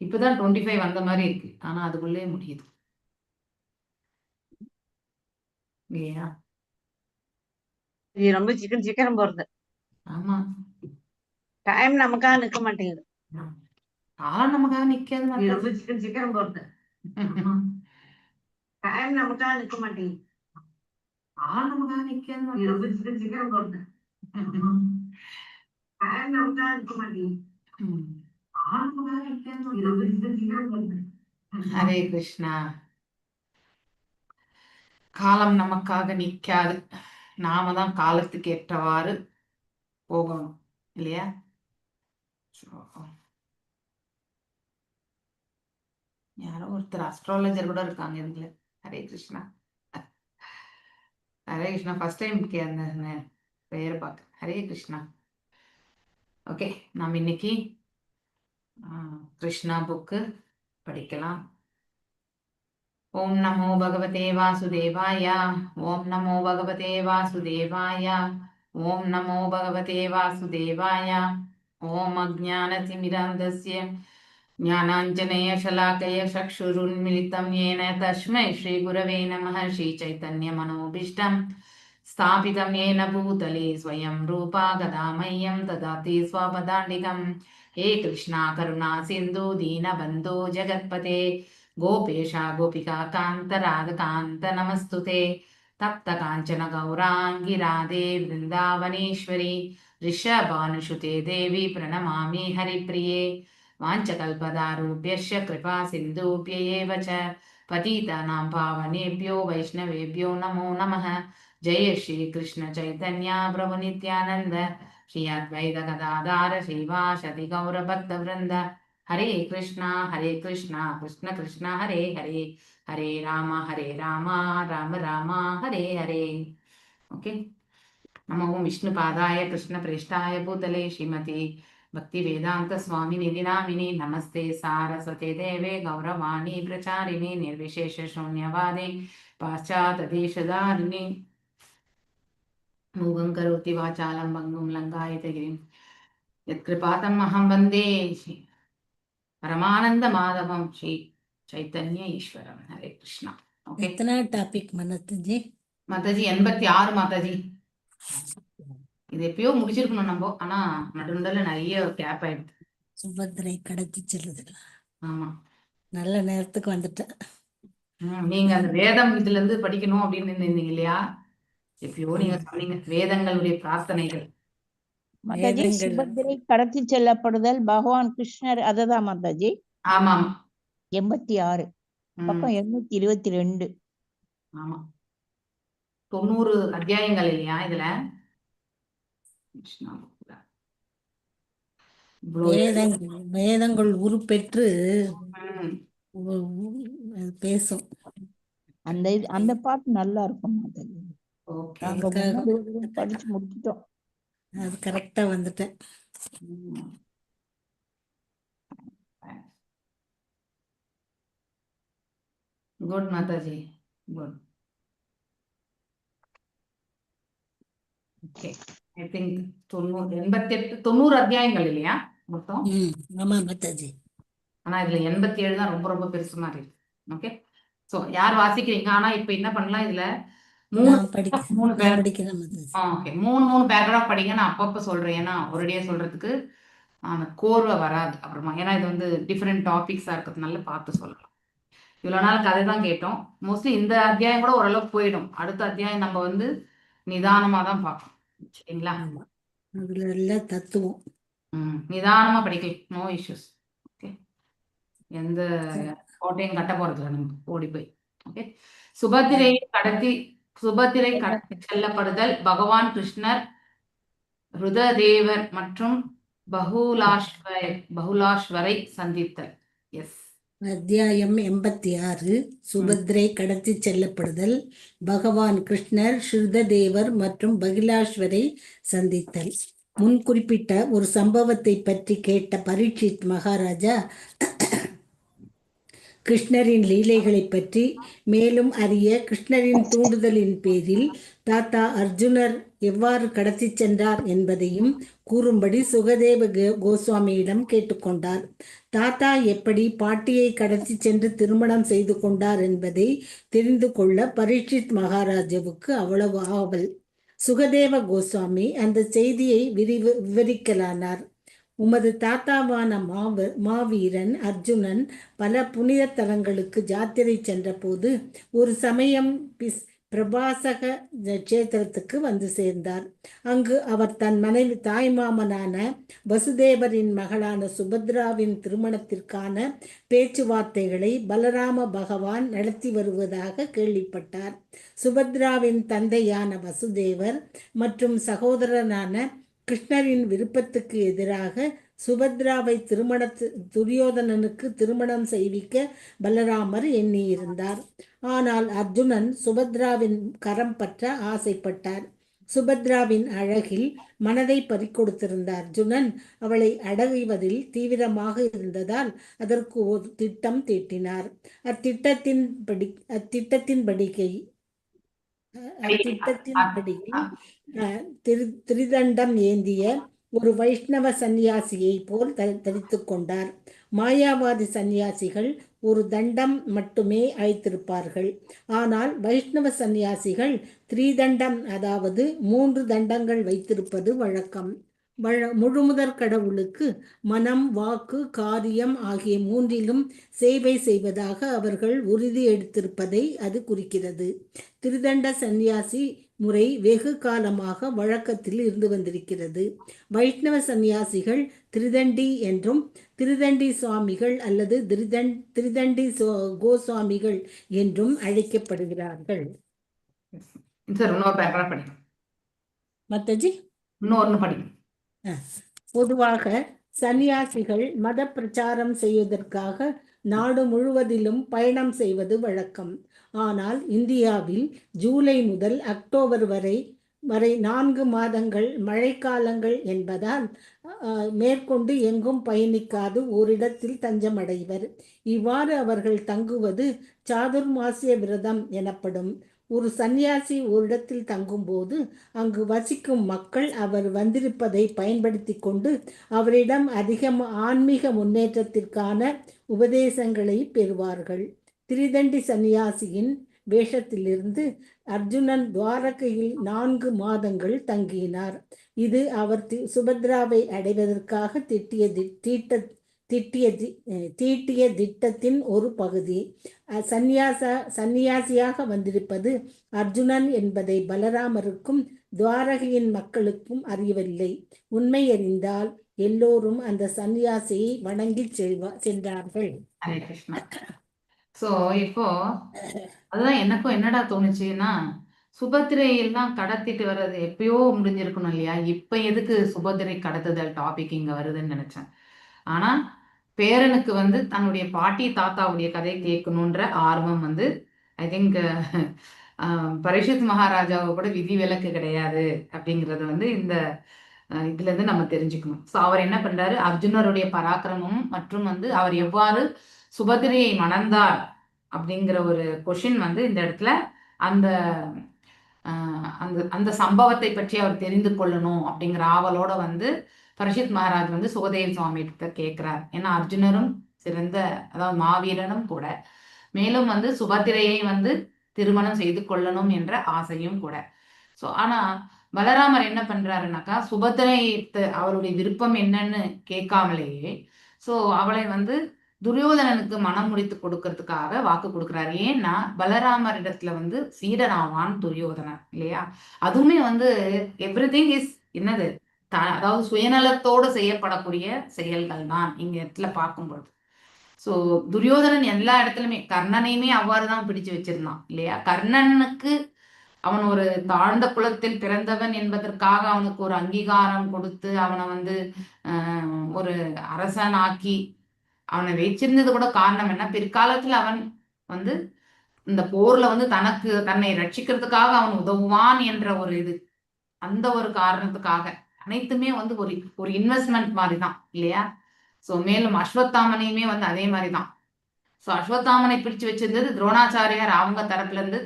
இப்பதான் 25 வந்த மாதிரி இருக்கு. ஆனா அதுக்குள்ளே முடியுது இல்லையா? இது ரொம்ப சீக்கிரம் போறது. ஆமா, டைம் நமக்காக நிக்க மாட்டேங்குது. காலம் நமக்காக நிக்காது இது மாத்தா. ரொம்ப சீக்கிரம் போறது. டைம் நமக்காக நிக்க மாட்டேங்குது. காலம் நமக்காக நிக்காது இது மாத்தா. ரொம்ப சீக்கிரம் போறது. டைம் நமக்காக நிக்க மாட்டேங்குது. காலம் நமக்காக நிக்காது இது மாத்தா. ரொம்ப சீக்கிரம் போறது. ஹரே கிருஷ்ணா. காலம் நமக்காக நிக்காது, நாம தான் காலத்துக்கு ஏற்றவாறு போகணும் இல்லையா? யாரோ ஒருத்தர் அஸ்ட்ராலஜர் கூட இருக்காங்க இதுல. ஹரே கிருஷ்ணா. ஹரே கிருஷ்ணா. ஃபர்ஸ்ட் டைம் அந்த பெயர் பார்க்க. ஹரே கிருஷ்ணா. ஓகே, நாம் இன்னைக்கு கிருஷ்ணா புக்கு படிக்கலாம். ஓம் நமோ பகவதே வாசுதேவாய. ஓம் நமோ பகவதே வாசுதேவாய. ஓம் நமோ பகவதே வாசுதேவாய. ஓம் அஜ்ஞானதிமிராந்தஸ்ய ஞானாஞ்சனேயशलाकय चक्षुरुन्मिलितं येन तस्मै श्रीगुरवे नमः. श्रीचैतन्यमनोभीष्टं स्थापितं येन भूतले स्वयं रूपा गदा मह्यं ददाति स्वपदान्तिकं. हे कृष्णा करुणा सिन्धु दीनबन्धो जगत्पते गोपेशा गोपिका कान्त राधकान्त नमस्तुते. तप्त काञ्चन गौराङ्गी राधे वृन्दावनेश्वरी ऋषभानुसुते देवी प्रणमामि हरिप्रिये. वाञ्छकल्पदारूप्यश्च कृपा सिन्धुभ्य एव च पतितानां पावनेभ्यो वैष्णवेभ्यो नमो नमः. जय श्री कृष्ण चैतन्य प्रभु नित्यानंद श्री अद्वैत गदाधर श्रीवासदि गौर भक्तवृंद. हरे कृष्णा कृष्ण कृष्ण हरे हरे, हरे राम राम राम हरे हरे. ओके. नमो विष्णुपादाय कृष्ण प्रेष्ठाय भूतले श्रीमती भक्ति वेदांत स्वामी निधि नामिनी. नमस्ते सारस्वते देवे गौरवाणी प्रचारिणी निर्विशेष शून्यवादे पाश्चात्य देशधारिणी. मूगं करोति वाचालं भङ्गुं लङ्घयते गिरिं यत्कृपातमहं वन्दे परमानंद माधवं श्री चैतन्य ईश्वरं. हरे कृष्णा. ओके. எத்தனை டாபிக் மனத்துஜி? மாதாஜி 86 மாதாஜி. இது எப்பயோ முடிச்சிருக்கணும் நம்ம, ஆனா நடுநடுல நிறைய கேப் ஆயிடுது. சுபத்திரை கடத்தி செல்லுது. ஆமா, நல்ல நேரத்துக்கு வந்துட்டேன். நீங்க அந்த வேதம் இதுல இருந்து படிக்கணும் அப்படின்னு இருந்தீங்க இல்லையா? எப்பயோ நீங்க சொன்னீங்க வேதங்களுடைய பிரார்த்தனைகள். மாதாஜி சுபத்திரை கடத்தி செல்லப்படுதல் பகவான் கிருஷ்ணர், அதுதான் மாதாஜி. ஆமாம், 86 பக்கம் 822. ஆமா, 90 அத்தியாயங்கள் இல்லையா இதுல? வேதங்கள் உருப்பெற்று பேசும். அந்த பாட்டு நல்லா இருக்கும் மாதாஜி. படிச்சு முடிச்சிட்டோம். அது கரெக்டா வந்துட்டேன். Good Mataji, good. Okay, I think 90 அத்தியாயங்கள் இல்லையா மொத்தம்? ஆமா மாதாஜி. ஆனா இதுல 87 தான் ரொம்ப ரொம்ப பெருசு மாதிரி இருக்கு. ஓகே, சோ யார் வாசிக்கிறீங்க? ஆனா இப்ப என்ன பண்ணலாம், இதுல 3 பேராகிராஃப் படிங்க. நான் அப்பப்ப சொல்றேன், ஏன்னா ஒரேடியா சொல்றதுக்கு அந்த கோர்வை வராது அப்புறமா. ஏன்னா இது வந்து டிஃப்ரெண்ட் டாபிக்ஸா இருக்கிறதுனால பார்த்து சொல்லலாம். இவ்வளவு நாள் கதை தான் கேட்டோம். மோஸ்ட்லி இந்த அத்தியாயம் கூட ஓரளவுக்கு போயிடும். அடுத்த அத்தியாயம் நம்ம வந்து நிதானமா தான் பார்க்கணும். சரிங்களா? அதுல தத்துவம் நிதானமா படிக்கலாம், நோ இஷ்யூஸ். ஓகே, எந்த கோட்டையும் கட்ட போறதுல நம்ம ஓடி போய். ஓகே. சுபத்திரை கடத்தி செல்லப்படுதல் பகவான் கிருஷ்ணர் ருததேவர் மற்றும் பகுலாஸ்வரை சந்தித்தல். எஸ். அத்தியாயம் 86 சுபத்ரை கடத்தி செல்லப்படுதல் பகவான் கிருஷ்ணர் ஸ்ருததேவர் மற்றும் பகிலாஸ்வரை சந்தித்தல். முன் குறிப்பிட்ட ஒரு சம்பவத்தை பற்றி கேட்ட பரீட்சித் மகாராஜா கிருஷ்ணரின் லீலைகளை பற்றி மேலும் அறிய கிருஷ்ணரின் தூண்டுதலின் பேரில் தாத்தா அர்ஜுனர் எவ்வாறு கடத்தி சென்றார் என்பதையும் கூறும்படி சுகதேவ கோஸ்வாமியிடம் கேட்டுக்கொண்டார். தாத்தா எப்படி பாட்டியை கடத்தி சென்று திருமணம் செய்து கொண்டார் என்பதை தெரிந்து கொள்ள பரீட்சித் மகாராஜாவுக்கு அவ்வளவு ஆவல். சுகதேவ கோஸ்வாமி அந்த செய்தியை விவரிக்கலானார். உமது தாத்தாவான மாவீரன் அர்ஜுனன் பல புனித தலங்களுக்கு ஜாத்திரை சென்ற போது ஒரு சமயம் பிரபாசக கஷேத்திரத்துக்கு வந்து சேர்ந்தார். அங்கு அவர் தன் மனைவி தாய்மாமனான வசுதேவரின் மகளான சுபத்ராவின் திருமணத்திற்கான பேச்சுவார்த்தைகளை பலராம பகவான் நடத்தி வருவதாக கேள்விப்பட்டார். சுபத்ராவின் தந்தையான வசுதேவர் மற்றும் சகோதரனான கிருஷ்ணரின் விருப்பத்துக்கு எதிராக சுபத்ராவை துரியோதனனுக்கு திருமணம் செய்விக்க பலராமர் எண்ணியிருந்தார். ஆனால் அர்ஜுனன் சுபத்ராவின் கரம் பற்ற ஆசைப்பட்டார். சுபத்ராவின் அழகில் மனதை பறிகொடுத்திருந்த அர்ஜுனன் அவளை அடைவதில் தீவிரமாக இருந்ததால் அதற்கு ஒரு திட்டம் தீட்டினார். அத்திட்டத்தின்படிக்கை திரிதண்டம் ஏந்திய ஒரு வைஷ்ணவ சந்நியாசியை போல் தரித்து கொண்டார். மாயாவாதி சந்நியாசிகள் ஒரு தண்டம் மட்டுமே அழைத்திருப்பார்கள். ஆனால் வைஷ்ணவ சந்நியாசிகள் திரிதண்டம், அதாவது 3 தண்டங்கள் வைத்திருப்பது வழக்கம். முழுமுதற் கடவுளுக்கு மனம், வாக்கு, காரியம் ஆகிய 3லும் சேவை செய்வதாக அவர்கள் உறுதி எடுத்திருப்பதை அது குறிக்கிறது. திரிதண்ட சந்நியாசி முறை வெகு காலமாக வழக்கத்தில் இருந்து வந்திருக்கிறது. வைஷ்ணவ சந்நியாசிகள் திரிதண்டி என்றும், திரிதண்டி சுவாமிகள் அல்லது திரிதண்டி கோஸ்வாமிகள் என்றும் அழைக்கப்படுகிறார்கள். மத்தஜி பொதுவாக சந்நியாசிகள் மத பிரச்சாரம் செய்வதற்காக நாடு முழுவதிலும் பயணம் செய்வது வழக்கம். ஆனால் இந்தியாவில் ஜூலை முதல் அக்டோபர் வரை 4 மாதங்கள் மழைக்காலங்கள் என்பதால் மேற்கொண்டு எங்கும் பயணிக்காது ஓரிடத்தில் தஞ்சமடைவர். இவ்வாறு அவர்கள் தங்குவது சாதுர்மாசிய விரதம் எனப்படும். ஒரு சந்நியாசி ஓரிடத்தில் தங்கும்போது அங்கு வசிக்கும் மக்கள் அவர் வந்திருப்பதை பயன்படுத்தி கொண்டு அவரிடம் அதிகம் ஆன்மீக முன்னேற்றத்திற்கான உபதேசங்களை பெறுவார்கள். திரிதண்டி சந்நியாசியின் வேஷத்திலிருந்து அர்ஜுனன் துவாரகையில் 4 மாதங்கள் தங்கினார். இது அவர் சுபத்ராவை அடைவதற்காக தீட்டிய திட்டத்தின் ஒரு பகுதி. சந்நியாசியாக வந்திருப்பது அர்ஜுனன் என்பதை பலராமருக்கும் துவாரகையின் மக்களுக்கும் அறியவில்லை. உண்மை அறிந்தால் எல்லோரும் அந்த சந்நியாசியை வணங்கி சென்றார்கள். ஹரே கிருஷ்ணா. சோ இப்போ அதுதான் எனக்கும் என்னடா தோணுச்சுன்னா, சுபத்திரையெல்லாம் கடத்திட்டு வர்றது எப்பயோ முடிஞ்சிருக்கணும் இல்லையா? இப்ப எதுக்கு சுபத்திரை கடத்துதல் டாபிக் இங்க வருதுன்னு நினைச்சேன். ஆனா பேரனுக்கு தன்னுடைய பாட்டி தாத்தாவுடைய கதை கேட்கணுன்ற ஆர்வம் ஐ திங்க் பரீட்சித் மகாராஜாவை கூட விதி விலக்கு கிடையாது அப்படிங்கிறது இந்த இதுல இருந்து நம்ம தெரிஞ்சுக்கணும். ஸோ அவர் என்ன பண்றாரு, அர்ஜுனருடைய பராக்கிரமம் மற்றும் அவர் எவ்வாறு சுபதிரையை மணந்தார் அப்படிங்கிற ஒரு கொஷின் இந்த இடத்துல அந்த அந்த சம்பவத்தை பற்றி அவர் தெரிந்து கொள்ளணும் அப்படிங்கிற ஆவலோட பரீட்சித் மகாராஜ் சுகதேவ சுவாமி கிட்ட கேட்கிறார். ஏன்னா அர்ஜுனரும் சிறந்த, அதாவது மாவீரனும் கூட, மேலும் சுபத்திரையை திருமணம் செய்து கொள்ளணும் என்ற ஆசையும் கூட. ஸோ ஆனா பலராமர் என்ன பண்றாருனாக்கா, சுபத்திரை அவருடைய விருப்பம் என்னன்னு கேட்காமலேயே ஸோ அவளை துரியோதனனுக்கு மனம் முடித்து கொடுக்கறதுக்காக வாக்கு கொடுக்குறாரு. ஏன்னா பலராமர் இடத்துல சீடனாவான் துரியோதனன் இல்லையா? அதுவுமே எவ்ரிதிங் இஸ் என்னது, அதாவது சுயநலத்தோடு செய்யப்படக்கூடிய செயல்கள் தான் இங்க இடத்துல பார்க்கும்பொழுது. ஸோ துரியோதனன் எல்லா இடத்துலயுமே கர்ணனையுமே அவ்வாறுதான் பிடிச்சு வச்சிருந்தான் இல்லையா? கர்ணனுக்கு அவன் ஒரு தாழ்ந்த குலத்தில் பிறந்தவன் என்பதற்காக அவனுக்கு ஒரு அங்கீகாரம் கொடுத்து அவனை ஒரு அரசனாக்கி அவனை வச்சிருந்தது கூட காரணம் என்ன, பிற்காலத்துல அவன் இந்த போர்ல தன்னை ரட்சிக்கிறதுக்காக அவன் உதவுவான் என்ற ஒரு இது, அந்த ஒரு காரணத்துக்காக அனைத்துமே ஒரு இன்வெஸ்ட்மெண்ட் மாதிரி தான் இல்லையா? ஸோ மேலும் அஸ்வத்தாமனையுமே அதே மாதிரி தான். ஸோ அஸ்வத்தாமனை பிரிச்சு வச்சிருந்தது துரோணாச்சாரியார் அவங்க தரப்புல இருந்து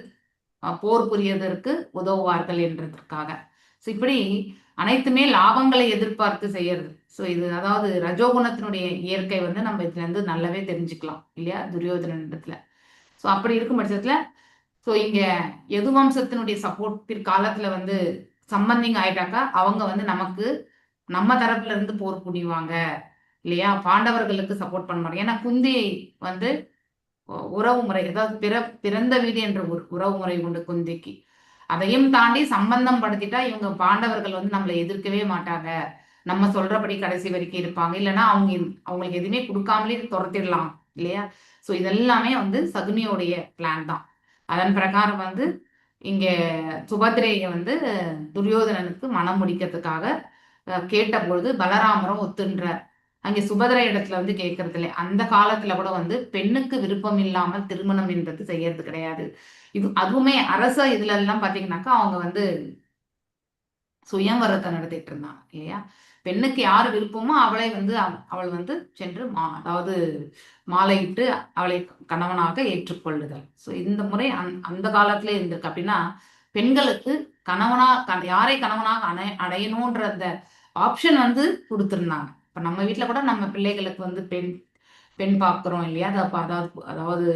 போர் புரியதற்கு உதவுவார்கள் என்றதற்காக. ஸோ இப்படி அனைத்துமே லாபங்களை எதிர்பார்த்து செய்யறது. ஸோ இது அதாவது ரஜோகுணத்தினுடைய இயற்கை வந்து நம்ம இதுல இருந்து நல்லாவே தெரிஞ்சுக்கலாம் இல்லையா, துரியோதனத்துல. ஸோ அப்படி இருக்கும் பட்சத்துல ஸோ இங்க யது வம்சத்தினுடைய சப்போர்ட் பிற்காலத்துல வந்து சம்பந்திங் ஆயிட்டாக்கா அவங்க வந்து நமக்கு நம்ம தரப்புல இருந்து போர் புரிவாங்க இல்லையா, பாண்டவர்களுக்கு சப்போர்ட் பண்ண மாட்டாங்க. ஏன்னா குந்தி வந்து உறவு முறை, அதாவது பிறந்த வீடு என்ற ஒரு உறவு முறை உண்டு குந்திக்கு. அதையும் தாண்டி சம்பந்தம் படுத்திட்டா இவங்க பாண்டவர்கள் வந்து நம்மளை எதிர்க்கவே மாட்டாங்க, நம்ம சொல்றபடி கடைசி வரைக்கும் இருப்பாங்க, இல்லைன்னா அவங்களுக்கு எதுவுமே கொடுக்காமலே துரத்திடலாம் இல்லையா. ஸோ இதெல்லாமே வந்து சகுனியோடைய பிளான் தான். அதன் பிரகாரம் வந்து இங்க சுபத்திரையை வந்து துரியோதனனுக்கு மனம் முடிக்கிறதுக்காக கேட்ட பொழுது பலராமரும் ஒத்துன்றார். அங்கே சுபதிரை இடத்துல வந்து கேட்கறது இல்லை. அந்த காலத்துல கூட வந்து பெண்ணுக்கு விருப்பம் இல்லாமல் திருமணம் என்பது செய்யறது கிடையாது. இது அதுவுமே அரச இதுல எல்லாம் பாத்தீங்கன்னாக்கா அவங்க வந்து சுயம்வரத்தை நடத்திட்டு இருந்தாங்க இல்லையா. பெண்ணுக்கு யாரு விருப்பமோ அவளை வந்து அவள் வந்து சென்று அதாவது மாலையிட்டு அவளை கணவனாக ஏற்றுக்கொள்ளுதல். ஸோ இந்த முறை அந்த காலத்துல இருந்திருக்கு. அப்படின்னா பெண்களுக்கு யாரை கணவனாக அடையணும்ன்ற அந்த ஆப்ஷன் வந்து கொடுத்துருந்தாங்க. இப்ப நம்ம வீட்டுல கூட நம்ம பிள்ளைகளுக்கு வந்து பெண் பார்க்குறோம் இல்லையா, அதாவது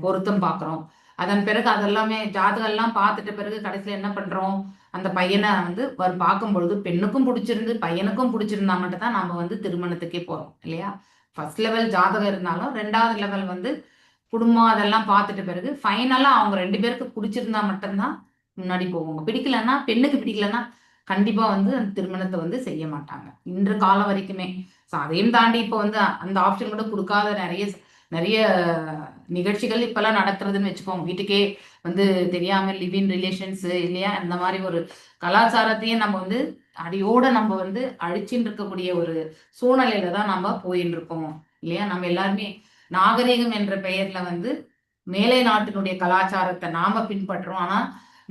பொருத்தம் பார்க்குறோம். அதன் பிறகு அதெல்லாமே ஜாதகம்லாம் பார்த்துட்ட பிறகு கடைசியில் என்ன பண்றோம், அந்த பையனை வந்து பார்க்கும் பொழுது பெண்ணுக்கும் பிடிச்சிருந்து பையனுக்கும் பிடிச்சிருந்தா மட்டும் தான் நம்ம வந்து திருமணத்துக்கே போறோம் இல்லையா. ஃபர்ஸ்ட் லெவல் ஜாதகம் இருந்தாலும் 2வது லெவல் வந்து குடும்பம் அதெல்லாம் பார்த்துட்ட பிறகு ஃபைனலா அவங்க 2 பேருக்கு பிடிச்சிருந்தா மட்டும்தான் முன்னாடி போவாங்க. பிடிக்கலன்னா, பெண்ணுக்கு பிடிக்கலன்னா கண்டிப்பா வந்து அந்த திருமணத்தை வந்து செய்ய மாட்டாங்க இன்று காலம் வரைக்குமே. ஸோ அதையும் தாண்டி இப்போ வந்து அந்த ஆப்ஷன் கூட கொடுக்காத நிறைய நிகழ்ச்சிகள் இப்பெல்லாம் நடக்கிறதுன்னு வச்சுக்கோங்க. வீட்டுக்கே வந்து தெரியாம லிவின் ரிலேஷன்ஸ் இல்லையா, இந்த மாதிரி ஒரு கலாச்சாரத்தையும் நம்ம வந்து அடியோட நம்ம வந்து அழிச்சுட்டு இருக்கக்கூடிய ஒரு சூழ்நிலையில தான் நம்ம போயின்னு இருக்கோம் இல்லையா. நம்ம எல்லாருமே நாகரீகம் என்ற பெயர்ல வந்து மேலை நாட்டினுடைய கலாச்சாரத்தை நாம பின்பற்றுறோம், ஆனா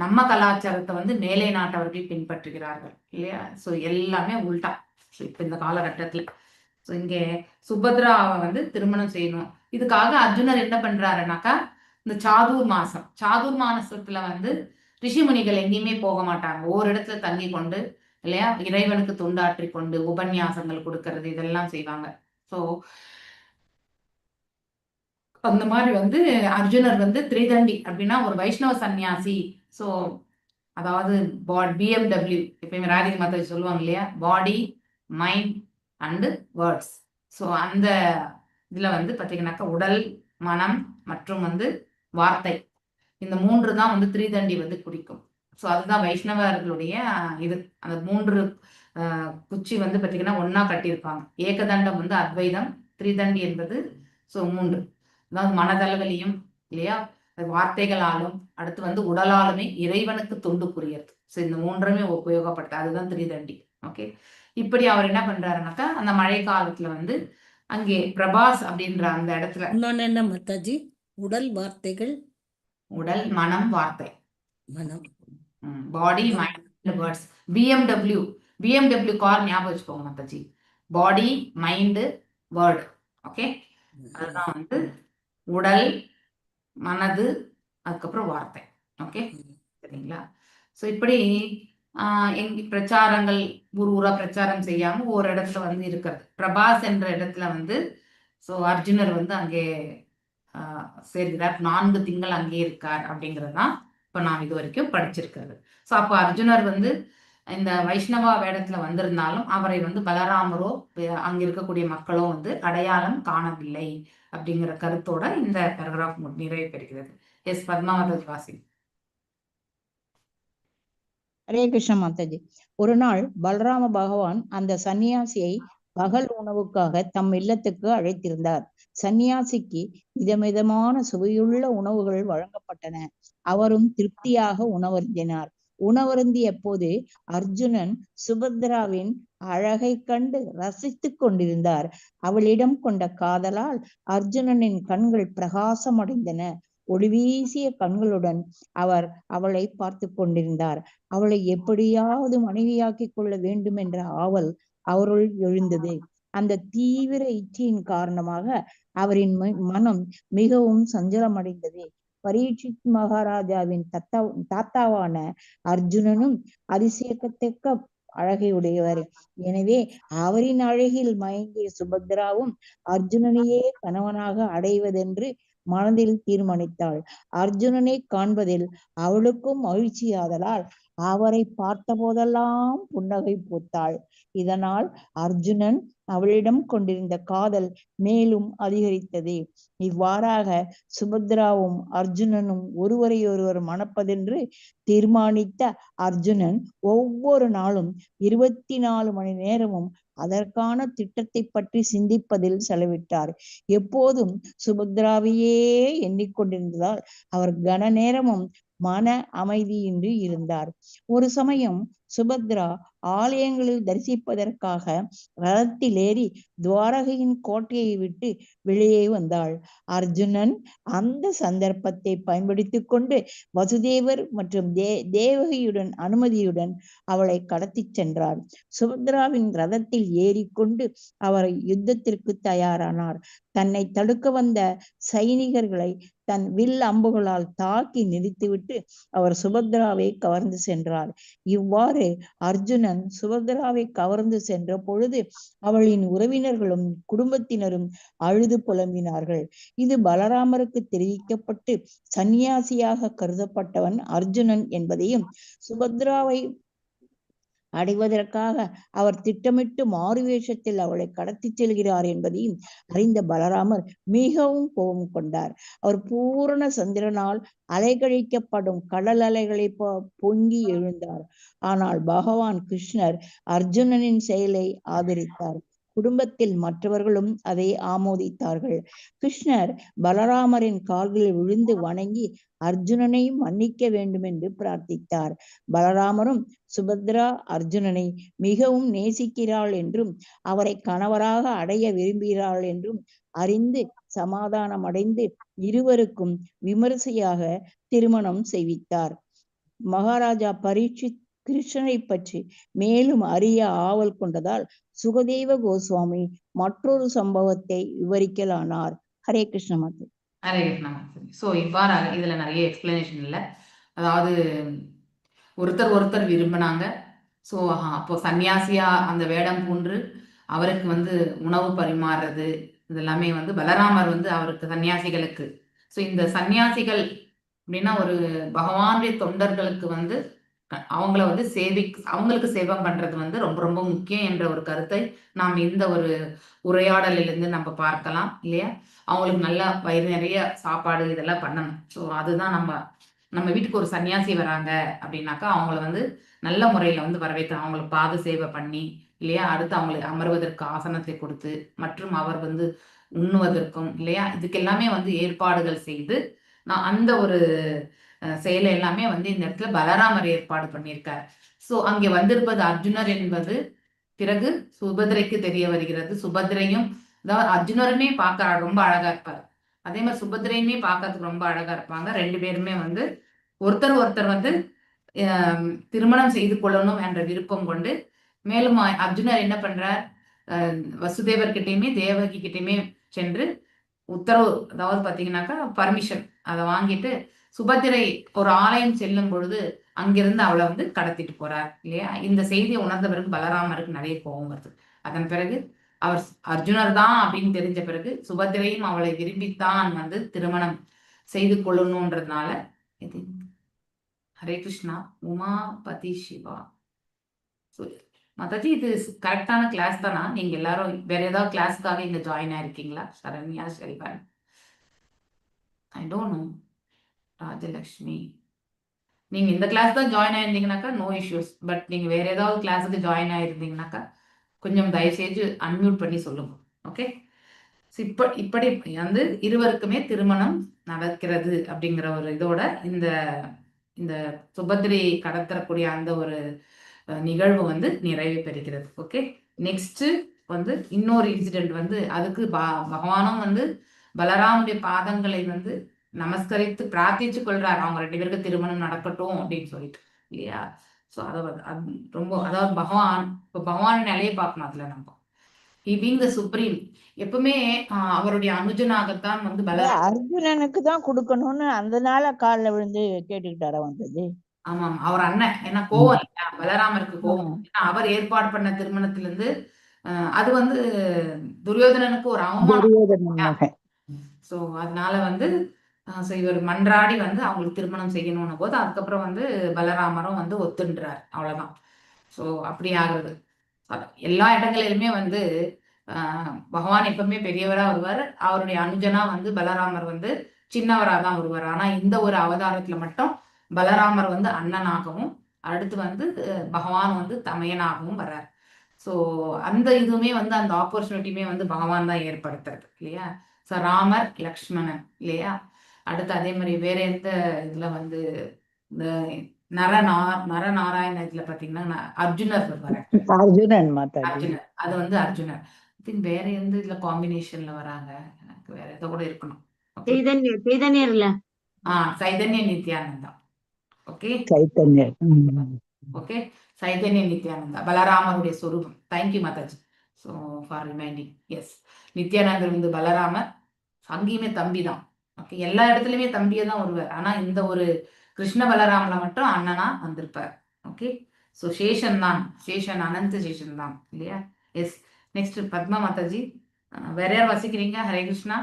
நம்ம கலாச்சாரத்தை வந்து மேலை நாட்டவர்கள் பின்பற்றுகிறார்கள் இல்லையா. ஸோ எல்லாமே உல்டா. ஸோ இப்போ இந்த காலகட்டத்துல ஸோ இங்கே சுபத்ராவை வந்து திருமணம் செய்யணும். இதுக்காக அர்ஜுனர் என்ன பண்றாருனாக்கா, இந்த சாதுர் மாசத்துல வந்து ரிஷிமுனிகள் எங்கேயுமே போக மாட்டாங்க, ஓரிடத்துல தங்கி கொண்டு இல்லையா இறைவனுக்கு தொண்டாற்றி கொண்டு உபன்யாசங்கள் கொடுக்கறது இதெல்லாம் செய்வாங்க. ஸோ அந்த மாதிரி வந்து அர்ஜுனர் வந்து திரிதண்டி அப்படின்னா ஒரு வைஷ்ணவ சன்னியாசி. ஸோ அதாவது பிஎம்டபிள்யூ எப்பயுமே ராதிகா மாதாஜி சொல்லுவாங்க இல்லையா, body mind and words. So அந்த இதுல வந்து பார்த்தீங்கன்னாக்கா உடல் மனம் மற்றும் வந்து வார்த்தை, இந்த 3 தான் வந்து திரிதண்டி வந்து குறிக்கும். ஸோ அதுதான் வைஷ்ணவர்களுடைய இது. அந்த 3 குச்சி வந்து பார்த்தீங்கன்னா ஒன்னா கட்டியிருப்பாங்க. ஏகதண்டம் வந்து அத்வைதம், திரிதண்டி என்பது ஸோ 3, அதாவது மனதளவிலையும் இல்லையா வார்த்தைகளாலும் அடுத்து வந்து உடலாலுமே இறைவனுக்கு தொண்டு புரியறது. ஸோ இந்த 3மே உபயோகப்படுத்த அதுதான் திரிதண்டி. ஓகே, இப்படி அவர் என்ன பண்றாருனாக்கா அந்த மழை காலத்துல வந்து அங்கே பிரபாஸ் அப்படின்ற அந்த இடத்துல இன்னொன்னு என்ன மாதாஜி, உடல் வார்த்தைகள், உடல் மனம் வார்த்தை, மனம், body mind words. BMW car ஞாபகம் வச்சுக்கோங்க மாதாஜி, பாடி மைண்டு வேர்டு. ஓகே, அதுதான் வந்து உடல் மனது அதுக்கப்புறம் வார்த்தை. ஓகே சரிங்களா. ஸோ இப்படி பிரச்சாரங்கள் ஊரா பிரச்சாரம் செய்யாம ஒரு இடத்துல வந்து இருக்கிறது. பிரபாஸ் என்ற இடத்துல வந்து ஸோ அர்ஜுனர் வந்து அங்கே சேர்கிறார், 4 திங்கள் அங்கே இருக்கார் அப்படிங்கிறது தான் இப்போ நாம் இது வரைக்கும் படிச்சிருக்கிறது. ஸோ அப்போ அர்ஜுனர் வந்து இந்த வைஷ்ணவா வேடத்துல வந்திருந்தாலும் அவரை வந்து பலராமரோ அங்க இருக்கக்கூடிய மக்களோ வந்து அடையாளம் காணவில்லை அப்படிங்கிற கருத்தோட இந்த பேராகிராஃப் நிறைவு பெறுகிறது. எஸ் பத்மாவதி வாசி. ஹரே கிருஷ்ண மாதாஜி. ஒரு நாள் பலராம பகவான் அந்த சன்னியாசியை பகல் உணவுக்காக தம் இல்லத்துக்கு அழைத்திருந்தார். சன்னியாசிக்கு விதவிதமான சுவையுள்ள உணவுகள் வழங்கப்பட்டன. அவரும் திருப்தியாக உணவருந்தினார். உணவருந்திய போது அர்ஜுனன் சுபத்ராவின் அழகை கண்டு ரசித்துக் கொண்டிருந்தார். அவளிடம் கொண்ட காதலால் அர்ஜுனனின் கண்கள் பிரகாசமடைந்தன. ஒளிவீசிய கண்களுடன் அவர் அவளை பார்த்து கொண்டிருந்தார். அவளை எப்படியாவது மனைவியாக்கி கொள்ள வேண்டும் என்ற ஆவல் அவருள் எழுந்தது. அந்த தீவிர இச்சையின் காரணமாக அவரின் மனம் மிகவும் சஞ்சலமடைந்தது. பரீட்சித் மகாராஜாவின் தாத்தாவான அர்ஜுனனும் அதிசயக்கத்தக்க அழகையுடையவர். எனவே அவரின் அழகில் மயங்கிய சுபத்ராவும் அர்ஜுனனையே கணவனாக அடைவதென்று மனதில் தீர்மானித்தாள். அர்ஜுனனை காண்பதில் அவளுக்கும் மகிழ்ச்சியாதலால் அவரை பார்த்த போதெல்லாம் புன்னகை பூத்தாள். இதனால் அர்ஜுனன் அவளிடம் கொண்டிருந்த காதல் மேலும் அதிகரித்தது. இவ்வாறாக சுபத்ராவும் அர்ஜுனனும் ஒருவரையொருவர் மணப்பதென்று தீர்மானித்த அர்ஜுனன் ஒவ்வொரு நாளும் 24 மணி நேரமும் அதற்கான திட்டத்தை பற்றி சிந்திப்பதில் செலவிட்டார். எப்போதும் சுபத்ராவையே எண்ணிக்கொண்டிருந்ததால் அவர் கன நேரமும் மன அமைதியின்றி இருந்தார். ஒரு சமயம் சுபத்ரா ஆலயங்களில் தரிசிப்பதற்காக ரதத்தில் ஏறி துவாரகையின் கோட்டையை விட்டு வெளியே வந்தாள். அர்ஜுனன் அந்த சந்தர்ப்பத்தை பயன்படுத்தி கொண்டு வசுதேவர் மற்றும் தேவகியுடன் அனுமதியுடன் அவளை கடத்தி சென்றார். சுபத்ராவின் ரதத்தில் ஏறிக்கொண்டு அவர் யுத்தத்திற்கு தயாரானார். தன்னை தடுக்க வந்த சைனிகர்களை தன் வில் அம்புகளால் தாக்கி நிறுத்திவிட்டு அவர் சுபத்ராவை கவர்ந்து சென்றார். இவ்வாறு அர்ஜுனன் சுபத்ராவை கவர்ந்து சென்ற பொழுது அவளின் உறவினர்களும் குடும்பத்தினரும் அழுது புலம்பினார்கள். இது பலராமருக்கு தெரிவிக்கப்பட்டு சன்னியாசியாக கருதப்பட்டவன் அர்ஜுனன் என்பதையும் சுபத்ராவை அடைவதற்காக அவர் திட்டமிட்டு மாறுவேஷத்தில் அவளை கடத்தி செல்கிறார் என்பதையும் அறிந்த பலராமர் மிகவும் கோபம் கொண்டார். அவர் பூரண சந்திரனால் அலைகழிக்கப்படும் கடல் அலைகளை பொங்கி எழுந்தார். ஆனால் பகவான் கிருஷ்ணர் அர்ஜுனனின் செயலை ஆதரித்தார். குடும்பத்தில் மற்றவர்களும் அதை ஆமோதித்தார்கள். கிருஷ்ணர் பலராமரின் கால்களில் விழுந்து வணங்கி அர்ஜுனனை மன்னிக்க வேண்டும் என்று பிரார்த்தித்தார். பலராமரும் சுபத்ரா அர்ஜுனனை மிகவும் நேசிக்கிறாள் என்றும் அவரை கணவராக அடைய விரும்புகிறாள் என்றும் அறிந்து சமாதானம் அடைந்து இருவருக்கும் விமரிசையாக திருமணம் செய்வித்தார். மகாராஜா பரீட்சித் கிருஷ்ணனை பற்றி மேலும் அறிய ஆவல் கொண்டதால் சுகதேவ கோஸ்வாமி மற்றொரு சம்பவத்தை விவரிக்கலானார். ஹரே கிருஷ்ண மாதா. ஹரே கிருஷ்ணா. ஸோ இவ்வாறாக இதுல நிறைய எக்ஸ்பிளனேஷன் இல்லை. அதாவது ஒருத்தர் விரும்பினாங்க. ஸோ அப்போ சன்னியாசியா அந்த வேடம் பூண்டு அவருக்கு உணவு பரிமாறுறது இதெல்லாமே பலராமர் அவருக்கு சன்னியாசிகளுக்கு. ஸோ இந்த சன்னியாசிகள் அப்படின்னா ஒரு பகவானுடைய தொண்டர்களுக்கு அவங்கள அவங்களுக்கு சேவை பண்றது ரொம்ப ரொம்ப முக்கியம் என்ற ஒரு கருத்தை நாம் இந்த ஒரு உரையாடலிலிருந்து நம்ம பார்க்கலாம் இல்லையா. அவங்களுக்கு நல்லா வயிறு நிறைய சாப்பாடு இதெல்லாம் பண்ணணும். ஸோ அதுதான் நம்ம வீட்டுக்கு ஒரு சன்னியாசி வராங்க அப்படின்னாக்கா அவங்கள நல்ல முறையில வரவேற்க அவங்களுக்கு பாத சேவை பண்ணி இல்லையா. அடுத்து அவங்களுக்கு அமர்வதற்கு ஆசனத்தை கொடுத்து மற்றும் அவர் உண்ணுவதற்கும் இல்லையா இதுக்கு எல்லாமே ஏற்பாடுகள் செய்து நான் அந்த ஒரு செயலை எல்லாமே இந்த இடத்துல பலராமர் ஏற்பாடு பண்ணியிருக்கார். ஸோ அங்கே வந்திருப்பது அர்ஜுனர் என்பது பிறகு சுபத்ரைக்கு தெரிய வருகிறது. சுபத்ரையும் அதாவது அர்ஜுனருமே பார்க்க ரொம்ப அழகா இருப்பார். அதே மாதிரி சுபத்ரையுமே பார்க்கறதுக்கு ரொம்ப அழகா இருப்பாங்க. ரெண்டு பேருமே ஒருத்தர் திருமணம் செய்து கொள்ளணும் என்ற விருப்பம் கொண்டு மேலும் அர்ஜுனர் என்ன பண்றார், வசுதேவர்கிட்டையுமே தேவகி கிட்டையுமே சென்று உத்தரவு, அதாவது பாத்தீங்கன்னாக்கா பர்மிஷன் அதை வாங்கிட்டு சுபத்திரை ஒரு ஆலயம் செல்லும் பொழுது அங்கிருந்து அவளை கடத்திட்டு போறார் இல்லையா. இந்த செய்தியை உணர்ந்த பிறகு பலராமருக்கு நிறைய கோபம் வருது. அதன் பிறகு அவர் அர்ஜுனர் தான் அப்படின்னு தெரிஞ்ச பிறகு சுபத்திரையும் அவளை விரும்பித்தான் திருமணம் செய்து கொள்ளணும்ன்றதுனால இது. ஹரே கிருஷ்ணா. உமாபதி சிவா. மாதாஜி இது கரெக்டான கிளாஸ் தானா? நீங்க எல்லாரும் வேற ஏதாவது கிளாஸுக்காக இங்க ஜாயின் ஆயிருக்கீங்களா? Saranya, Selvan, I don't know. Rajalakshmi, நீங்க இந்த கிளாஸ் தான் ஜாயின் ஆயிருந்தீங்கன்னாக்கா நோ இஷ்யூஸ். பட் நீங்க வேற ஏதாவது கிளாஸுக்கு ஜாயின் ஆயிருந்தீங்கன்னாக்கா கொஞ்சம் தயவுசெய்து அன்மியூட் பண்ணி சொல்லுங்க. ஓகே. இப்படி இருவருக்குமே திருமணம் நடக்கிறது அப்படிங்கிற ஒரு இதோட இந்த சுபத்திரை கடத்தரக்கூடிய அந்த ஒரு நிகழ்வு நிறைவு பெறுகிறது. ஓகே. நெக்ஸ்ட் இன்னொரு இன்சிடென்ட் அதுக்கு பகவானும் பலராமுடைய பாதங்களை நமஸ்கரித்து பிரார்த்திச்சு கொள்றாரு. அவங்க ரெண்டு பேருக்கு திருமணம் நடக்கட்டும் அப்படின்னு சொல்லிட்டு இல்லையா. ஸோ அதை ரொம்ப அதாவது பகவான் இப்போ பகவான் நிலையை பார்க்கணும் அதுல நம்ம. he being the supreme, எப்பவுமே அவருடைய அனுஜனாகத்தான் வந்து பலராமர். அர்ஜுனனுக்கு தான் கொடுக்கணும்னு அந்த நாள காலில் விழுந்து கேட்டுக்கிட்டாரா வந்தது? ஆமாம், அவர் அண்ணன். ஏன்னா கோவம் இல்லையா, பலராமருக்கு கோவம். ஏன்னா அவர் ஏற்பாடு பண்ண திருமணத்துல இருந்து அது வந்து துரியோதனனுக்கு ஒரு அவமானம். சோ அதனால வந்து இவர் மன்றாடி வந்து அவங்களுக்கு திருமணம் செய்யணும்னு போது அதுக்கப்புறம் வந்து பலராமரும் வந்து ஒத்துன்றார், அவ்வளவுதான். சோ அப்படி ஆகுறது. எல்லா இடங்களிலுமே வந்து பகவான் எப்பவுமே பெரியவரா வருவார், அவருடைய அனுஜனா வந்து பலராமர் வந்து சின்னவரா தான் வருவார். ஆனா இந்த ஒரு அவதாரத்துல மட்டும் பலராமர் வந்து அண்ணனாகவும் அடுத்து வந்து பகவான் வந்து தமையனாகவும் வர்றார். ஸோ அந்த இதுவுமே வந்து அந்த ஆப்பர்ச்சுனிட்டியுமே வந்து பகவான் தான் ஏற்படுத்துறது இல்லையா. ஸோ ராமர் லக்ஷ்மணன் இல்லையா. அடுத்து அதே மாதிரி வேற எந்த இதுல வந்து இந்த நரநாராயண இதுல பாத்தீங்கன்னா அர்ஜுனர் வருவாரு. அர்ஜுனர், அது வந்து அர்ஜுனர். வேற எந்த இதுல காம்பினேஷன்ல வராங்க, எனக்கு வேற எதோ கூட இருக்கணும். சைதன்யர்ல சைதன்ய நித்யானந்தா. ஓகே ஓகே, சைதன்ய நித்யானந்தா பலராமருடைய சொரூபம். Thank you Mataji so for reminding. Yes, நித்யானந்தர் வந்து பலராமர் அங்கேயுமே தம்பி தான். ஓகே, எல்லா இடத்துலயுமே தம்பியை தான் வருவார். ஆனா இந்த ஒரு கிருஷ்ண பலராமல மட்டும் அண்ணனா வந்திருப்பார். ஓகே, ஸோ சேஷன் தான், சேஷன் அனந்த சேஷன் தான் இல்லையா. எஸ், நெக்ஸ்ட் பத்மா மாதாஜி, வேற யார் வசிக்கிறீங்க? ஹரே கிருஷ்ணா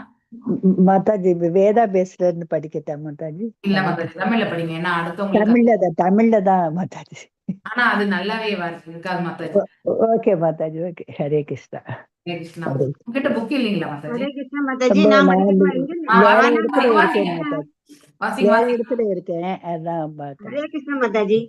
மாதாஜி. வேதா பேஸ்ல இருந்து படிக்கட்டா மாதாஜி? இல்ல மாதாஜி, தமிழ்ல படிங்க. ஏன்னா அடுத்தவங்களுக்கு தமிழ்ல தான் மாதாஜி. ஆனா அது நல்லாவே இருக்காது மாதாஜி. Okay Mataji, okay. ஹரே கிருஷ்ணா. ஹரே கிருஷ்ணா. உங்ககிட்ட புக் இல்லைங்களா மாதாஜி? ஹரே கிருஷ்ணா மாதாஜி. நான் வேற இடத்துல இருக்கேன், அதான் பார்த்தேன். ஹரே கிருஷ்ணா மாதாஜி.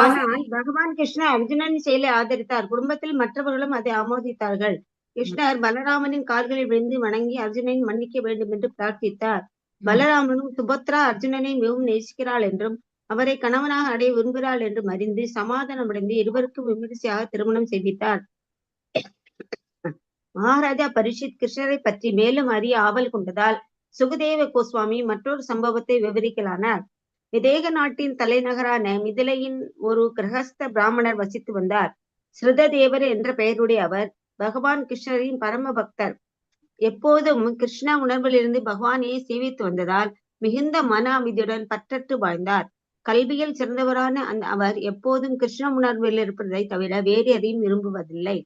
ஆனால் பகவான் கிருஷ்ணர் அர்ஜுனன் செயலை ஆதரித்தார். குடும்பத்தில் மற்றவர்களும் அதை ஆமோதித்தார்கள். கிருஷ்ணர் பலராமனின் கால்களில் விழுந்து வணங்கி அர்ஜுனனை மன்னிக்க வேண்டும் என்று பிரார்த்தித்தார். பலராமனும் சுபத்ரா அர்ஜுனனை மிகவும் நேசிக்கிறாள் என்றும் அவரை கணவனாக அடைய விரும்புகிறாள் என்றும் அறிந்து சமாதானமடைந்து இருவருக்கும் விமரிசையாக திருமணம் செய்வித்தார். மகாராஜா பரீட்சித் கிருஷ்ணரை பற்றி மேலும் அறிய ஆவல் கொண்டதால் சுகதேவ கோஸ்வாமி மற்றொரு சம்பவத்தை விவரிக்கலானார். விதேக நாட்டின் தலைநகரான மிதிலையின் ஒரு கிரகஸ்த பிராமணர் வசித்து வந்தார். ஸ்ருததேவர் என்ற பெயருடைய அவர் பகவான் கிருஷ்ணரின் பரம பக்தர். எப்போதும் கிருஷ்ண உணர்விலிருந்து பகவானையே சேவித்து வந்ததால் மிகுந்த மன அமைதியுடன் பற்றற்று வாழ்ந்தார். கல்வியில் சிறந்தவரான அவர் எப்போதும் கிருஷ்ண உணர்வில் இருப்பதை தவிர வேறு எதையும் விரும்புவதில்லை.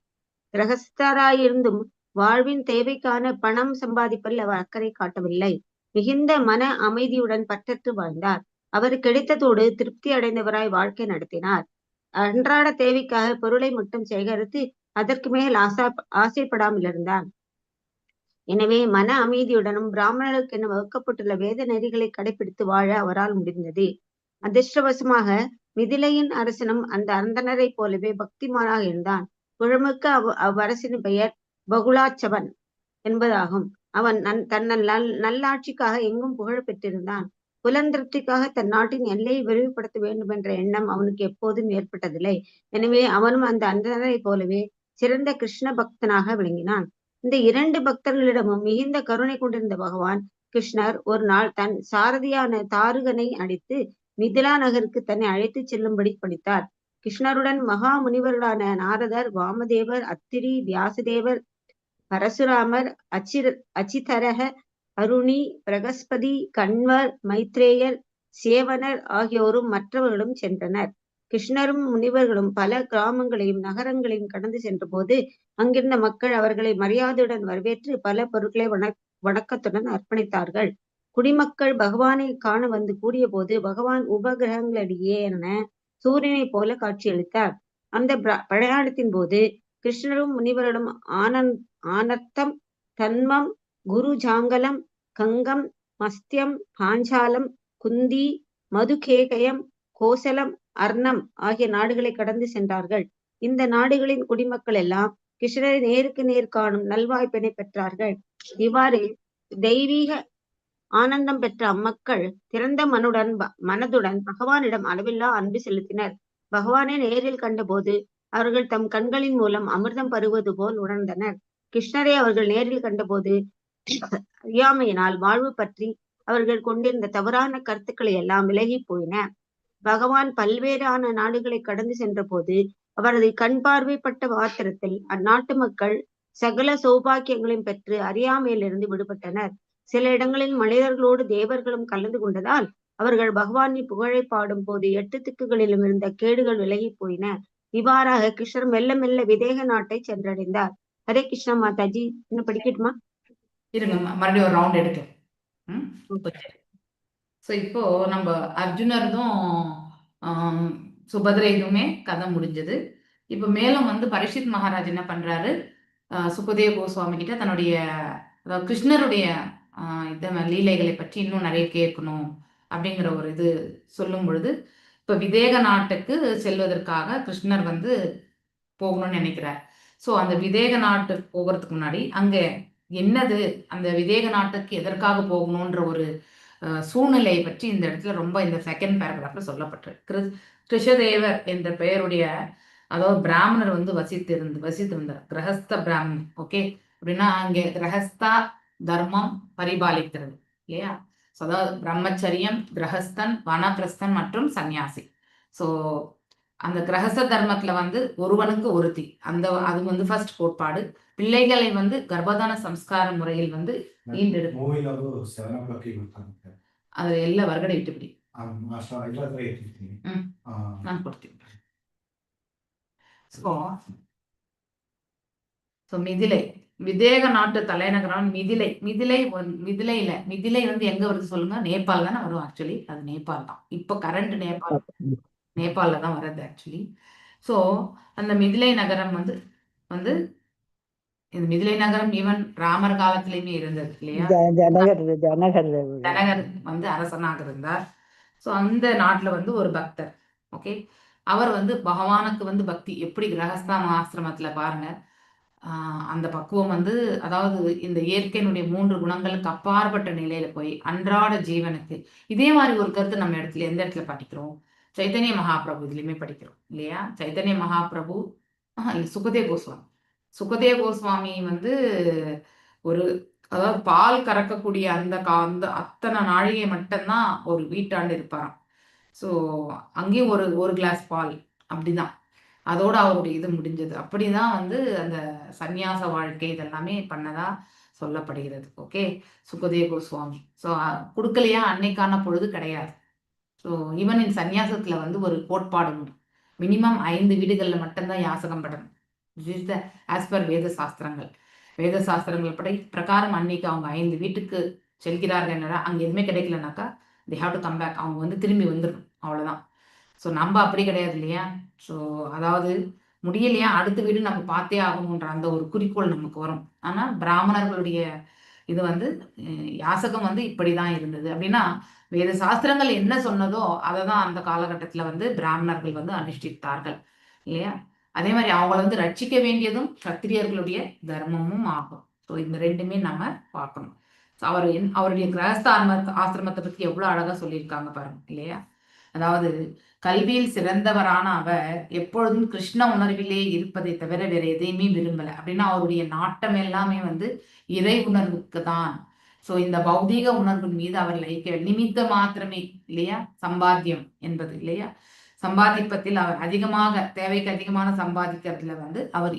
கிரகஸ்தராயிருந்தும் வாழ்வின் தேவைக்கான பணம் சம்பாதிப்பதில் அவர் அக்கறை காட்டவில்லை. மிகுந்த மன அமைதியுடன் பற்றற்று வாழ்ந்தார். அவர் கிடைத்ததோடு திருப்தி அடைந்தவராய் வாழ்க்கை நடத்தினார். அன்றாட தேவைக்காக பொருளை மட்டும் சேகரித்து அதற்கு மேல் ஆசைப்படாமல் இருந்தார். எனவே மன அமைதியுடனும் பிராமணர்களுக்கு என வகுக்கப்பட்டுள்ள வேத நெறிகளை கடைபிடித்து வாழ அவரால் முடிந்தது. அதிர்ஷ்டவசமாக மிதிலையின் அரசனும் அந்த அந்தனரை போலவே பக்திமானாக இருந்தான். புகழ்மிக்க அவ்வரசனின் பெயர் பகுலாச்சவன் என்பதாகும். அவன் நல்லாட்சிக்காக எங்கும் புகழ் பெற்றிருந்தான். புலந்திருப்திக்காக தன் நாட்டின் எல்லையை விரிவுபடுத்த வேண்டும் என்ற எண்ணம் அவனுக்கு எப்போதும் ஏற்பட்டதில்லை. எனவே அவனும் அந்த அந்தனரை போலவே சிறந்த கிருஷ்ண பக்தனாக விளங்கினான். இந்த இரண்டு பக்தர்களிடமும் மிகுந்த கருணை கொண்டிருந்த பகவான் கிருஷ்ணர் ஒரு நாள் தன் சாரதியான தாருகனை அடித்து மிதிலா நகருக்கு தன்னை அழைத்து செல்லும்படி பணித்தார். கிருஷ்ணருடன் மகா முனிவர்களான நாரதர், வாமதேவர், அத்திரி, வியாசதேவர், பரசுராமர், அச்சிதரக, அருணி, பிரகஸ்பதி, கண்வர், மைத்ரேயர், சேவனர் ஆகியோரும் மற்றவர்களும் சென்றனர். கிருஷ்ணரும் முனிவர்களும் பல கிராமங்களையும் நகரங்களையும் கடந்து சென்ற போது அங்கிருந்த மக்கள் அவர்களை மரியாதையுடன் வரவேற்று பல பொருட்களை வணக்கத்துடன் அர்ப்பணித்தார்கள். குடிமக்கள் பகவானை காண வந்து கூடிய போது பகவான் உபகிரகங்களிடையே என சூரியனை போல காட்சியளித்தார். அந்த பிரயாணத்தின் போது கிருஷ்ணரும் முனிவர்களும் ஆனர்த்தம், தன்மம், குரு ஜாங்கலம், கங்கம், மஸ்தியம், பாஞ்சாலம், குந்தி, மதுகேகயம், கோசலம், அர்ணம் ஆகிய நாடுகளை கடந்து சென்றார்கள். இந்த நாடுகளின் குடிமக்கள் எல்லாம் கிருஷ்ணரை நேருக்கு நேர் காணும் நல்வாய்ப்பினை பெற்றார்கள். இவ்வாறு தெய்வீக ஆனந்தம் பெற்ற அம்மக்கள் திறந்த மனதுடன் பகவானிடம் அளவில்லா அன்பு செலுத்தினர். பகவானை நேரில் கண்டபோது அவர்கள் தம் கண்களின் மூலம் அமிர்தம் பருவது போல் உணர்ந்தனர். கிருஷ்ணரை அவர்கள் நேரில் கண்டபோது அறியாமையினால் வாழ்வு பற்றி அவர்கள் கொண்டிருந்த தவறான கருத்துக்களை எல்லாம் விலகி போயின. பகவான் பல்வேறான நாடுகளை கடந்து சென்ற போது அவரது கண் பார்வைப்பட்ட மாத்திரத்தில் அந்நாட்டு மக்கள் சகல சௌபாக்கியங்களையும் பெற்று அறியாமையிலிருந்து விடுபட்டனர். சில இடங்களில் மனிதர்களோடு தேவர்களும் கலந்து கொண்டதால் அவர்கள் பகவானின் புகழை பாடும் போது 8 திக்குகளிலும் இருந்த கேடுகள் விலகி போயின. இவ்வாறாக கிருஷ்ணர் மெல்ல மெல்ல விதேக நாட்டை சென்றடைந்தார். ஹரே கிருஷ்ணா மாதாஜி. இன்னும் படிக்கட்டுமா? இருங்க, மறுபடியும் ஒரு ரவுண்ட் எடுக்கிறேன். ஸோ இப்போ நம்ம அர்ஜுனர்தும் சுபத்ரை இதுவுமே கதை முடிஞ்சது. இப்போ மேலும் வந்து பரீட்சித் மகாராஜ் என்ன பண்றாரு, சுகதேவ கோஸ்வாமி கிட்ட தன்னுடைய அதாவது கிருஷ்ணருடைய லீலைகளை பற்றி இன்னும் நிறைய கேட்கணும் அப்படிங்கிற ஒரு இது சொல்லும் பொழுது, இப்போ விதேக நாட்டுக்கு செல்வதற்காக கிருஷ்ணர் வந்து போகணும்னு நினைக்கிறார். ஸோ அந்த விதேக நாட்டுக்கு போகிறதுக்கு முன்னாடி அங்கே என்னது, அந்த விதேக நாட்டுக்கு எதற்காக போகணுன்ற ஒரு சூழ்நிலையை பற்றி இந்த இடத்துல ரொம்ப இந்த செகண்ட் பேராகிராஃப்ல சொல்லப்பட்டிருக்கு. கிருஷதேவர் என்ற பெயருடைய அதாவது பிராமணர் வந்து வசித்திருந்தார், கிரகஸ்த பிராமணன். ஓகே, அப்படின்னா அங்கே கிரகஸ்தா தர்மம் பரிபாலிக்கிறது இல்லையா. ஸோ அதாவது பிரம்மச்சரியம், கிரகஸ்தன், வனப்பிரஸ்தன் மற்றும் சன்னியாசி. ஸோ அந்த கிரகஸ்த தர்மத்துல வந்து ஒருவனுக்கு ஒருத்தி, அது வந்து ஃபர்ஸ்ட் கோட்பாடு. பிள்ளைகளை வந்து கர்ப்பதான சம்ஸ்கார முறையில் வந்து ஈண்டெடுக்கும். அது ಎಲ್ಲ ಹೊರಗಡೆ ಇಟ್ಟುಬಿಡಿ. ನಾನು ಕೊಡ್ತೀನಿ. ஸோ மிதிலை, விதேக நாட்டு தலைநகரம் மிதிலை. மிதிலை வந்து எங்க வருது சொல்லுங்க? நேபாள் தானே வரும். ஆக்சுவலி அது நேபாள் தான். இப்போ கரண்ட் நேபாளில் தான் வருது ஆக்சுவலி. ஸோ அந்த மிதிலை நகரம் வந்து இந்த மிதிலை நகரம் ஈவன் ராமர் காலத்திலயுமே இருந்தது இல்லையா. ஜனகர் வந்து அரசனாக இருந்தார். ஸோ அந்த நாட்டில் வந்து ஒரு பக்தர். ஓகே, அவர் வந்து பகவானுக்கு வந்து பக்தி எப்படி கிரகஸ்தான ஆசிரமத்தில் பாருங்க, அந்த பக்குவம் வந்து அதாவது இந்த இயற்கையினுடைய 3 குணங்களுக்கு அப்பாற்பட்ட நிலையில போய் அன்றாட ஜீவனுக்கு. இதே மாதிரி ஒரு கருத்து நம்ம எந்த இடத்துல படிக்கிறோம்? சைத்தன்ய மகாபிரபு இதுலையுமே படிக்கிறோம் இல்லையா. சைத்தன்ய மகாபிரபு சுகதேவ கோஸ்வாமி வந்து ஒரு அதாவது பால் கறக்கக்கூடிய அந்த அத்தனை நாழிகை மட்டும்தான் ஒரு வீட்டாண்டு இருப்பாராம். ஸோ அங்கேயும் ஒரு கிளாஸ் பால் அப்படிதான், அதோட அவருடைய இது முடிஞ்சது. அப்படிதான் வந்து அந்த சந்நியாச வாழ்க்கை இதெல்லாமே பண்ணதா சொல்லப்படுகிறது. ஓகே, சுகதேவ கோஸ்வாமி. ஸோ கொடுக்கலையா அன்னைக்கான பொழுது கிடையாது. ஸோ ஈவன் இந்த சந்நியாசத்துல வந்து ஒரு கோட்பாடு உண்டு, மினிமம் 5 வீடுகளில் மட்டும்தான் யாசகம் படணும். ஆஸ் பர் வேத சாஸ்திரங்கள் பிரகாரம் அன்னைக்கு அவங்க 5 வீட்டுக்கு செல்கிறார்கள். அங்கே எதுவுமே கிடைக்கலனாக்கா they have to come back. அவங்க வந்து திரும்பி வந்துடணும், அவ்வளோதான். ஸோ நம்ம அப்படி கிடையாது இல்லையா. ஸோ அதாவது முடியலையா அடுத்த வீடு நம்ம பார்த்தே ஆகணுன்ற அந்த ஒரு குறிக்கோள் நமக்கு வரும். ஆனால் பிராமணர்களுடைய இது வந்து யாசகம் வந்து இப்படிதான் இருந்தது. அப்படின்னா வேத சாஸ்திரங்கள் என்ன சொன்னதோ அதை தான் அந்த காலகட்டத்தில் வந்து பிராமணர்கள் வந்து அனுஷ்டித்தார்கள் இல்லையா. அதே மாதிரி அவங்கள வந்து ரட்சிக்க வேண்டியதும் சத்திரியர்களுடைய தர்மமும் ஆகும். ஸோ இந்த ரெண்டுமே நம்ம பார்க்கணும். ஸோ அவருடைய கிரகஸ்த ஆசிரமத்தை பற்றி எவ்வளோ அழகாக சொல்லியிருக்காங்க பாருங்க இல்லையா. அதாவது கல்வியில் சிறந்தவரான அவர் எப்பொழுதும் கிருஷ்ண உணர்விலே இருப்பதை தவிர வேற எதையுமே விரும்பலை. அப்படின்னா அவருடைய நாட்டம் எல்லாமே வந்து இறை உணர்வுக்கு தான். ஸோ இந்த பௌதீக உணர்வின் மீது அவர் லயிக்க நிமித்த மாத்திரமே இல்லையா. சம்பாத்தியம் என்பது இல்லையா, சம்பாதிப்பத்தில் அவர் அதிகமாக தேவைக்கு அதிகமான சம்பாதிக்கிறதுல வந்து அவர்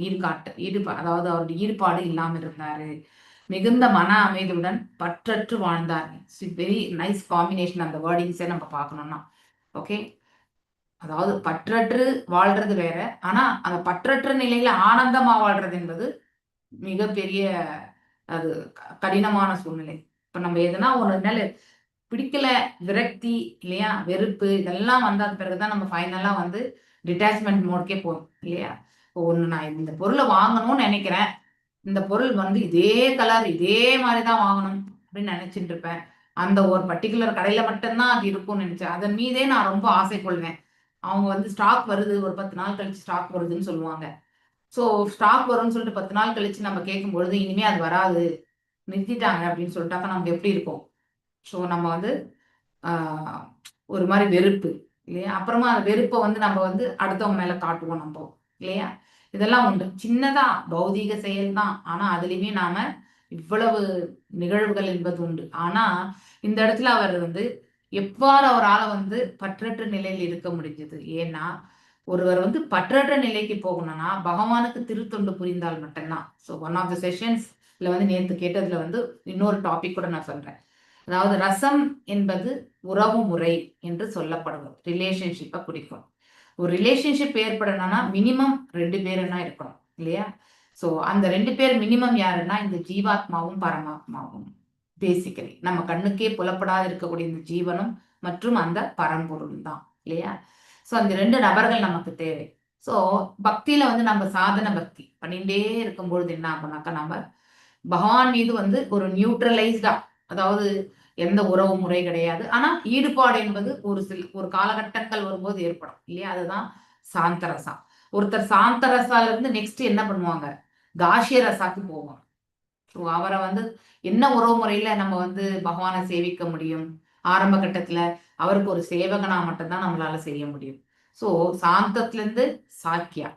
அதாவது அவருடைய ஈடுபாடு இல்லாமல் இருந்தாரு. மிகுந்த மன அமைதியுடன் பற்றற்று வாழ்ந்தார். வெரி நைஸ் காம்பினேஷன் அந்த வேர்டிங்ஸை நம்ம பார்க்கணும்னா. ஓகே, அதாவது பற்றற்று வாழ்றது வேற, ஆனா அந்த பற்றற்ற நிலையில ஆனந்தமா வாழ்றது என்பது மிகப்பெரிய அது கடினமான சூழ்நிலை. இப்ப நம்ம எதுனா ஒரு நிலை பிடிக்கல, விரக்தி இல்லையா, வெறுப்பு இதெல்லாம் வந்த பிறகுதான் நம்ம ஃபைனலா வந்து டிட்டாச்மெண்ட் மோட்கே போகும் இல்லையா. ஒன்று நான் இந்த பொருளை வாங்கணும்னு நினைக்கிறேன், இந்த பொருள் வந்து இதே கலர் இதே மாதிரிதான் வாங்கணும் அப்படின்னு நினைச்சிட்டு இருப்பேன். அந்த ஒரு பர்டிகுலர் கடையில மட்டும்தான் அது இருக்கும்னு நினைச்சேன். அதன் மீதே நான் ரொம்ப ஆசை கொள்வேன். அவங்க வந்து ஸ்டாக் வருது, ஒரு 10 நாள் கழிச்சு ஸ்டாக் வருதுன்னு சொல்லுவாங்க. ஸோ ஸ்டாக் வரும்னு சொல்லிட்டு 10 நாள் கழிச்சு நம்ம கேட்கும் பொழுது இனிமே அது வராது, நிறுத்திட்டாங்க அப்படின்னு சொல்லிட்டாக்க நமக்கு எப்படி இருக்கும்? ஸோ நம்ம வந்து ஒரு மாதிரி வெறுப்பு இல்லையா. அப்புறமா அந்த வெறுப்பை வந்து நம்ம வந்து அடுத்தவங்க மேல காட்டுவோம் நம்ம இல்லையா. இதெல்லாம் உண்டு. சின்னதா பௌதீக செயல் தான், ஆனா அதுலயுமே நாம இவ்வளவு நிகழ்வுகள் என்பது உண்டு. ஆனா இந்த இடத்துல அவர் வந்து எவ்வாறு அவரால் வந்து பற்றற்ற நிலையில் இருக்க முடிஞ்சது? ஏன்னா ஒருவர் வந்து பற்றற்ற நிலைக்கு போகணும்னா பகவானுக்கு திருத்தொண்டு புரிந்தால் மட்டும்தான். ஸோ ஒன் ஆஃப் த செஷன்ஸ்ல வந்து நேற்று கேட்டதுல வந்து இன்னொரு டாபிக் கூட நான் சொல்றேன். அதாவது ரசம் என்பது உறவு முறை என்று சொல்லப்படுவது ரிலேஷன்ஷிப்பை குறிக்கும். ஒரு ரிலேஷன்ஷிப் ஏற்படணும்னா மினிமம் 2 பேருன்னா இருக்கணும் இல்லையா? ஸோ அந்த 2 பேர் மினிமம் யாருன்னா இந்த ஜீவாத்மாவும் பரமாத்மாவும். பேசிக்கலி நம்ம கண்ணுக்கே புலப்படாது இருக்கக்கூடிய இந்த ஜீவனும் மற்றும் அந்த பரம்பொருள் தான் இல்லையா? ஸோ அந்த 2 நபர்கள் நமக்கு தேவை. ஸோ பக்தியில வந்து நம்ம சாதன பக்தி பண்ணிட்டே இருக்கும்பொழுது என்ன ஆகும்னாக்கா நம்ம பகவான் மீது வந்து ஒரு நியூட்ரலைஸ்டா, அதாவது எந்த உறவு முறை கிடையாது. ஆனா ஈடுபாடு என்பது ஒரு காலகட்டங்கள் வரும்போது ஏற்படும் இல்லையா? அதுதான் சாந்தரசா. ஒருத்தர் சாந்தரசால இருந்து நெக்ஸ்ட் என்ன பண்ணுவாங்க? தாஷ்ய ரசாக்கு போவாங்க. ஸோ அவரை வந்து என்ன உறவு முறையில நம்ம வந்து பகவானை சேவிக்க முடியும்? ஆரம்ப கட்டத்துல அவருக்கு ஒரு சேவகனா மட்டும்தான் நம்மளால செய்ய முடியும். ஸோ சாந்தத்துல இருந்து சாக்கியா,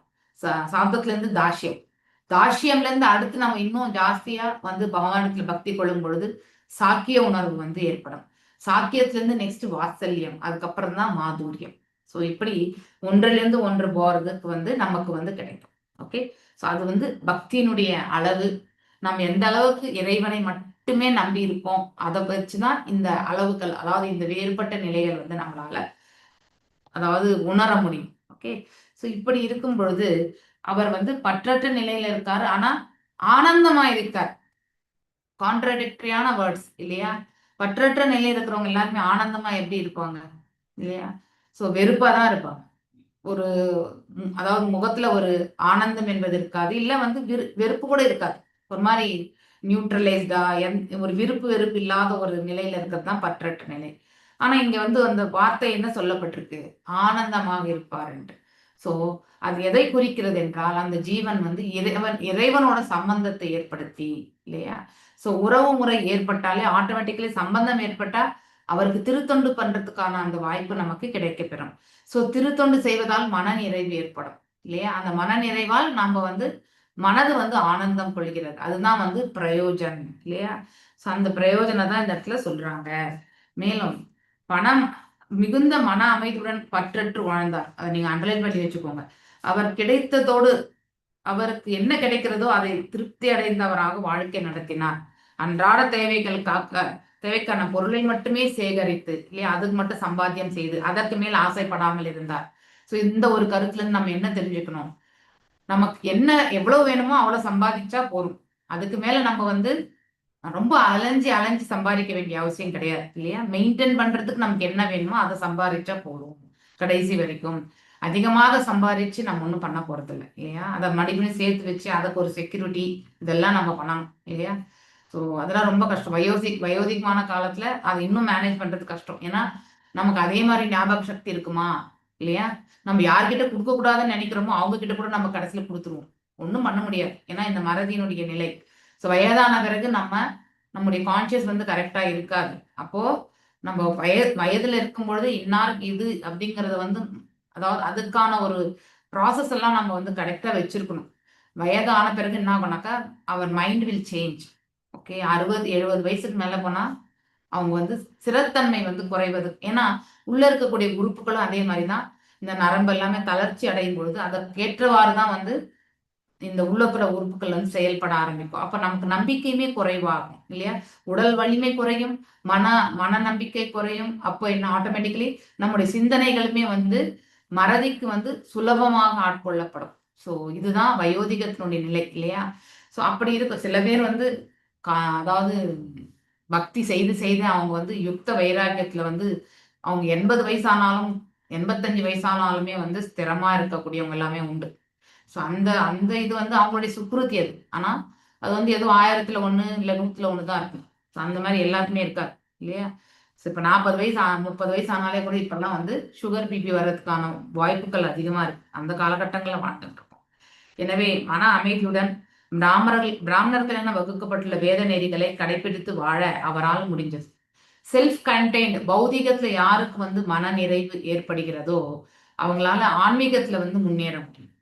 சாந்தத்துல இருந்து தாஷ்யம், தாஷ்யம்ல இருந்து அடுத்து நம்ம இன்னும் ஜாஸ்தியா வந்து பகவானத்துல பக்தி கொள்ளும் பொழுது சாக்கிய உணர்வு வந்து ஏற்படும். சாக்கியத்துல இருந்து நெக்ஸ்ட் வாத்சல்யம், அதுக்கப்புறம் தான் மாதுரியம். ஸோ இப்படி ஒன்றிலிருந்து ஒன்று போறதுக்கு வந்து நமக்கு வந்து கிடைக்கும். ஓகே, ஸோ அது வந்து பக்தியினுடைய அளவு. நம்ம எந்த அளவுக்கு இறைவனை மட்டுமே நம்பி இருப்போம், அதை வச்சுதான் இந்த அளவுகள், அதாவது இந்த வேறுபட்ட நிலைகள் வந்து நம்மளால அதாவது உணர முடியும். ஓகே, ஸோ இப்படி இருக்கும் பொழுது அவர் வந்து பற்றற்ற நிலையில இருக்காரு, ஆனா ஆனந்தமா இருக்கார். கான்ட்ரடிக்டரியான வேர்ட்ஸ் இல்லையா? பற்றற்ற நிலையில இருக்கிறவங்க எல்லாருமே ஆனந்தமா எப்படி இருப்பாங்க இல்லையா? ஸோ வெறுப்பா தான் இருப்பாங்க. ஒரு அதாவது முகத்துல ஒரு ஆனந்தம் என்பது இருக்காது, இல்ல வந்து வெறுப்பு கூட இருக்காது. ஒரு மாதிரி நியூட்ரலைஸ்டா, ஒரு விருப்பு வெறுப்பு இல்லாத ஒரு நிலையில இருக்கிறது தான் பற்றற்ற நிலை. ஆனா இங்க வந்து அந்த வார்த்தை என்ன சொல்லப்பட்டிருக்கு? ஆனந்தமாக இருப்பார் என்று. சோ அது எதை குறிக்கிறது என்றால் அந்த ஜீவன் வந்து இறைவனோட சம்பந்தத்தை ஏற்படுத்தி இல்லையா? சோ உறவு முறை ஏற்பட்டாலே ஆட்டோமேட்டிக்கலி சம்பந்தம் ஏற்பட்டா அவருக்கு திருத்தொண்டு பண்றதுக்கான அந்த வாய்ப்பு நமக்கு கிடைக்கப்பெறும். சோ திருத்தொண்டு செய்வதால் மன நிறைவு ஏற்படும் இல்லையா? அந்த மன நிறைவால் நாம வந்து மனது வந்து ஆனந்தம் கொள்கிறது. அதுதான் வந்து பிரயோஜனம் இல்லையா? சோ அந்த பிரயோஜனம் தான் இந்த இடத்துல சொல்றாங்க. மேலும் பணம் மிகுந்த மன அமைதியுடன் பற்றற்று வாழ்ந்தார். அதை நீங்க அண்டர்லைன் பண்ணி வச்சுக்கோங்க. அவர் கிடைத்ததோடு அவருக்கு என்ன கிடைக்கிறதோ அதை திருப்தி அடைந்தவராக வாழ்க்கை நடத்தினார். அன்றாட தேவைக்கான பொருளை மட்டுமே சேகரித்து இல்லையா, அதுக்கு மட்டும் சம்பாத்தியம் செய்து அதற்கு மேல் ஆசைப்படாமல் இருந்தார். சோ இந்த ஒரு கருத்துல இருந்து நம்ம என்ன தெரிஞ்சுக்கணும்? நமக்கு என்ன எவ்வளவு வேணுமோ அவ்வளவு சம்பாதிச்சா போதும். அதுக்கு மேல நம்ம வந்து ரொம்ப அலைஞ்சு சம்பாதிக்க வேண்டிய அவசியம் கிடையாது இல்லையா? மெயின்டைன் பண்றதுக்கு நமக்கு என்ன வேணுமோ அதை சம்பாதிச்சா போதும். கடைசி வரைக்கும் அதிகமாக சம்பாதிச்சு நம்ம ஒண்ணும் பண்ண போறது இல்லை இல்லையா? அதை மறுபடியும் சேர்த்து வச்சு அதுக்கு ஒரு செக்யூரிட்டி இதெல்லாம் நம்ம பண்ணணும் இல்லையா? ஸோ அதெல்லாம் ரொம்ப கஷ்டம். வயோதிகமான காலத்துல அதை இன்னும் மேனேஜ் பண்றது கஷ்டம். ஏன்னா நமக்கு அதே மாதிரி ஞாபக சக்தி இருக்குமா இல்லையா? நம்ம யார்கிட்ட கொடுக்க கூடாதுன்னு நினைக்கிறோமோ அவங்க கிட்ட கூட நம்ம கடைசியில கொடுத்துருவோம். ஒன்றும் பண்ண முடியாது. ஏன்னா இந்த மறதியினுடைய நிலை. ஸோ வயதான பிறகு நம்முடைய கான்சியஸ் வந்து கரெக்டா இருக்காது. அப்போ நம்ம வயதுல இருக்கும் பொழுது இன்னாருக்கு இது அப்படிங்கறத வந்து, அதாவது அதுக்கான ஒரு ப்ராசஸ் எல்லாம் நம்ம வந்து கரெக்டா வச்சிருக்கணும். வயதான பிறகு என்ன ஆகும்னாக்கா அவர் மைண்ட் வில் சேஞ்ச். ஓகே, 60-70 வயசுக்கு மேல போனா அவங்க வந்து ஸ்திரத்தன்மை வந்து குறைவது. ஏன்னா உள்ள இருக்கக்கூடிய உறுப்புகளும் அதே மாதிரிதான். இந்த நரம்பு எல்லாமே தளர்ச்சி அடையும் பொழுது அதற்கேற்றவாறுதான் வந்து இந்த உள்ளப்புற உறுப்புகள் வந்து செயல்பட ஆரம்பிக்கும். அப்ப நமக்கு நம்பிக்கையுமே குறைவாகும் இல்லையா? உடல் வலிமை குறையும், மன நம்பிக்கை குறையும். அப்போ என்ன ஆட்டோமேட்டிக்கலி நம்முடைய சிந்தனைகளுமே வந்து மறதிக்கு வந்து சுலபமாக ஆட்கொள்ளப்படும். சோ இதுதான் வயோதிகத்தினுடைய நிலை இல்லையா? சோ அப்படி இருக்கும். சில பேர் வந்து அதாவது பக்தி செய்து அவங்க வந்து யுக்த வைராக்கியத்துல வந்து அவங்க 80 வயசானாலும் 85 வயசானாலுமே வந்து ஸ்திரமா இருக்கக்கூடியவங்க எல்லாமே உண்டு. ஸோ அந்த இது வந்து அவங்களுடைய சுக்ருதி அது. ஆனா அது வந்து ஏதோ 1000ல் 1 இல்ல 100ல் 1 தான் இருக்கும். ஸோ அந்த மாதிரி எல்லாருக்குமே இருக்காது இல்லையா? ஸோ இப்போ 40 வயசு 30 வயசு ஆனாலே கூட இப்பெல்லாம் வந்து சுகர் பிபி வர்றதுக்கான வாய்ப்புகள் அதிகமா இருக்கு. அந்த காலகட்டங்களில் வாழ்ந்துட்டு இருக்கோம். எனவே மன அமைதியுடன் பிராமணர்கள் என வகுக்கப்பட்டுள்ள வேத நெறிகளை கடைபிடித்து வாழ அவரால் முடிஞ்சது. செல்ஃப் கண்டெய்ன்ட் பௌதிகத்துல யாருக்கு வந்து மன நிறைவு ஏற்படுகிறதோ அவங்களால ஆன்மீகத்துல வந்து முன்னேற முடியும்.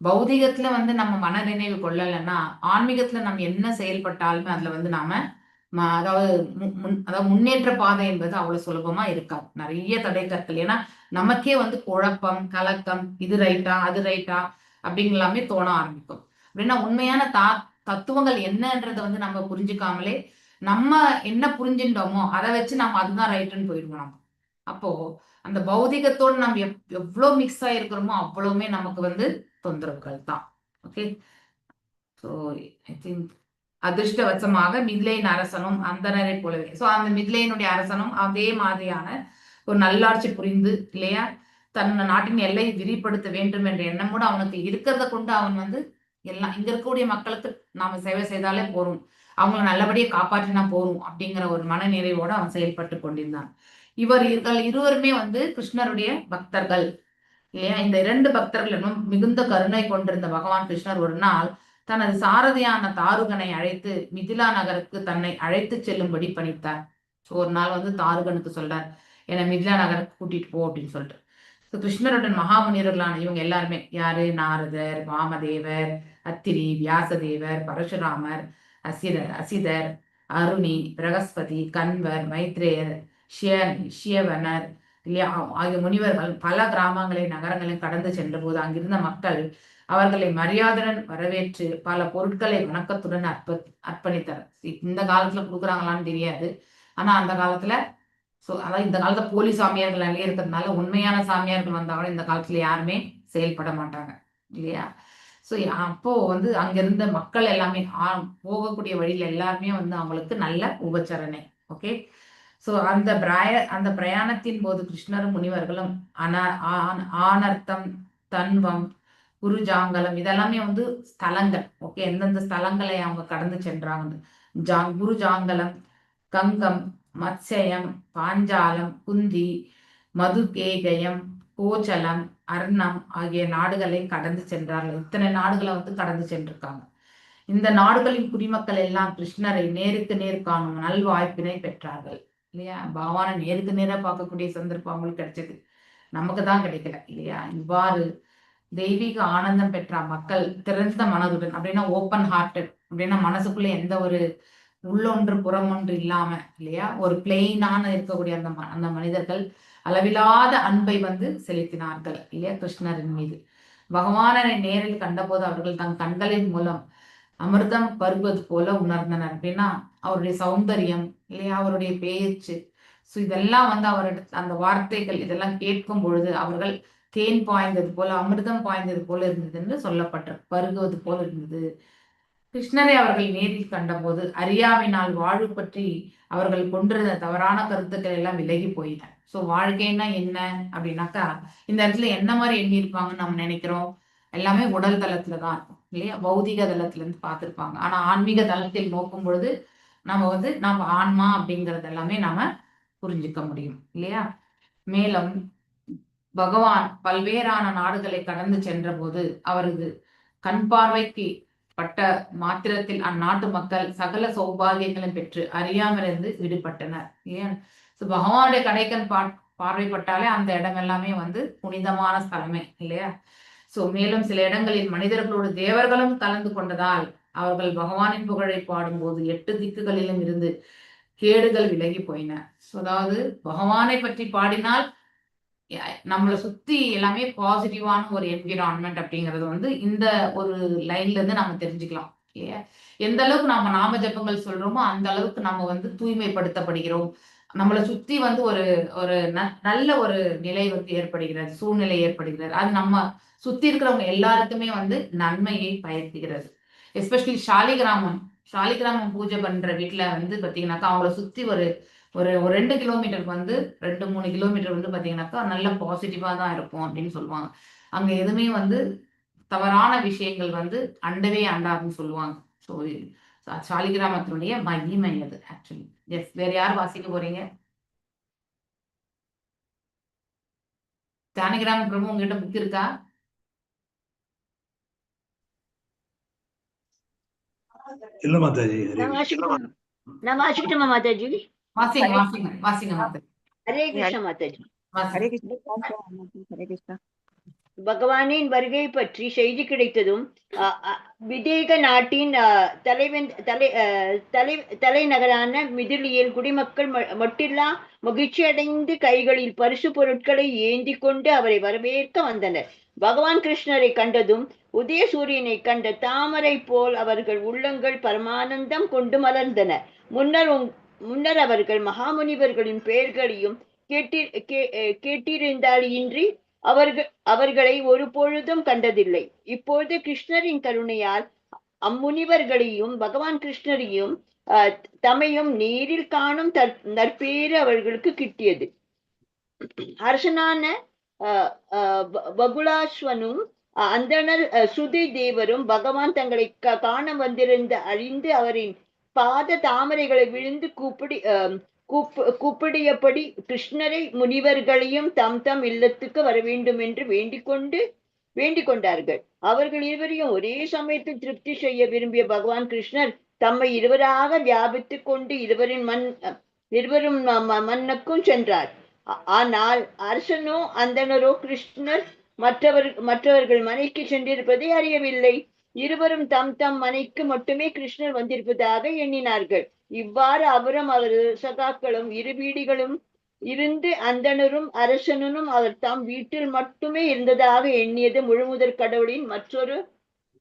பௌதிகத்துல வந்து நம்ம மன நினைவு கொள்ளலைன்னா ஆன்மீகத்துல நம்ம என்ன செயல்பட்டாலுமே அதுல வந்து நாம அதாவது அதாவது முன்னேற்ற பாதை என்பது அவ்வளவு சுலபமா இருக்காது. நிறைய தடை கற்கள். ஏன்னா நமக்கே வந்து குழப்பம், கலக்கம், இது ரைட்டா அது ரைட்டா அப்படிங்கலாமே தோண ஆரம்பிக்கும். அப்படின்னா உண்மையான தத்துவங்கள் என்னன்றதை வந்து நம்ம புரிஞ்சுக்காமலே நம்ம என்ன புரிஞ்சுட்டோமோ அதை வச்சு நம்ம அதுதான் ரைட்டுன்னு போயிடுவோம் நம்ம. அப்போ அந்த பௌதிகத்தோடு நம்ம எவ்வளவு மிக்ஸ் ஆயிருக்கிறோமோ அவ்வளவுமே நமக்கு வந்து தொந்தரவுகள் தான். ஓகே, ஸோ ஐ திங்க் அதிர்ஷ்டவசமாக மிதிலையின் அரசனும் அந்தனரை போலவே, ஸோ அந்த மிதிலையினுடைய அரசனும் அதே மாதிரியான ஒரு நல்லாட்சி புரிந்து இல்லையா, தன் நாட்டின் எல்லை விரிப்படுத்த வேண்டும் என்ற எண்ணமோடு அவனுக்கு இருக்கிறத கொண்டு அவன் வந்து எல்லாம் இங்க இருக்கக்கூடிய மக்களுக்கு நாம சேவை செய்தாலே போறோம், அவங்களை நல்லபடியா காப்பாற்றினா போறோம் அப்படிங்கிற ஒரு மன நிறைவோடு அவன் செயல்பட்டு கொண்டிருந்தான். இவர்கள் இருவருமே வந்து கிருஷ்ணருடைய பக்தர்கள் இல்லையா. இந்த 2 பக்தர்களும் மிகுந்த கருணை கொண்டிருந்த பகவான் கிருஷ்ணர் ஒரு நாள் தனது சாரதியான தாருகனை அழைத்து மிதிலா நகருக்கு தன்னை அழைத்து செல்லும்படி பணித்தார். ஒரு நாள் வந்து தாருகனுக்கு சொல்றார், என்னை மிதிலா நகருக்கு கூட்டிட்டு போ அப்படின்னு சொல்லிட்டு. கிருஷ்ணருடன் மகாமுனிவர்களான இவங்க எல்லாருமே யாரு, நாரதர், வாமதேவர், அத்திரி, வியாசதேவர், பரசுராமர், அசிதர், அருணி, பிரகஸ்பதி, கன்வர், மைத்ரேயர், சியவனர் இல்லையா ஆகிய முனிவர்கள் பல கிராமங்களை நகரங்களையும் கடந்து சென்ற போது அங்கிருந்த மக்கள் அவர்களை மரியாதையுடன் வரவேற்று பல பொருட்களை வணக்கத்துடன் அர்ப்பணித்தார். இந்த காலத்துல கொடுக்குறாங்களான்னு தெரியாது, ஆனா அந்த காலத்துல அதாவது இந்த காலத்துல போலி சாமியார்கள் நிறைய இருக்கிறதுனால உண்மையான சாமியார்கள் வந்தாலும் இந்த காலத்துல யாருமே செயல்பட மாட்டாங்க இல்லையா. ஸோ அப்போ வந்து அங்கிருந்த மக்கள் எல்லாமே போகக்கூடிய வழியில எல்லாருமே வந்து அவங்களுக்கு நல்ல உபச்சரணை. ஓகே, ஸோ அந்த பிரயாணத்தின் போது கிருஷ்ணரும் முனிவர்களும் ஆனர்த்தம், தன்வம், குருஜாங்கலம் இதெல்லாமே வந்து ஸ்தலங்கள். ஓகே, எந்தெந்த ஸ்தலங்களை அவங்க கடந்து சென்றாங்க. குருஜாங்கலம், கங்கம், மத்சயம், பாஞ்சாலம், குந்தி, மதுகேகயம், கோச்சலம், அர்ணம் ஆகிய நாடுகளை கடந்து சென்றார்கள். இத்தனை நாடுகளை வந்து கடந்து சென்றிருக்காங்க. இந்த நாடுகளின் குடிமக்கள் எல்லாம் கிருஷ்ணரை நேருக்கு நேர் காணும் நல்வாய்ப்பினை பெற்றார்கள் இல்லையா. பகவானை நேருக்கு நேரா பார்க்கக்கூடிய சந்தர்ப்பம் அவங்களுக்கு கிடைச்சது, நமக்கு தான் கிடைக்கல இல்லையா. இவ்வாறு தெய்வீக ஆனந்தம் பெற்ற மக்கள் திறந்த மனதுடன், அப்படின்னா ஓப்பன் ஹார்ட்டட், அப்படின்னா மனசுக்குள்ள எந்த ஒரு உள்ளொன்று புறமொன்று இல்லாம இல்லையா, ஒரு பிளெயினான இருக்கக்கூடிய அந்த மனிதர்கள் அளவிலாத அன்பை வந்து செலுத்தினார்கள் இல்லையா கிருஷ்ணரின் மீது. பகவானை நேரில் கண்டபோது அவர்கள் தன் கண்களின் மூலம் அமிர்தம் பருவது போல உணர்ந்தனர். அப்படின்னா அவருடைய சௌந்தரியம் இல்லையா, அவருடைய பேச்சு, ஸோ இதெல்லாம் வந்து அவருடைய அந்த வார்த்தைகள் இதெல்லாம் கேட்கும் பொழுது அவர்கள் தேன் பாய்ந்தது போல அமிர்தம் பாய்ந்தது போல இருந்தது என்று சொல்லப்பட்ட பருகுவது போல இருந்தது. கிருஷ்ணரை அவர்கள் நேரில் கண்டபோது அறியாமையினால் வாழ்வு பற்றி அவர்கள் கொண்டிருந்த தவறான கருத்துக்கள் எல்லாம் விலகி போயின. ஸோ வாழ்க்கைன்னா என்ன அப்படின்னாக்கா இந்த இடத்துல என்ன மாதிரி எண்ணியிருப்பாங்கன்னு நம்ம நினைக்கிறோம், எல்லாமே உடல் தளத்துல தான் இருக்கும் இல்லையா, பௌதிக தளத்துல இருந்து பார்த்திருப்பாங்க. ஆனா ஆன்மீக தளத்தில் நோக்கும் பொழுது நம்ம ஆன்மா அப்படிங்கறது எல்லாமே நாம புரிஞ்சுக்க முடியும் இல்லையா. மேலும் பகவான் பல்வேறான நாடுகளை கடந்து சென்ற போது அவரது கண் பார்வைக்கு பட்ட மாத்திரத்தில் அந்நாட்டு மக்கள் சகல சௌபாகியங்களும் பெற்று அறியாமலிருந்து விடுபட்டனர். ஏன், பகவானுடைய கடைக்கண் பார்வைப்பட்டாலே அந்த இடம் எல்லாமே வந்து புனிதமான ஸ்தலமே இல்லையா. சோ மேலும் சில இடங்களில் மனிதர்களோடு தேவர்களும் கலந்து கொண்டதால் அவர்கள் பகவானின் புகழை பாடும்போது 8 திக்குகளிலும் இருந்து கேடுகள் விலகி போயின. அதாவது பகவானை பற்றி பாடினால் நம்மளை சுத்தி எல்லாமே பாசிட்டிவான ஒரு என்விரான்மெண்ட் அப்படிங்கிறது வந்து இந்த ஒரு லைன்ல இருந்து நம்ம தெரிஞ்சுக்கலாம் இல்லையா. எந்த அளவுக்கு நம்ம நாம ஜபங்கள் சொல்றோமோ அந்த அளவுக்கு நம்ம வந்து தூய்மைப்படுத்தப்படுகிறோம், நம்மளை சுத்தி வந்து ஒரு ஒரு நல்ல ஒரு நிலை வந்து ஏற்படுகிறது, சூழ்நிலை ஏற்படுகிறது. அது நம்ம சுத்தி இருக்கிறவங்க எல்லாருக்குமே வந்து நன்மையை பயக்குகிறது. எஸ்பெஷலி சாலிகிராமம் பூஜை பண்ற வீட்டுல வந்து பாத்தீங்கன்னாக்கா அவங்கள சுத்தி ஒரு ஒரு 2 கிலோமீட்டருக்கு வந்து 2-3 கிலோமீட்டர் வந்து பாத்தீங்கன்னாக்கா நல்ல பாசிட்டிவா தான் இருக்கும் அப்படின்னு சொல்லுவாங்க. அங்க எதுவுமே வந்து தவறான விஷயங்கள் வந்து அண்டவே அண்டாதுன்னு சொல்லுவாங்க. ஸோ சாலிகிராமத்தினுடைய மகிமை அது ஆக்சுவலி. எஸ், வேற யார் வாசிக்க போறீங்க? சாலிகிராம பிரபு உங்ககிட்ட புக் இருக்கா? இல்ல மாதாஜி. நான் வாசிக்கட்டுமா மாதாஜி? வாசிங்க மாதாஜி. ஹரே கிருஷ்ண மாதாஜி. ஹரே கிருஷ்ணா. ஹரே கிருஷ்ணா. பகவானின் வருகை பற்றி செய்தி கிடைத்ததும் விதேக நாட்டின் தலைநகரான மிதிலியில் குடிமக்கள் மட்டில்லா மகிழ்ச்சி அடைந்து கைகளில் பரிசு பொருட்களை ஏந்தி கொண்டு அவரை வரவேற்க வந்தனர். பகவான் கிருஷ்ணரை கண்டதும் உதய சூரியனை கண்ட தாமரை போல் அவர்கள் உள்ளங்கள் பரமானந்தம் கொண்டு மலர்ந்தன. முன்னர் அவர்கள் மகாமுனிவர்களின் பெயர்களையும் கேட்டிருந்தாலின்றி அவர்களை ஒரு பொழுதும் கண்டதில்லை. இப்பொழுது கிருஷ்ணரின் கருணையால் அம்முனிவர்களையும் பகவான் கிருஷ்ணரையும் தமையும் நேரில் காணும் நற்பேறு அவர்களுக்கு கிட்டியது. அரசனான பகுலாஸ்வனும் அந்தனர் சுதி தேவரும் பகவான் தங்களை காண வந்திருந்த அறிந்து அவரின் பாத தாமரைகளை விழுந்து கூப்பிடியபடி கிருஷ்ணரை முனிவர்களையும் தம் இல்லத்துக்கு வர வேண்டும் என்று வேண்டிக் கொண்டார்கள். அவர்கள் இருவரையும் ஒரே சமயத்தில் திருப்தி செய்ய விரும்பிய பகவான் கிருஷ்ணர் தம்மை இருவராக வியாபித்துக் கொண்டு இருவரும் மன்னுக்கும் சென்றார். ஆனால் அரசனோ அந்தனரோ கிருஷ்ணர் மற்றவர்கள் மனைக்கு சென்றிருப்பதை அறியவில்லை. இருவரும் தம் மனைக்கு மட்டுமே கிருஷ்ணர் வந்திருப்பதாக எண்ணினார்கள். இவ்வாறு அவரும் அவரது சகாக்களும் இரு வீடுகளும் இருந்து அந்தணரும் அரசனும் அவர் தாம் வீட்டில் மட்டுமே இருந்ததாக எண்ணியது முழுமுதற் கடவுளின் மற்றொரு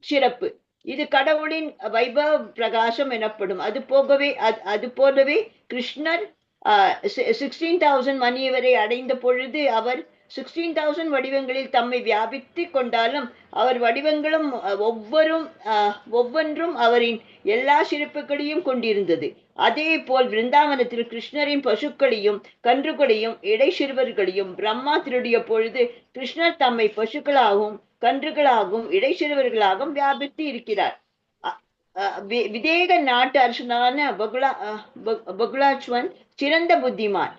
சிறப்பு. இது கடவுளின் வைபவ பிரகாசம் எனப்படும். அது போலவே கிருஷ்ணர் 16,000 மணி வரை அடைந்த பொழுது அவர் 16,000 வடிவங்களில் தம்மை வியாபித்து கொண்டாலும் அவர் வடிவங்களும் ஒவ்வொன்றும் அவரின் எல்லா சிறப்புகளையும் கொண்டிருந்தது. அதே போல் விருந்தாவனத்தில் கிருஷ்ணரின் பசுக்களையும் கன்றுகளையும் இடைச்சிறுவர்களையும் பிரம்மா திருடிய பொழுது கிருஷ்ணர் தம்மை பசுக்களாகவும் கன்றுகளாகவும் இடைச்சிறுவர்களாகவும் வியாபித்து இருக்கிறார். விதேக நாட்டு அரசனான பகுலாச்வன் சிறந்த புத்திமான்,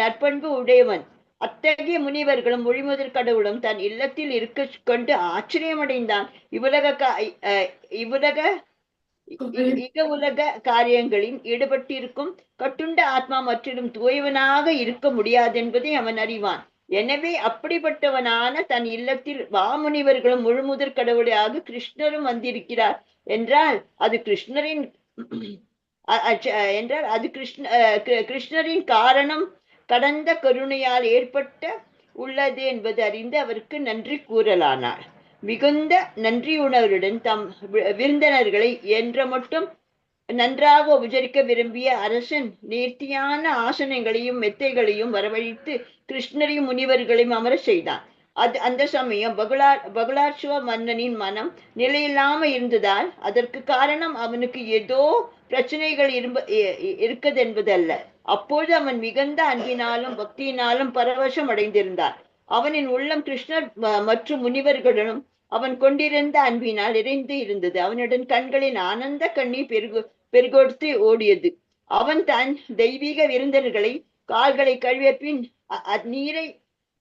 நற்பண்பு உடையவன். அத்தகைய முனிவர்களும் மொழிமுதற் கடவுளும் தன் இல்லத்தில் இருக்க கொண்டு ஆச்சரியமடைந்தான். உலக காரியங்களில் ஈடுபட்டிருக்கும் கட்டுண்ட ஆத்மா மற்றிலும் தூயவனாக இருக்க முடியாதென்பதை அவன் அறிவான். எனவே அப்படிப்பட்டவனான தன் இல்லத்தில் வாமுனிவர்களும் முழுமுதற் கடவுளாக கிருஷ்ணரும் வந்திருக்கிறார் என்றால் அது கிருஷ்ணரின் காரணம் கடந்த கருணையால் ஏற்பட்ட உள்ளது என்பது அறிந்து அவருக்கு நன்றி கூறலானார். மிகுந்த நன்றியுணர்வுடன் தம் விருந்தினர்களை என்ற மட்டும் நன்றாக உபசரிக்க விரும்பிய அரசன் நேர்த்தியான ஆசனங்களையும் மெத்தைகளையும் வரவழைத்து கிருஷ்ணரையும் முனிவர்களையும் அமர செய்தான். அந்த சமயம் பகுலார்ச்சுவ மன்னனின் மனம் நிலையில்லாம இருந்ததால் அதற்கு காரணம் அவனுக்கு ஏதோ பிரச்சனைகள் இருக்குது என்பதல்ல. அப்போது அவன் மிகுந்த அன்பினாலும் பக்தியினாலும் பரவசம் அடைந்திருந்தான். அவனின் உள்ளம் கிருஷ்ணர் மற்றும் முனிவர்களுடன் அவன் கொண்டிருந்த அன்பினால் நிறைந்து இருந்தது. அவனுடன் கண்களின் ஆனந்த கண்ணீர் பெருகொடுத்து ஓடியது. அவன் தன் தெய்வீக விருந்தர்களை கால்களை கழுவிய பின் அந்நீரை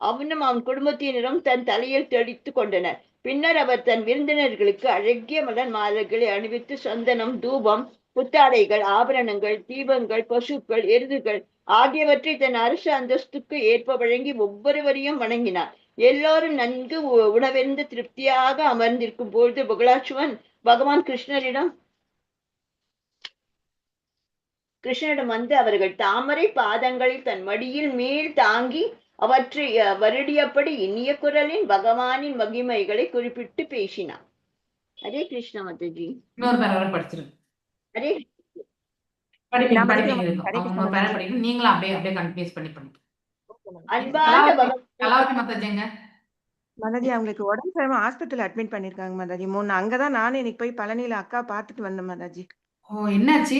அவனும் அவன் குடும்பத்தினரும் தன் தலையில் தெளித்து கொண்டனர். பின்னர் அவர் தன் விருந்தினர்களுக்கு அழகிய மலர் மாலைகளை அணிவித்து சந்தனம், தூபம், புத்தாடைகள், ஆபரணங்கள், தீபங்கள், பசுக்கள், எருதுகள் ஆகியவற்றை தன் அரசு அந்தஸ்துக்கு ஏற்ப வழங்கி ஒவ்வொருவரையும் வணங்கினார். எல்லோரும் நன்கு உணவெறிந்து திருப்தியாக அமர்ந்திருக்கும் பொழுது பகுலாச்சுவன் பகவான் கிருஷ்ணரிடம் வந்து அவர்கள் தாமரை பாதங்களில் தன் மடியில் மேல் தாங்கி அவற்றை வருடியபடி இனிய குரலின் பகவானின் மகிமைகளை குறிப்பிட்டு பேசினார். ஹரே கிருஷ்ண மாதாஜி. ஹரே நீங்களும் அப்படியே கண்டினியூஸ் பண்ணி மாதாஜி, அவங்களுக்கு உடம்பு சரியில்லாம ஹாஸ்பிட்டல் அட்மிட் பண்ணிருக்காங்க மாதாஜி. அங்கதான் நானே இன்னைக்கு போய் பழனியில அக்கா பாத்துட்டு வந்தேன் மாதாஜி. என்னாச்சு?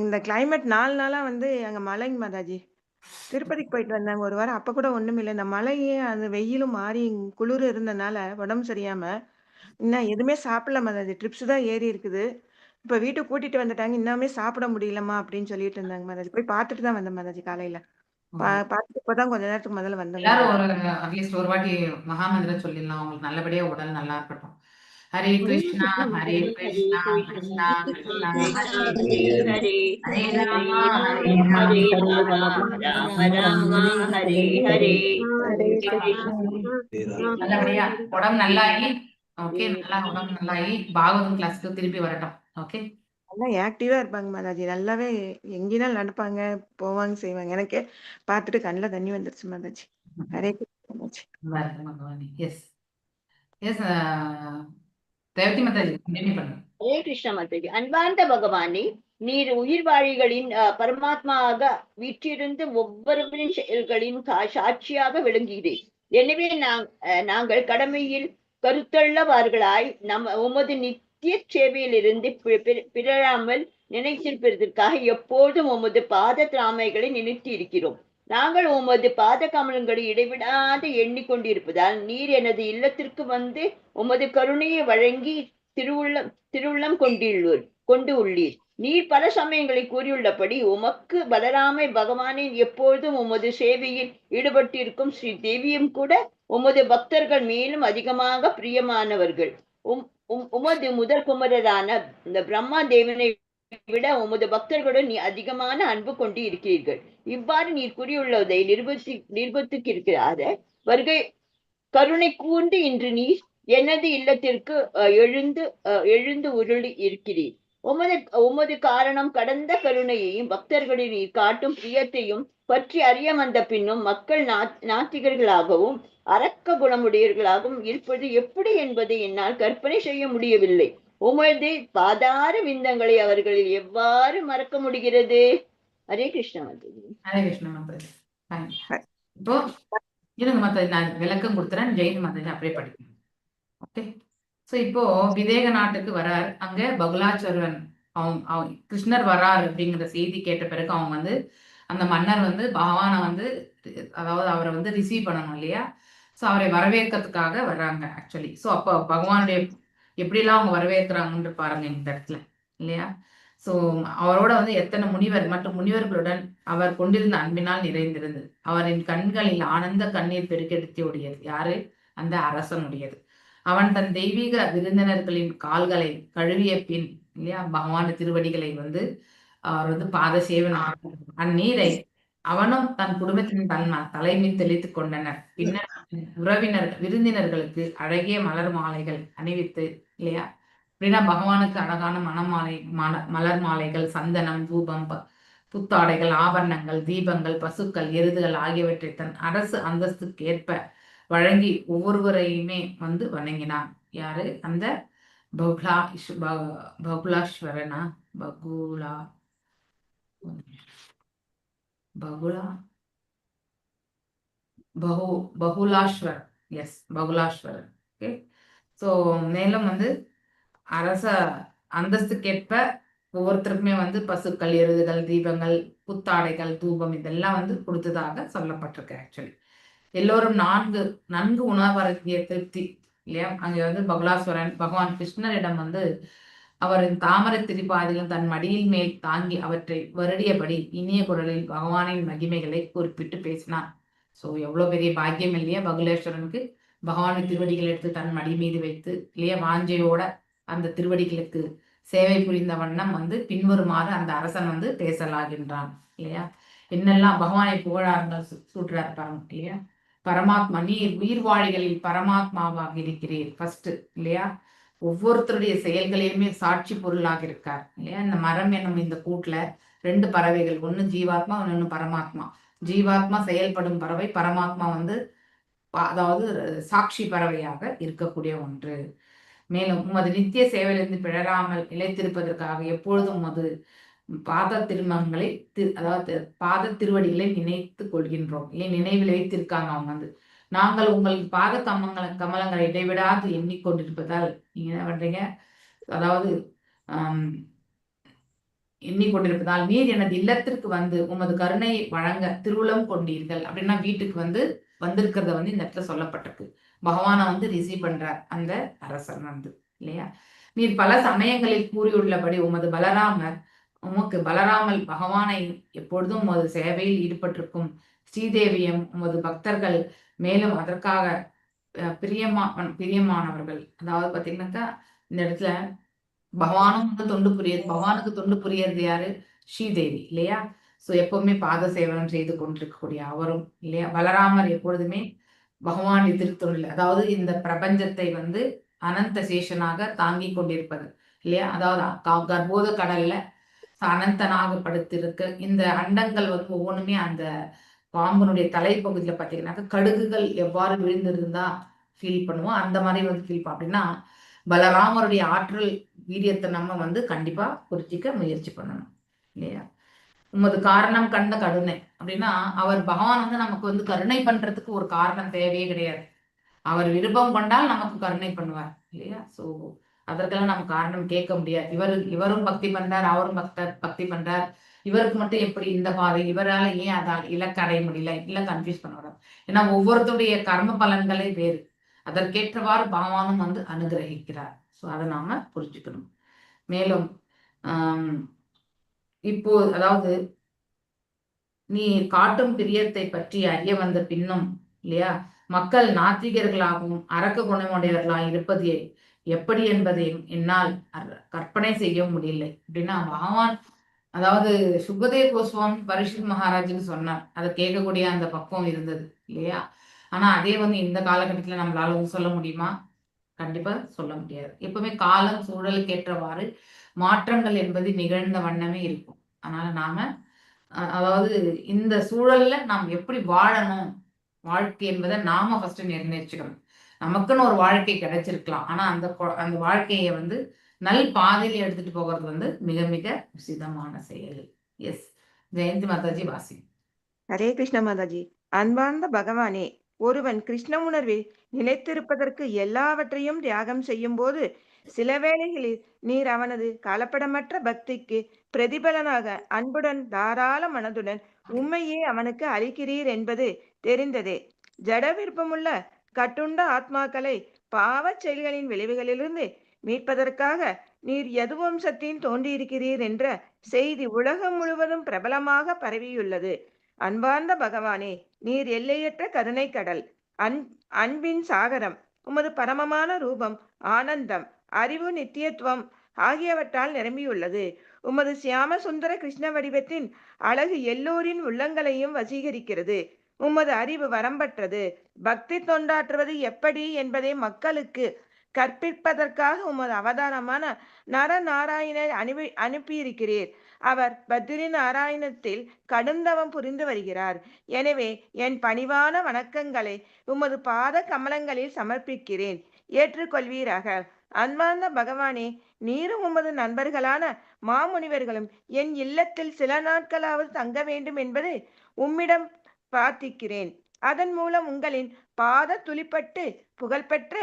இந்த கிளைமேட் 4 நாளா வந்து அங்க மழைங்க மாதாஜி. திருப்பதிக்கு போயிட்டு வந்தாங்க ஒரு வாரம். அப்ப கூட ஒண்ணும் இல்லை. இந்த மழையே அந்த வெயிலும் மாறி குளிர் இருந்தனால உடம்பு சரியாம இன்னும் எதுவுமே சாப்பிடல மாதாஜி. ட்ரிப்ஸ் தான் ஏறி இருக்குது. இப்ப வீட்டுக்கு கூட்டிட்டு வந்துட்டாங்க. இன்னுமே சாப்பிட முடியலமா அப்படின்னு சொல்லிட்டு இருந்தாங்க மாதாஜி. போய் பார்த்துட்டு தான் வந்தேன் மாதாஜி காலையில. பார்த்துட்டு இப்பதான் கொஞ்ச நேரத்துக்கு முதல்ல வந்தேன். எல்லாரும் அட்லீஸ்ட் ஒரு வாட்டி மகாமந்திரம் சொல்லிடலாம். அவங்களுக்கு நல்லபடியா உடல் நல்லா இருக்கட்டும். ஹரே கிருஷ்ணா ஹரே கிருஷ்ணா கிருஷ்ணா கிருஷ்ணா ஹரே ராமா ஹரே நல்லபடியா உடம்பு நல்லாயி ஓகே, நல்லா உடம்பு நல்லாயி பாகவதம் கிளாஸ்க்கு திருப்பி வரட்டும். ஓகே, நல்லா ஆக்டிவா இருப்பாங்க மாதாஜி. நல்லாவே எங்கேனாலும் நடப்பாங்க, போவாங்க, செய்வாங்க. எனக்கு பார்த்துட்டு கண்ணில் தண்ணி வந்துருச்சு மாதாஜி. ஹரே கிருஷ்ணா மாதாஜி. பகவானி. Yes yes Revathi Mataji continue பண்ணுங்க. ஹரே கிருஷ்ண மாதாஜி. அன்பார்ந்த பகவானே, நீர் உயிர்வாழிகளின் பரமாத்மாவாக வீற்றிருந்து ஒவ்வொருவரின் செயல்களின் சாட்சியாக விளங்குகிறேன். எனவே நாங்கள் கடமையில் கருத்துள்ளவர்களாய் உமது நித்திய சேவையிலிருந்து பிறழாமல் நினைத்திருப்பதற்காக எப்போதும் உமது பாத திராமைகளை நினைத்து இருக்கிறோம். நாங்கள் உமது பாத கமலங்களை இடைவிடாது எண்ணிக்கொண்டிருப்பதால் நீர் எனது இல்லத்திற்கு வந்து உமது கருணையை வழங்கி திருவுள்ளம் கொண்டு உள்ளீர். நீர் பல சமயங்களை கூறியுள்ளபடி உமக்கு பலராமை பகவானின் எப்பொழுதும் உமது சேவையில் ஈடுபட்டிருக்கும் ஸ்ரீ தேவியும் கூட உமது பக்தர்கள் மேலும் அதிகமாக பிரியமானவர்கள். உமது முதல் குமரரான இந்த பிரம்மா தேவனை விட உமது பக்தர்களுடன் நீ அதிகமான அன்பு கொண்டு இருக்கிறீர்கள். இவ்வாறு நீர் கூறியுள்ளதை நிரூபித்திருக்கிறாத வருகை கருணை கூர்ந்து இன்று நீர் எனது இல்லத்திற்கு எழுந்து உருளி இருக்கிறீர். உமது காரணம் கடந்த கருணையையும் பக்தர்களின் நீர் காட்டும் பிரியத்தையும் பற்றி அறிய வந்த பின்னும் மக்கள் நாத்திகர்களாகவும் அரக்க குணமுடையவர்களாகவும் இருப்பது எப்படி என்பதை என்னால் கற்பனை செய்ய முடியவில்லை. உமது பாதார விந்தங்களை அவர்களில் எவ்வாறு மறக்க முடிகிறது? ஹரே கிருஷ்ண மாதாஜி. ஹரே கிருஷ்ண மாதாஜி. இப்போ இருங்க மாதாஜி, நான் விளக்கம் கொடுத்துறேன். ஜெயின் மாதாஜி அப்படியே படிக்கணும். ஓகே, ஸோ இப்போ விதேக நாட்டுக்கு வரார். அங்க பகுலாச்சரன் அவங்க கிருஷ்ணர் வரார் அப்படிங்கிற செய்தி கேட்ட பிறகு அவங்க வந்து அந்த மன்னர் வந்து பகவானை வந்து அதாவது அவரை வந்து ரிசீவ் பண்ணணும் இல்லையா? ஸோ அவரை வரவேற்கிறதுக்காக வர்றாங்க ஆக்சுவலி. ஸோ அப்போ பகவானுடைய எப்படிலாம் அவங்க வரவேற்கிறாங்கன்னு பாருங்க இந்த இடத்துல இல்லையா? ஸோ அவரோட வந்து எத்தனை முனிவர் மற்றும் முனிவர்களுடன் அவர் கொண்டிருந்த அன்பினால் நிறைந்திருந்தது. அவரின் கண்களில் ஆனந்த கண்ணீர் பெருக்கெடுத்து ஓடியது. யாரு? அந்த அரசனுடையது. அவன் தன் தெய்வீக விருந்தினர்களின் கால்களை கழுவிய பின் இல்லையா பகவான் திருவடிகளை வந்து அவர் வந்து பாத சேவன் அந்நீரை அவனும் தன் குடும்பத்தின் தலைமையில் தெளித்துக் கொண்டனர். பின்னர் விருந்தினர்களுக்கு அழகிய மலர் மாலைகள் அணிவித்து இல்லையா அப்படின்னா பகவானுக்கு அழகான மலர் மாலைகள், சந்தனம், தூபம், புத்தாடைகள், ஆபரணங்கள், தீபங்கள், பசுக்கள், எருதுகள் ஆகியவற்றை தன் அரசு அந்தஸ்துக்கு ஏற்ப வழங்கி ஒவ்வொருவரையுமே வந்து வணங்கினான். யாரு? அந்த பகுலாஸ்வரனா பகுலாஸ்வர். எஸ், பகுலாஸ்வரன். ஓகே, ஸோ மேலும் வந்து அரச அந்தஸ்துக்கேற்ப ஒவ்வொருத்தருக்குமே வந்து பசுக்கள், எருதுகள், தீபங்கள், புத்தாடைகள், தூபம் இதெல்லாம் வந்து கொடுத்ததாக சொல்லப்பட்டிருக்கு. ஆக்சுவலி எல்லோரும் நன்கு உணவருந்திய திருப்தி இல்லையா? அங்கே வந்து பகுலாஸ்வரன் பகவான் கிருஷ்ணரிடம் வந்து அவரின் தாமரை திரிபாதிலும் தன் மடியில் மேல் தாங்கி அவற்றை வருடியபடி இனிய குரலில் பகவானின் மகிமைகளை குறிப்பிட்டு பேசினார். ஸோ எவ்வளோ பெரிய பாக்கியம் இல்லையா பகுலேஸ்வரனுக்கு? பகவானின் திருவடிகளை எடுத்து தன் மடி மீது வைத்து இல்லையா வாஞ்சையோட அந்த திருவடிகளுக்கு சேவை புரிந்த வண்ணம் வந்து பின்வருமாறு அந்த அரசன் வந்து பேசலாகின்றான் இல்லையா? என்னெல்லாம் பகவானை புகழார்கள் சூட்டுறாரு பாருங்க இல்லையா? பரமாத்மா, நீர் உயிர்வாழிகளில் பரமாத்மாவாக இருக்கிறீர் ஃபர்ஸ்ட் இல்லையா? ஒவ்வொருத்தருடைய செயல்களையுமே சாட்சி பொருளாக இருக்கார் இல்லையா? இந்த மரம் என்னும் இந்த கூட்டுல 2 பறவைகள், ஒண்ணு ஜீவாத்மா, ஒன்னு பரமாத்மா. ஜீவாத்மா செயல்படும் பறவை, பரமாத்மா வந்து அதாவது சாட்சி பறவையாக இருக்கக்கூடிய ஒன்று. மேலும் உமது நித்திய சேவையிலிருந்து பிழறாமல் நிலைத்திருப்பதற்காக எப்பொழுதும் உமது பாத திருமங்களை அதாவது பாத திருவடிகளை நினைத்து கொள்கின்றோம். நினைவில் வைத்திருக்காங்க அவங்க வந்து. நாங்கள் உங்களுக்கு பாத கமலங்களை இடைவிடாது எண்ணிக்கொண்டிருப்பதால் நீங்க என்ன பண்றீங்க? அதாவது எண்ணிக்கொண்டிருப்பதால் நீர் எனது இல்லத்திற்கு வந்து உமது கருணையை வழங்க திருவுளம் கொண்டீர்கள். அப்படின்னா வீட்டுக்கு வந்து வந்திருக்கிறத வந்து இந்த இடத்துல சொல்லப்பட்டிருக்கு. பகவானை வந்து ரிசீவ் பண்றார் அந்த அரசன் வந்து இல்லையா? நீர் பல சமயங்களில் கூறியுள்ளபடி உமக்கு பலராமல் பகவானை எப்பொழுதும் உமது சேவையில் ஈடுபட்டிருக்கும் ஸ்ரீதேவியம் உமது பக்தர்கள் மேலும் அதற்காக பிரியமானவர்கள். அதாவது பாத்தீங்கன்னாக்கா இந்த இடத்துல பகவானும் வந்து பகவானுக்கு தொண்டு புரியறது யாரு? ஸ்ரீதேவி இல்லையா? சோ எப்பவுமே பாத சேவனம் செய்து கொண்டிருக்கக்கூடிய அவரும் இல்லையா? பலராமர் எப்பொழுதுமே பகவான் திருத்தொழில், அதாவது இந்த பிரபஞ்சத்தை வந்து அனந்த சேஷனாக தாங்கி கொண்டிருப்பது இல்லையா? அதாவது கர்ப்போத கடல்ல அனந்தனாக படுத்திருக்க இந்த அண்டங்கள் வந்து ஒவ்வொன்றுமே அந்த பாம்பனுடைய தலைப்பகுதியில பாத்தீங்கன்னாக்க கடுகுகள் எவ்வாறு விழுந்திருந்தா ஃபீல் பண்ணுவோம், அந்த மாதிரி வந்து ஃபீல் அப்படின்னா பலராமருடைய ஆற்றல் வீரியத்தை நம்ம வந்து கண்டிப்பா புரிஞ்சிக்க முயற்சி பண்ணணும் இல்லையா? உமது காரணம் கண்ட கருணை அப்படின்னா அவர் பகவான் வந்து நமக்கு வந்து கருணை பண்றதுக்கு ஒரு காரணம் தேவையே கிடையாது. அவர் விருப்பம் கொண்டால் நமக்கு கருணை பண்ணுவார் இல்லையா? சோ அதற்கெல்லாம் நம்ம காரணம் கேட்க முடியாது. இவரும் பக்தி பண்றார், அவரும் பக்தி பண்றார், இவருக்கு மட்டும் எப்படி இந்த பாதை, இவரால ஏன் அதால் இலக்கு அடைய முடியல, எல்லாம் கன்ஃபியூஸ் பண்ணக்கூடாது. ஏன்னா ஒவ்வொருத்தருடைய கர்ம பலன்களே வேறு, அதற்கேற்றவாறு பகவானும் வந்து அனுகிரகிக்கிறார். ஸோ அதை நாம புரிஞ்சுக்கணும். மேலும் இப்போ அதாவது நீ காட்டும் பிரியத்தை பற்றி அறிய வந்த பின்னும் இல்லையா, மக்கள் நாத்திகர்களாகவும் அரக்க குணமுடையவர்களாக இருப்பது எப்படி என்பதை என்னால் கற்பனை செய்ய முடியலை அப்படின்னா பகவான், அதாவது சுகதேவ் கோஸ்வாமி பரிஷத் மகாராஜுக்கு சொன்னார். அதை கேட்கக்கூடிய அந்த பக்குவம் இருந்தது இல்லையா? ஆனா அதே வந்து இந்த காலகட்டத்துல நம்மளால சொல்ல முடியுமா? கண்டிப்பா சொல்ல முடியாது. எப்பவுமே காலம் சூழலுக்கு ஏற்றவாறு மாற்றங்கள் என்பது நிகழ்ந்த வண்ணமே இருக்கும். அதனால நாம அதாவது இந்த சூழல்ல நாம் எப்படி வாழணும், வாழ்க்கை என்பதை நாம ஃபர்ஸ்ட் நிர்ணயிச்சுக்கணும். நமக்குன்னு ஒரு வாழ்க்கை கிடைச்சிருக்கலாம், ஆனா அந்த வாழ்க்கையை வந்து நல் பாதையில எடுத்துட்டு போகிறது வந்து மிக மிக உசிதமான செயல். எஸ், ஜெயந்தி மாதாஜி வாசி. ஹரே கிருஷ்ண மாதாஜி. அன்பார்ந்த பகவானே, ஒருவன் கிருஷ்ண உணர்வில் நிலைத்திருப்பதற்கு எல்லாவற்றையும் தியாகம் செய்யும் போது சில வேளைகளில் நீர் அவனது கலப்படமற்ற பக்திக்கு பிரதிபலனாக அன்புடன் தாராள மனதுடன் உண்மையே அவனுக்கு அளிக்கிறீர் என்பது தெரிந்ததே. ஜட விருப்பமுள்ள கட்டுண்ட ஆத்மாக்களை பாவச் செயல்களின் விளைவுகளிலிருந்து மீட்பதற்காக நீர் யதுவம்சத்தின் தோன்றியிருக்கிறீர் என்ற செய்தி உலகம் முழுவதும் பிரபலமாக பரவியுள்ளது. அன்பார்ந்த பகவானே, நீர் எல்லையற்ற கருணை கடல், அன்பின் சாகரம். உமது பரமமான ரூபம் ஆனந்தம், அறிவு, நித்தியத்துவம் ஆகியவற்றால் நிரம்பியுள்ளது. உமது சியாம சுந்தர கிருஷ்ண வடிவத்தின் அழகு எல்லோரின் உள்ளங்களையும் வசீகரிக்கிறது. உமது அறிவு வரம்பற்றது. பக்தி தொண்டாற்றுவது எப்படி என்பதை மக்களுக்கு கற்பிப்பதற்காக உமது அவதாரமான நரநாராயணர் அனுப்பியிருக்கிறீர். அவர் பத்ரி நாராயணத்தில் கடுந்தவம் புரிந்து வருகிறார். எனவே என் பணிவான வணக்கங்களை உமது பாத கமலங்களில் சமர்ப்பிக்கிறேன், ஏற்றுக்கொள்வீராக. அன்பார்ந்த பகவானே, நீரும் உமது நண்பர்களான மாமுனிவர்களும் என் இல்லத்தில் சில நாட்களாவது தங்க வேண்டும் என்பது உம்மிடம் பிரார்த்திக்கிறேன். அதன் மூலம் உங்களின் பாத துளிப்பட்டு புகழ்பெற்ற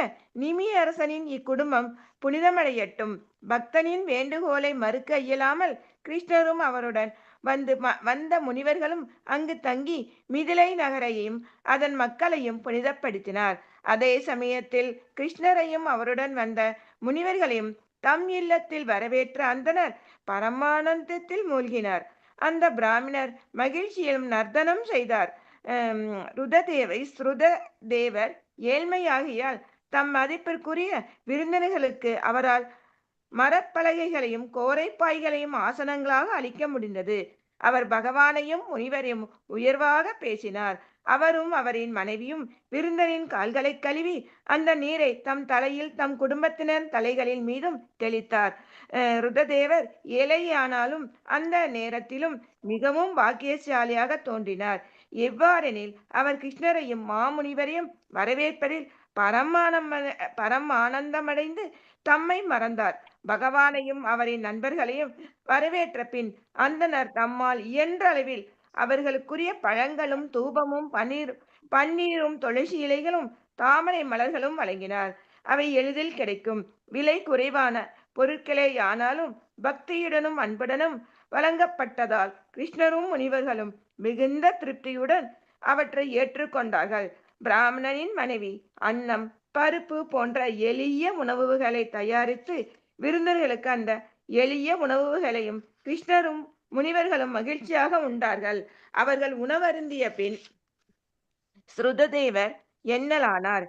நிமி அரசனின் இக்குடும்பம் புனிதமடையட்டும். பக்தனின் வேண்டுகோளை மறுக்க இயலாமல் கிருஷ்ணரும் அவருடன் வந்த முனிவர்களும் அங்கு தங்கி மிதிலை நகரையும் அதன் மக்களையும் புனிதப்படுத்தினார். அதே சமயத்தில் கிருஷ்ணரையும் அவருடன் வந்த முனிவர்களையும் தம் இல்லத்தில் வரவேற்ற அந்தனர் பரமானந்தத்தில் மூழ்கினார். அந்த பிராமணர் மகிழ்ச்சியிலும் நர்த்தனம் செய்தார். ஸ்ருததேவர் ஏழ்மையாகியால் தம் மதிப்பிற்குரிய விருந்தினர்களுக்கு அவரால் மரப்பலகைகளையும் கோரைப்பாய்களையும் ஆசனங்களாக அளிக்க முடிந்தது. அவர் பகவானையும் முனிவரையும் உயர்வாக பேசினார். அவரும் அவரின் மனைவியும் விருந்தனின் கால்களை கழுவி அந்த நீரை தம் தலையில் தம் குடும்பத்தினர் தலைகளின் மீதும் தெளித்தார். ருததேவர் ஏழையானாலும் அந்த நேரத்திலும் மிகவும் பாக்கியசாலியாக தோன்றினார். எவ்வாறெனில் அவர் கிருஷ்ணரையும் மாமுனிவரையும் வரவேற்பதில் பரமானந்தமடைந்து தம்மை மறந்தார். பகவானையும் அவரின் நண்பர்களையும் வரவேற்ற பின் அந்தனர் தம்மால் இயன்ற அளவில் அவர்களுக்குரிய பழங்களும் தூபமும் பன்னீரும் துளசி இலைகளும் தாமரை மலர்களும் வழங்கினார். அவை எளிதில் கிடைக்கும் விலை குறைவான பொருட்களேயானாலும் பக்தியுடனும் அன்புடனும் வழங்கப்பட்டதால் கிருஷ்ணரும் முனிவர்களும் மிகுந்த திருப்தியுடன் அவற்றை ஏற்றுக்கொண்டார்கள். பிராமணனின் மனைவி அன்னம், பருப்பு போன்ற எளிய உணவுகளை தயாரித்து விருந்தர்களுக்கு அந்த எளிய உணவுகளையும் கிருஷ்ணரும் முனிவர்களும் மகிழ்ச்சியாக உண்டார்கள். அவர்கள் உணவருந்திய பின் ஸ்ருததேவர் எண்ணலானார்.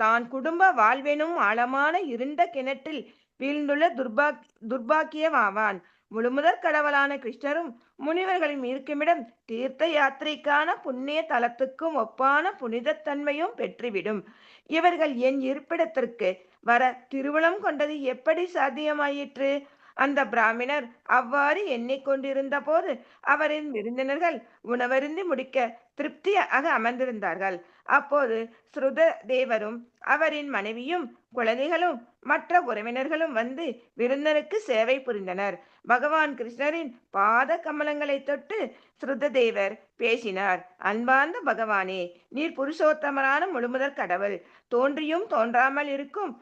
தான் குடும்ப வாழ்வெனும் ஆழமான இருண்ட கிணற்றில் வீழ்ந்துள்ள துர்பாக்கியமாவான். முழுமுதற் கடவுளான கிருஷ்ணரும் முனிவர்களின் இருக்குமிடம் தீர்த்த யாத்திரைக்கான புண்ணிய தலத்துக்கும் ஒப்பான புனிதத்தன்மையும் பெற்றுவிடும். இவர்கள் என் இருப்பிடத்திற்கு வர திருவுளம் கொண்டது எப்படி சாத்தியமாயிற்று? அந்த பிராமணர் அவ்வாறு எண்ணிக்கொண்டிருந்த போது அவரின் விருந்தினர்கள் உணவருந்தி முடிக்க திருப்தியாக அமர்ந்திருந்தார்கள். அப்போது ஸ்ருத தேவரும் அவரின் மனைவியும் குழந்தைகளும் மற்ற உறவினர்களும் வந்து விருந்தனுக்கு சேவை புரிந்தனர். பகவான் கிருஷ்ணரின் பாத கமலங்களை தொட்டு ஸ்ருததேவர் பேசினார். அன்பார்ந்த பகவானே, நீர் புருஷோத்தமரான முழுமுதற் கடவுள். தோன்றியும் தோன்றாமல் இருக்கும்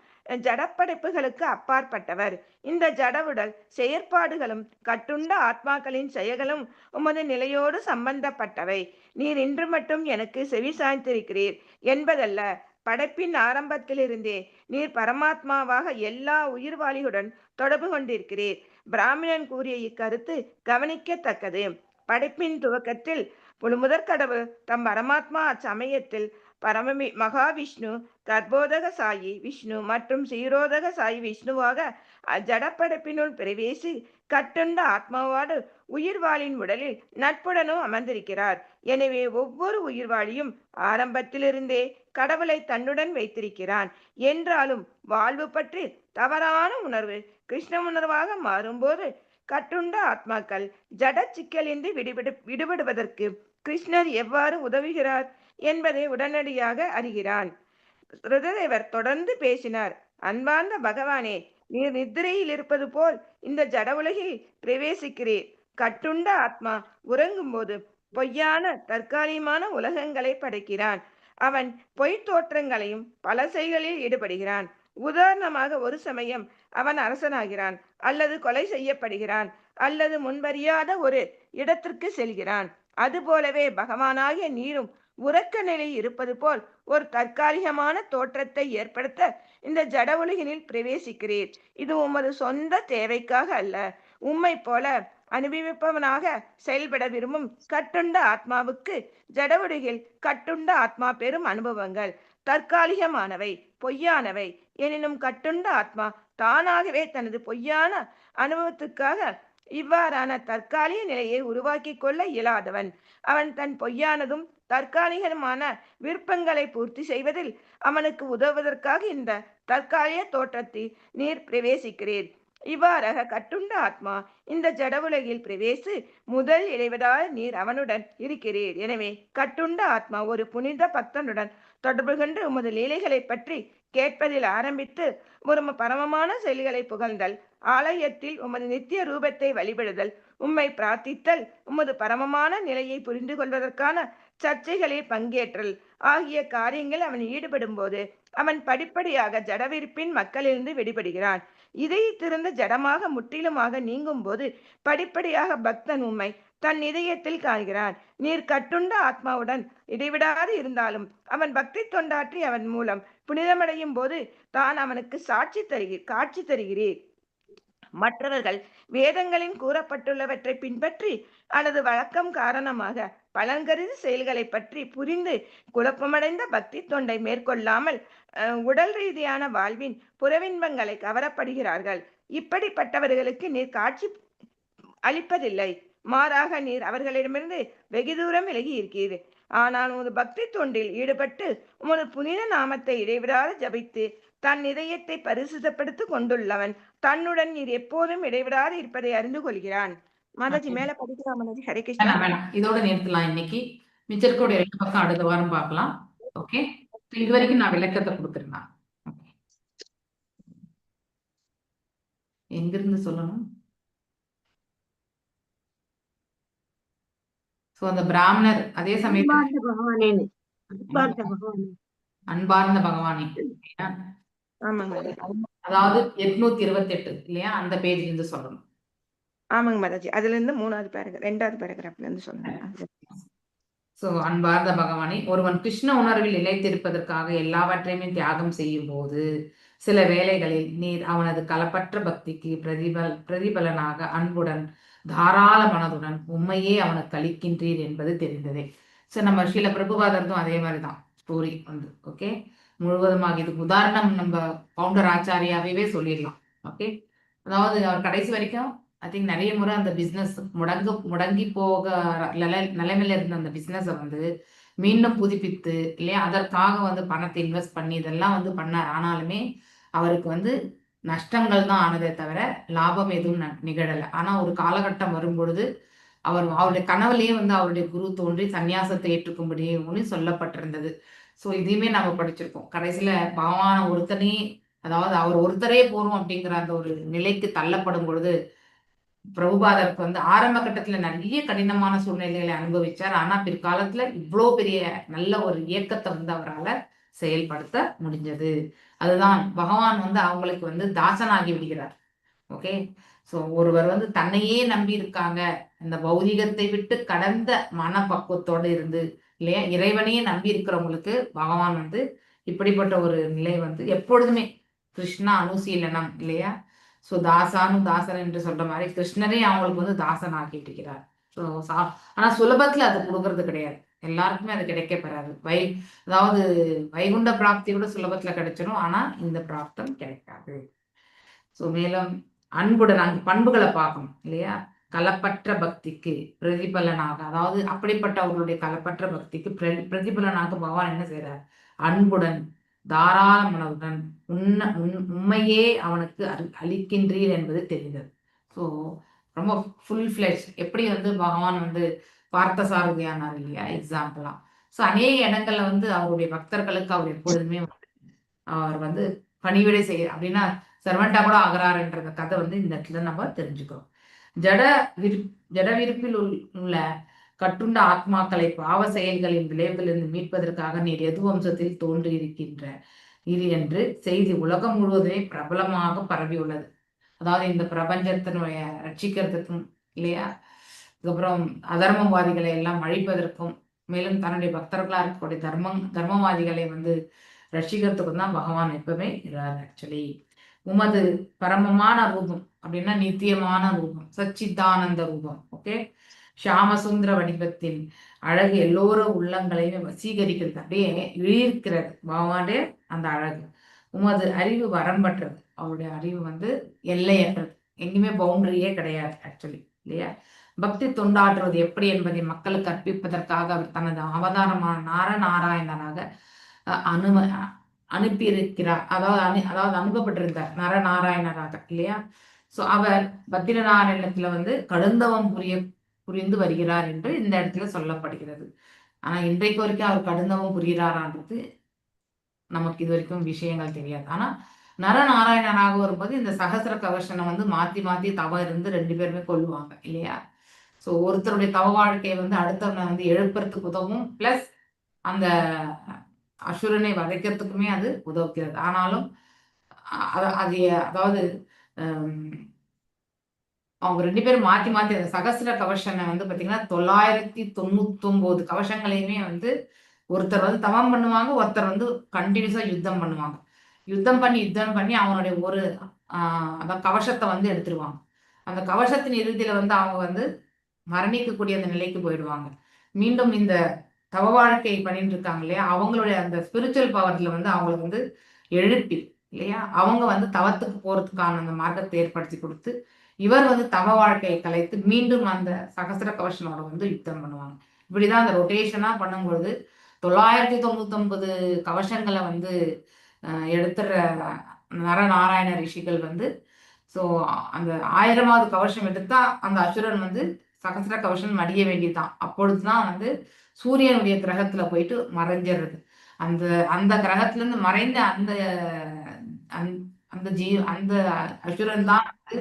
ஜடப்படைப்புகளுக்கு அப்பாற்பட்டவர். இந்த ஜடவுடல் செயற்பாடுகளும் கட்டுண்ட ஆத்மாக்களின் செயல்களும் உமது நிலையோடு சம்பந்தப்பட்டவை. நீர் இன்று மட்டும் எனக்கு செவி சாய்த்திருக்கிறீர் என்பதல்ல, படைப்பின் ஆரம்பத்திலிருந்தே நீர் பரமாத்மாவாக எல்லா உயிர்வாளிகளுடன் தொடர்பு கொண்டிருக்கிறீர். பிராமணன் கூறிய இக்கருத்து கவனிக்கத்தக்கது. படைப்பின் துவக்கத்தில் முழுமுதற் கடவுள் தம் பரமாத்மா அச்சமயத்தில் மகாவிஷ்ணு, கர்ப்போதக சாயி விஷ்ணு மற்றும் சீரோதக சாயி விஷ்ணுவாக அஜடப்படைப்பினுள் பிரவேசி கட்டுண்ட ஆத்மாவோடு உயிர்வாளின் உடலில் நட்புடனும் அமர்ந்திருக்கிறார். எனவே ஒவ்வொரு உயிர்வாளியும் ஆரம்பத்திலிருந்தே கடவுளை தன்னுடன் வைத்திருக்கிறான். என்றாலும் வாழ்வு பற்றி தவறான உணர்வு கிருஷ்ண உணர்வாக மாறும்போது கட்டுண்ட ஆத்மாக்கள் ஜட சிக்கலின்றி விடுபடுவதற்கு கிருஷ்ணர் எவ்வாறு உதவுகிறார் என்பதை உடனடியாக அறிகிறான். ருததேவர் தொடர்ந்து பேசினார். அன்பார்ந்த பகவானே, நீர் நித்திரையில் இருப்பது போல் இந்த ஜட உலகில் பிரவேசிக்கிறீர். கட்டுண்ட ஆத்மா உறங்கும் போது பொய்யான தற்காலிகமான உலகங்களை படைக்கிறான். அவன் பொய் தோற்றங்களையும் பல செயல்களில் ஈடுபடுகிறான். உதாரணமாக, ஒரு சமயம் அவன் அரசனாகிறான், அல்லது கொலை செய்யப்படுகிறான், அல்லது முன்பறியாத ஒரு இடத்திற்கு செல்கிறான். அதுபோலவே பகவானாகிய நீரும் உறக்க நிலை இருப்பது போல் ஒரு தற்காலிகமான தோற்றத்தை ஏற்படுத்த இந்த ஜட உலகினில் பிரவேசிக்கிறீர். இது உமது சொந்த தேவைக்காக அல்ல. உம்மை போல அனுபவிப்பவனாக செயல்பட விரும்பும் கட்டுண்ட ஆத்மாவுக்கு ஜட உலகில் கட்டுண்ட ஆத்மா பெறும் அனுபவங்கள் தற்காலிகமானவை, பொய்யானவை. எனினும் கட்டுண்ட ஆத்மா தானாகவே தனது பொய்யான அனுபவத்துக்காக இவ்வாறான தற்காலிக நிலையை உருவாக்கி கொள்ள இயலாதவன். அவன் தன் பொய்யானதும் தற்காலிகமான விருப்பங்களை பூர்த்தி செய்வதில் அவனுக்கு உதவுவதற்காக இந்த தற்காலிக தோற்றத்தில் நீர் பிரவேசிக்கிறீர். இவ்வாறாக கட்டுண்ட ஆத்மா இந்த ஜட உலகில் பிரவேசி முதல் இடைவெளியாக நீர் அவனுடன் இருக்கிறீர். எனவே கட்டுண்ட ஆத்மா ஒரு புனித பக்தனுடன் தொடர்பு கொண்டு உமது லீலைகளை பற்றி கேட்பதில் ஆரம்பித்து ஒரு பரமமான செயல்களை புகழ்ந்தல், ஆலயத்தில் உமது நித்திய ரூபத்தை வழிபடுதல், உம்மை பிரார்த்தித்தல், உமது பரமமான நிலையை புரிந்து கொள்வதற்கான சர்ச்சைகளில் பங்கேற்றல் ஆகிய காரியங்கள் அவன் ஈடுபடும் போது அவன் படிப்படியாக ஜடவிருப்பின் மக்களிலிருந்து விடுபடுகிறான். இதயத்திலிருந்து ஜடமாக முற்றிலுமாக நீங்கும் போது படிப்படியாக பக்தன் உம்மை தன் இதயத்தில் காண்கிறான். நீர் கட்டுண்ட ஆத்மாவுடன் இடைவிடாது இருந்தாலும் அவன் பக்தி தொண்டாற்றி அவன் மூலம் புனிதமடையும் போது தான் அவனுக்கு காட்சி தருகிறீர். மற்றவர்கள் வேதங்களின் கூறப்பட்டுள்ளவற்றை பின்பற்றி அல்லது வழக்கம் காரணமாக பலன்கருதி செயல்களை பற்றி புரிந்து குழப்பமடைந்த பக்தி தொண்டை மேற்கொள்ளாமல் உடல் ரீதியான வாழ்வின் புறவின்பங்களை கவரப்படுகிறார்கள். இப்படிப்பட்டவர்களுக்கு நீர் காட்சி அளிப்பதில்லை. மாறாக நீர் அவர்களிடமிருந்து வெகு தூரம் விலகி இருக்கிறீர். ஆனால் உமது பக்தி தொண்டில் ஈடுபட்டு உமது புனித நாமத்தை இடைவிடாது ஜபித்து தன் இதயத்தை பரிசுத்தப்படுத்திக் கொண்டுள்ளவன் தன்னுடன் நீர் எப்போதும் இடைவிடாது இருப்பதை அறிந்து கொள்கிறான். மாதாஜி மேல படிக்கலாம் மாதாஜி. ஹரே கிருஷ்ணா. இதோட நிறுத்தலாம் இன்னைக்கு. மிச்சருக்கோட எல்லா பக்கம் அடுத்த வாரம் பார்க்கலாம். ஓகே, இது வரைக்கும் நான் விளக்கத்தை கொடுத்துருந்தேன். எங்கிருந்து சொல்லணும்? சோ அந்த பிராமணர் அதே சமயத்துல அன்பார்ந்த பகவானே, அதாவது 828 இல்லையா, அந்த பேஜ்ல இருந்து சொல்லணும். ஆமாங்க மாதாஜி, அதுல இருந்து 2வது பேராகிராஃப்ல இருந்து சொல்றேன். சோ அன்பார்ந்த பகவானே, ஒருவன் கிருஷ்ண உணர்வில் நிலைத்திருப்பதற்காக எல்லாவற்றையுமே தியாகம் செய்யும் போது சில வேளைகளில் நீர் அவனது களப்பற்ற பக்திக்கு பிரதிபலனாக அன்புடன் தாராள மனதுடன் உண்மையே அவனுக்கு அளிக்கின்றீர் என்பது தெரிந்ததே. சோ நம்ம ஸ்ரீல பிரபுபாதர்தும் அதே மாதிரிதான். ஸ்டோரி வந்து. ஓகே, முழுவதுமாக இதுக்கு உதாரணம் நம்ம பவுண்டர் ஆச்சாரியாவே சொல்லிடலாம். ஓகே, அதாவது அவர் கடைசி வரைக்கும் ஐ திங்க் நிறைய முறை அந்த பிஸ்னஸ் முடங்கி போக நிலைமையில இருந்த அந்த பிஸ்னஸை வந்து மீண்டும் புதுப்பித்து இல்லையா, அதற்காக வந்து பணத்தை இன்வெஸ்ட் பண்ணி இதெல்லாம் வந்து பண்ணார். ஆனாலுமே அவருக்கு வந்து நஷ்டங்கள் தான் ஆனதே தவிர லாபம் எதுவும் நிகழலை. ஆனா ஒரு காலகட்டம் வரும்பொழுது அவருடைய கனவுலயே வந்து அவருடைய குரு தோன்றி சந்நியாசத்தை ஏற்றுக்கும்படி ஒன்று சொல்லப்பட்டிருந்தது. ஸோ இதையுமே நம்ம படிச்சிருக்கோம். கடைசியில பகவான ஒருத்தனே, அதாவது அவர் ஒருத்தரே போறோம் அப்படிங்கிற அந்த ஒரு நிலைக்கு தள்ளப்படும் பொழுது பிரபுபாதருக்கு வந்து ஆரம்ப கட்டத்துல நிறைய கடினமான சூழ்நிலைகளை அனுபவிச்சார். ஆனா பிற்காலத்துல இவ்வளோ பெரிய நல்ல ஒரு இயக்கத்தை வந்து அவரால் செயல்படுத்த முடிஞ்சது. அதுதான் பகவான் வந்து அவங்களுக்கு வந்து தாசனாகி விடுகிறார். ஓகே, ஸோ ஒருவர் வந்து தன்னையே நம்பி இருக்காங்க, இந்த பௌதிகத்தை விட்டு கடந்த மனப்பக்குவத்தோடு இருந்து இல்லையா, இறைவனையே நம்பி இருக்கிறவங்களுக்கு பகவான் வந்து இப்படிப்பட்ட ஒரு நிலை வந்து எப்பொழுதுமே கிருஷ்ணா அனுசீலனம் இல்லையா. ஸோ தாசானு தாசன் என்று சொல்ற மாதிரி கிருஷ்ணரே அவங்களுக்கு வந்து தாசன் ஆக்கிட்டு இருக்கிறார். ஸோ ஆனா சுலபத்துல அது கொடுக்கறது கிடையாது, எல்லாருக்குமே அது கிடைக்க பெறாது. அதாவது வைகுண்ட பிராப்தி கூட சுலபத்துல கிடைச்சிடும், ஆனா இந்த பிராப்தம் கிடைக்காது. ஸோ மேலும் அன்புடன் அங்கு பண்புகளை பார்க்கணும் இல்லையா. களப்பற்ற பக்திக்கு பிரதிபலனாக, அதாவது அப்படிப்பட்ட அவர்களுடைய களப்பற்ற பக்திக்கு பிரதிபலனாக பகவான் என்ன செய்யறார், அன்புடன் தாராள மனதுடன் உண்மையே அவனுக்கு அளிக்கின்றீர் என்பது தெரிந்தது. ஸோ ரொம்ப ஃபுல் ஃபிளெஜ் எப்படி வந்து பகவான் வந்து பார்த்த சாரதியானார் இல்லையா எக்ஸாம்பிளா. ஸோ அநேக இடங்கள்ல வந்து அவருடைய பக்தர்களுக்கு அவர் எப்பொழுதுமே அவர் வந்து பணிவிடை செய்ய அப்படின்னா சர்வெண்டா கூட ஆகிறாருன்ற கதை வந்து இந்த இடத்துல நம்ம தெரிஞ்சுக்கிறோம். ஜட விருப்பில் உள்ள கட்டுண்ட ஆத்மாக்களை பாவ செயல்களின் விளைவுகளிலிருந்து மீட்பதற்காக நீர் எது வம்சத்தில் தோன்றி இருக்கின்ற இது என்று செய்தி உலகம் முழுவதுமே பிரபலமாக பரவியுள்ளது. அதாவது இந்த பிரபஞ்சத்தினுடைய ரட்சிக்கிறதுக்கும் இல்லையா, அதுக்கப்புறம் அதர்மவாதிகளை எல்லாம் அழிப்பதற்கும், மேலும் தன்னுடைய பக்தர்களா இருக்கக்கூடிய தர்மவாதிகளை வந்து ரட்சிக்கிறதுக்கும் தான் பகவான் எப்பவுமே இருக்கிறார். ஆக்சுவலி உமது பரமமான ரூபம் அப்படின்னா நித்தியமான ரூபம், சச்சித்தானந்த ரூபம். ஓகே, ஷாமசுந்தர வடிவத்தின் அழகு எல்லோரும் உள்ளங்களையும் வசீகரிக்கிறது, அப்படியே இழிக்கிறது பகவானுடைய அந்த அழகு. உமது அறிவு வரம்பற்றது, அவருடைய அறிவு வந்து எல்லையற்றது, எங்கேயுமே பவுண்டரியே கிடையாது ஆக்சுவலி இல்லையா. பக்தி தொண்டாற்றுவது எப்படி என்பதை மக்களுக்கு கற்பிப்பதற்காக அவர் தனது அவதாரமான நாராயணனாக அனுப்பியிருக்கிறார். அதாவது அனுப்பப்பட்டிருந்தார் நரநாராயணராக இல்லையா. ஸோ அவர் பத்ரிநாராயணத்துல வந்து கடுந்தவம் புரிந்து வருகிறார் என்று இந்த இடத்துல சொல்லப்படுகிறது. ஆனா இன்றைக்கு வரைக்கும் அவர் கடுந்தவம் புரிகிறாரான்றது நமக்கு இது வரைக்கும் விஷயங்கள் தெரியாது. ஆனா நரநாராயணனாக வரும்போது இந்த சகசிர கவசனை வந்து மாத்தி மாத்தி தவம் இருந்து 2 பேருமே கொல்லுவாங்க இல்லையா. ஸோ ஒருத்தருடைய தவ வாழ்க்கையை வந்து அடுத்தவனை வந்து எழுப்புறதுக்கு உதவும், பிளஸ் அந்த அசுரனை வதைக்கிறதுக்குமே அது உதவுகிறது. ஆனாலும் அது அதாவது அவங்க 2 பேரும் மாத்தி மாத்தி அந்த சகசிர கவசனை வந்து பாத்தீங்கன்னா 999 கவசங்களையுமே வந்து ஒருத்தர் வந்து தவம் பண்ணுவாங்க, ஒருத்தர் வந்து கண்டினியூஸா யுத்தம் பண்ணுவாங்க. யுத்தம் பண்ணி அவனுடைய ஒரு அதான் கவசத்தை வந்து எடுத்துருவாங்க. அந்த கவசத்தின் இறுதியில வந்து அவங்க வந்து மரணிக்கக்கூடிய அந்த நிலைக்கு போயிடுவாங்க. மீண்டும் இந்த தவ வாழ்க்கை பண்ணிட்டு இருக்காங்க இல்லையா, அவங்களுடைய அந்த ஸ்பிரிச்சுவல் பவர்ல வந்து அவங்களுக்கு வந்து எழுப்பி இல்லையா, அவங்க வந்து தவத்துக்கு போறதுக்கான அந்த மார்க்கத்தை ஏற்படுத்தி கொடுத்து இவர் வந்து தவ வாழ்க்கையை கலைத்து மீண்டும் அந்த சகசிர கவசனோட வந்து யுத்தம் பண்ணுவாங்க. இப்படிதான் அந்த ரொட்டேஷனா பண்ணும்பொழுது 999 கவசங்களை வந்து எடுத்துற நரநாராயண ரிஷிகள் வந்து ஸோ அந்த 1000வது கவசம் எடுத்தா அந்த அசுரன் வந்து சகசிர கவசம் மடிய வேண்டியதுதான். அப்பொழுதுதான் வந்து சூரியனுடைய கிரகத்துல போயிட்டு மறைஞ்சிடுறது. அந்த அந்த கிரகத்துல இருந்து மறைந்த அந்த அந்த அசுரன் தான் வந்து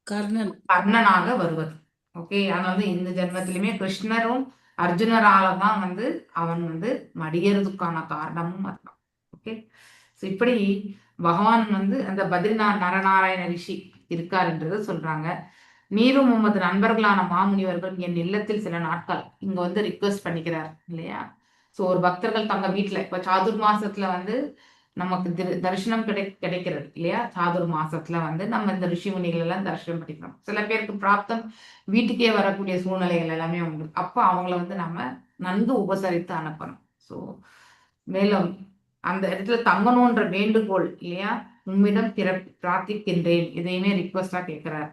கர்ணனாக வருவது. ஓகே, அதாவது இந்த ஜென்மத்திலுமே கிருஷ்ணரும் அர்ஜுனரால தான் வந்து அவன் வந்து மடியறதுக்கான காரணமும் அதுதான். ஓகே, ஸோ இப்படி பகவான் வந்து அந்த பத்ரிநாத் நரநாராயண ரிஷி இருக்காருன்றது சொல்றாங்க. நீரும் உமது நண்பர்களான மாமுனிவர்கள் என் இல்லத்தில் சில நாட்கள் இங்க வந்து ரிக்வெஸ்ட் பண்ணிக்கிறார் இல்லையா. ஸோ ஒரு பக்தர்கள் தங்க வீட்டுல இப்ப சாதுர் மாசத்துல வந்து நமக்கு தரிசனம் கிடைக்கிறது இல்லையா. சாதுர் மாசத்துல வந்து நம்ம இந்த ரிஷி முனிகள் எல்லாம் தரிசனம் பண்ணிக்கிறோம். சில பேருக்கு பிராப்தம் வீட்டுக்கே வரக்கூடிய சூழ்நிலைகள் எல்லாமே உண்டு. அப்போ அவங்கள வந்து நம்ம நன்கு உபசரித்து அனுப்பணும். ஸோ மேலும் அந்த இடத்துல தங்கணுன்ற வேண்டுகோள் இல்லையா, உம்மிடம் பிரார்த்திக்கின்றேன், இதையுமே ரிக்வஸ்டா கேட்கிறார்.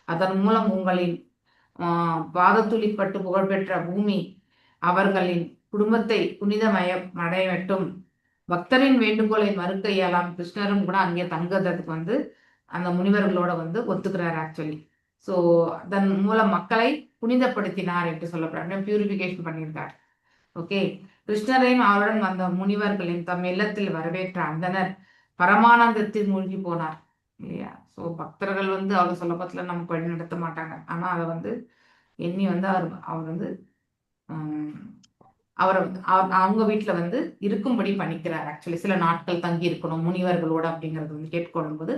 அதன் மூலம் உங்களின் பாதத்துளிப்பட்டு புகழ்பெற்ற பூமி அவர்களின் குடும்பத்தை புனிதமயமடையட்டும். பக்தரின் வேண்டுகோளை மறுக்க இயலாம். கிருஷ்ணரும் கூட அங்கே தங்குறதுக்கு வந்து அந்த முனிவர்களோட வந்து ஒத்துக்கிறார் ஆக்சுவலி. ஸோ அதன் மூலம் மக்களை புனிதப்படுத்தினார் என்று சொல்லப்படுறாங்க, பியூரிஃபிகேஷன் பண்ணியிருக்கார். ஓகே, கிருஷ்ணரையும் அவருடன் வந்த முனிவர்களின் தம் இல்லத்தில் வரவேற்ற அந்தனர் பரமானந்தத்தில் மூழ்கி போனார் இல்லையா. ஸோ பக்தர்கள் வந்து அவர் சொல்லப்பத்துல நமக்கு வழி நடத்த மாட்டாங்க, ஆனா அதை வந்து எண்ணி வந்து அவர் வந்து அவரை அவங்க வீட்டுல வந்து இருக்கும்படி பண்ணிக்கிறார். ஆக்சுவலி சில நாட்கள் தங்கி இருக்கணும் முனிவர்களோட அப்படிங்கிறது வந்து கேட்கொள்ளும் போது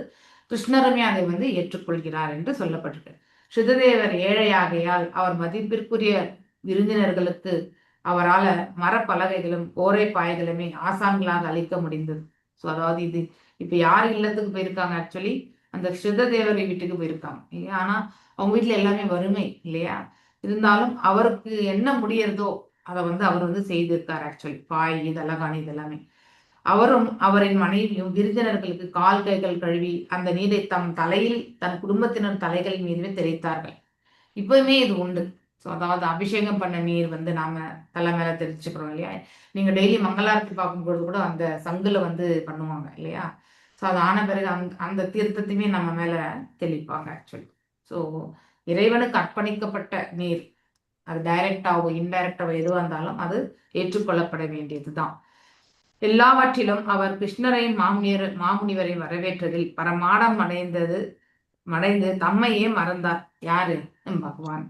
கிருஷ்ணருமே அதை வந்து ஏற்றுக்கொள்கிறார் என்று சொல்லப்பட்டிருக்கு. சுததேவர் ஏழையாகையால் அவர் மதிப்பிற்குரிய விருந்தினர்களுக்கு அவரால் மரப்பலகைகளும் ஓரை பாய்களுமே ஆசான்களாக அளிக்க முடிந்தது. ஸோ அதாவது இது இப்ப யார் இல்லத்துக்கு போயிருக்காங்க, ஆக்சுவலி அந்த சுததேவர் வீட்டுக்கு போயிருக்காங்க இல்லையா. ஆனா அவங்க வீட்டுல எல்லாமே வறுமை இல்லையா, இருந்தாலும் அவருக்கு என்ன முடியறதோ அதை வந்து அவர் வந்து செய்திருக்கார். ஆக்சுவலி பாய் இதெல்லாம் இதெல்லாமே அவரும் அவரின் மனைவியும் விருந்தினர்களுக்கு கால் கைகள் கழுவி அந்த நீரை தம் தலையில் தன் குடும்பத்தினர் தலைகள் மீதுமே தெளித்தார்கள். இப்பவுமே இது உண்டு. ஸோ அதாவது அபிஷேகம் பண்ண நீர் வந்து நாம தலை மேல தெரிச்சுக்கிறோம் இல்லையா. நீங்க டெய்லி மங்களாரத்தி பார்க்கும்பொழுது கூட அந்த சங்குல வந்து பண்ணுவாங்க இல்லையா. ஸோ அது ஆன பிறகு அந்த தீர்த்தத்தையுமே நம்ம மேல தெளிப்பாங்க ஆக்சுவலி. ஸோ இறைவனுக்கு அர்ப்பணிக்கப்பட்ட நீர், அது டைரக்டாவோ இன்டைரக்டாவோ எதுவாக இருந்தாலும் அது ஏற்றுக்கொள்ளப்பட வேண்டியதுதான். எல்லாவற்றிலும் அவர் கிருஷ்ணரையும் மாமுனிவரையும் வரவேற்றதில் பரமாடம் மடைந்து தம்மையே மறந்தார். யாரு? பகவான்.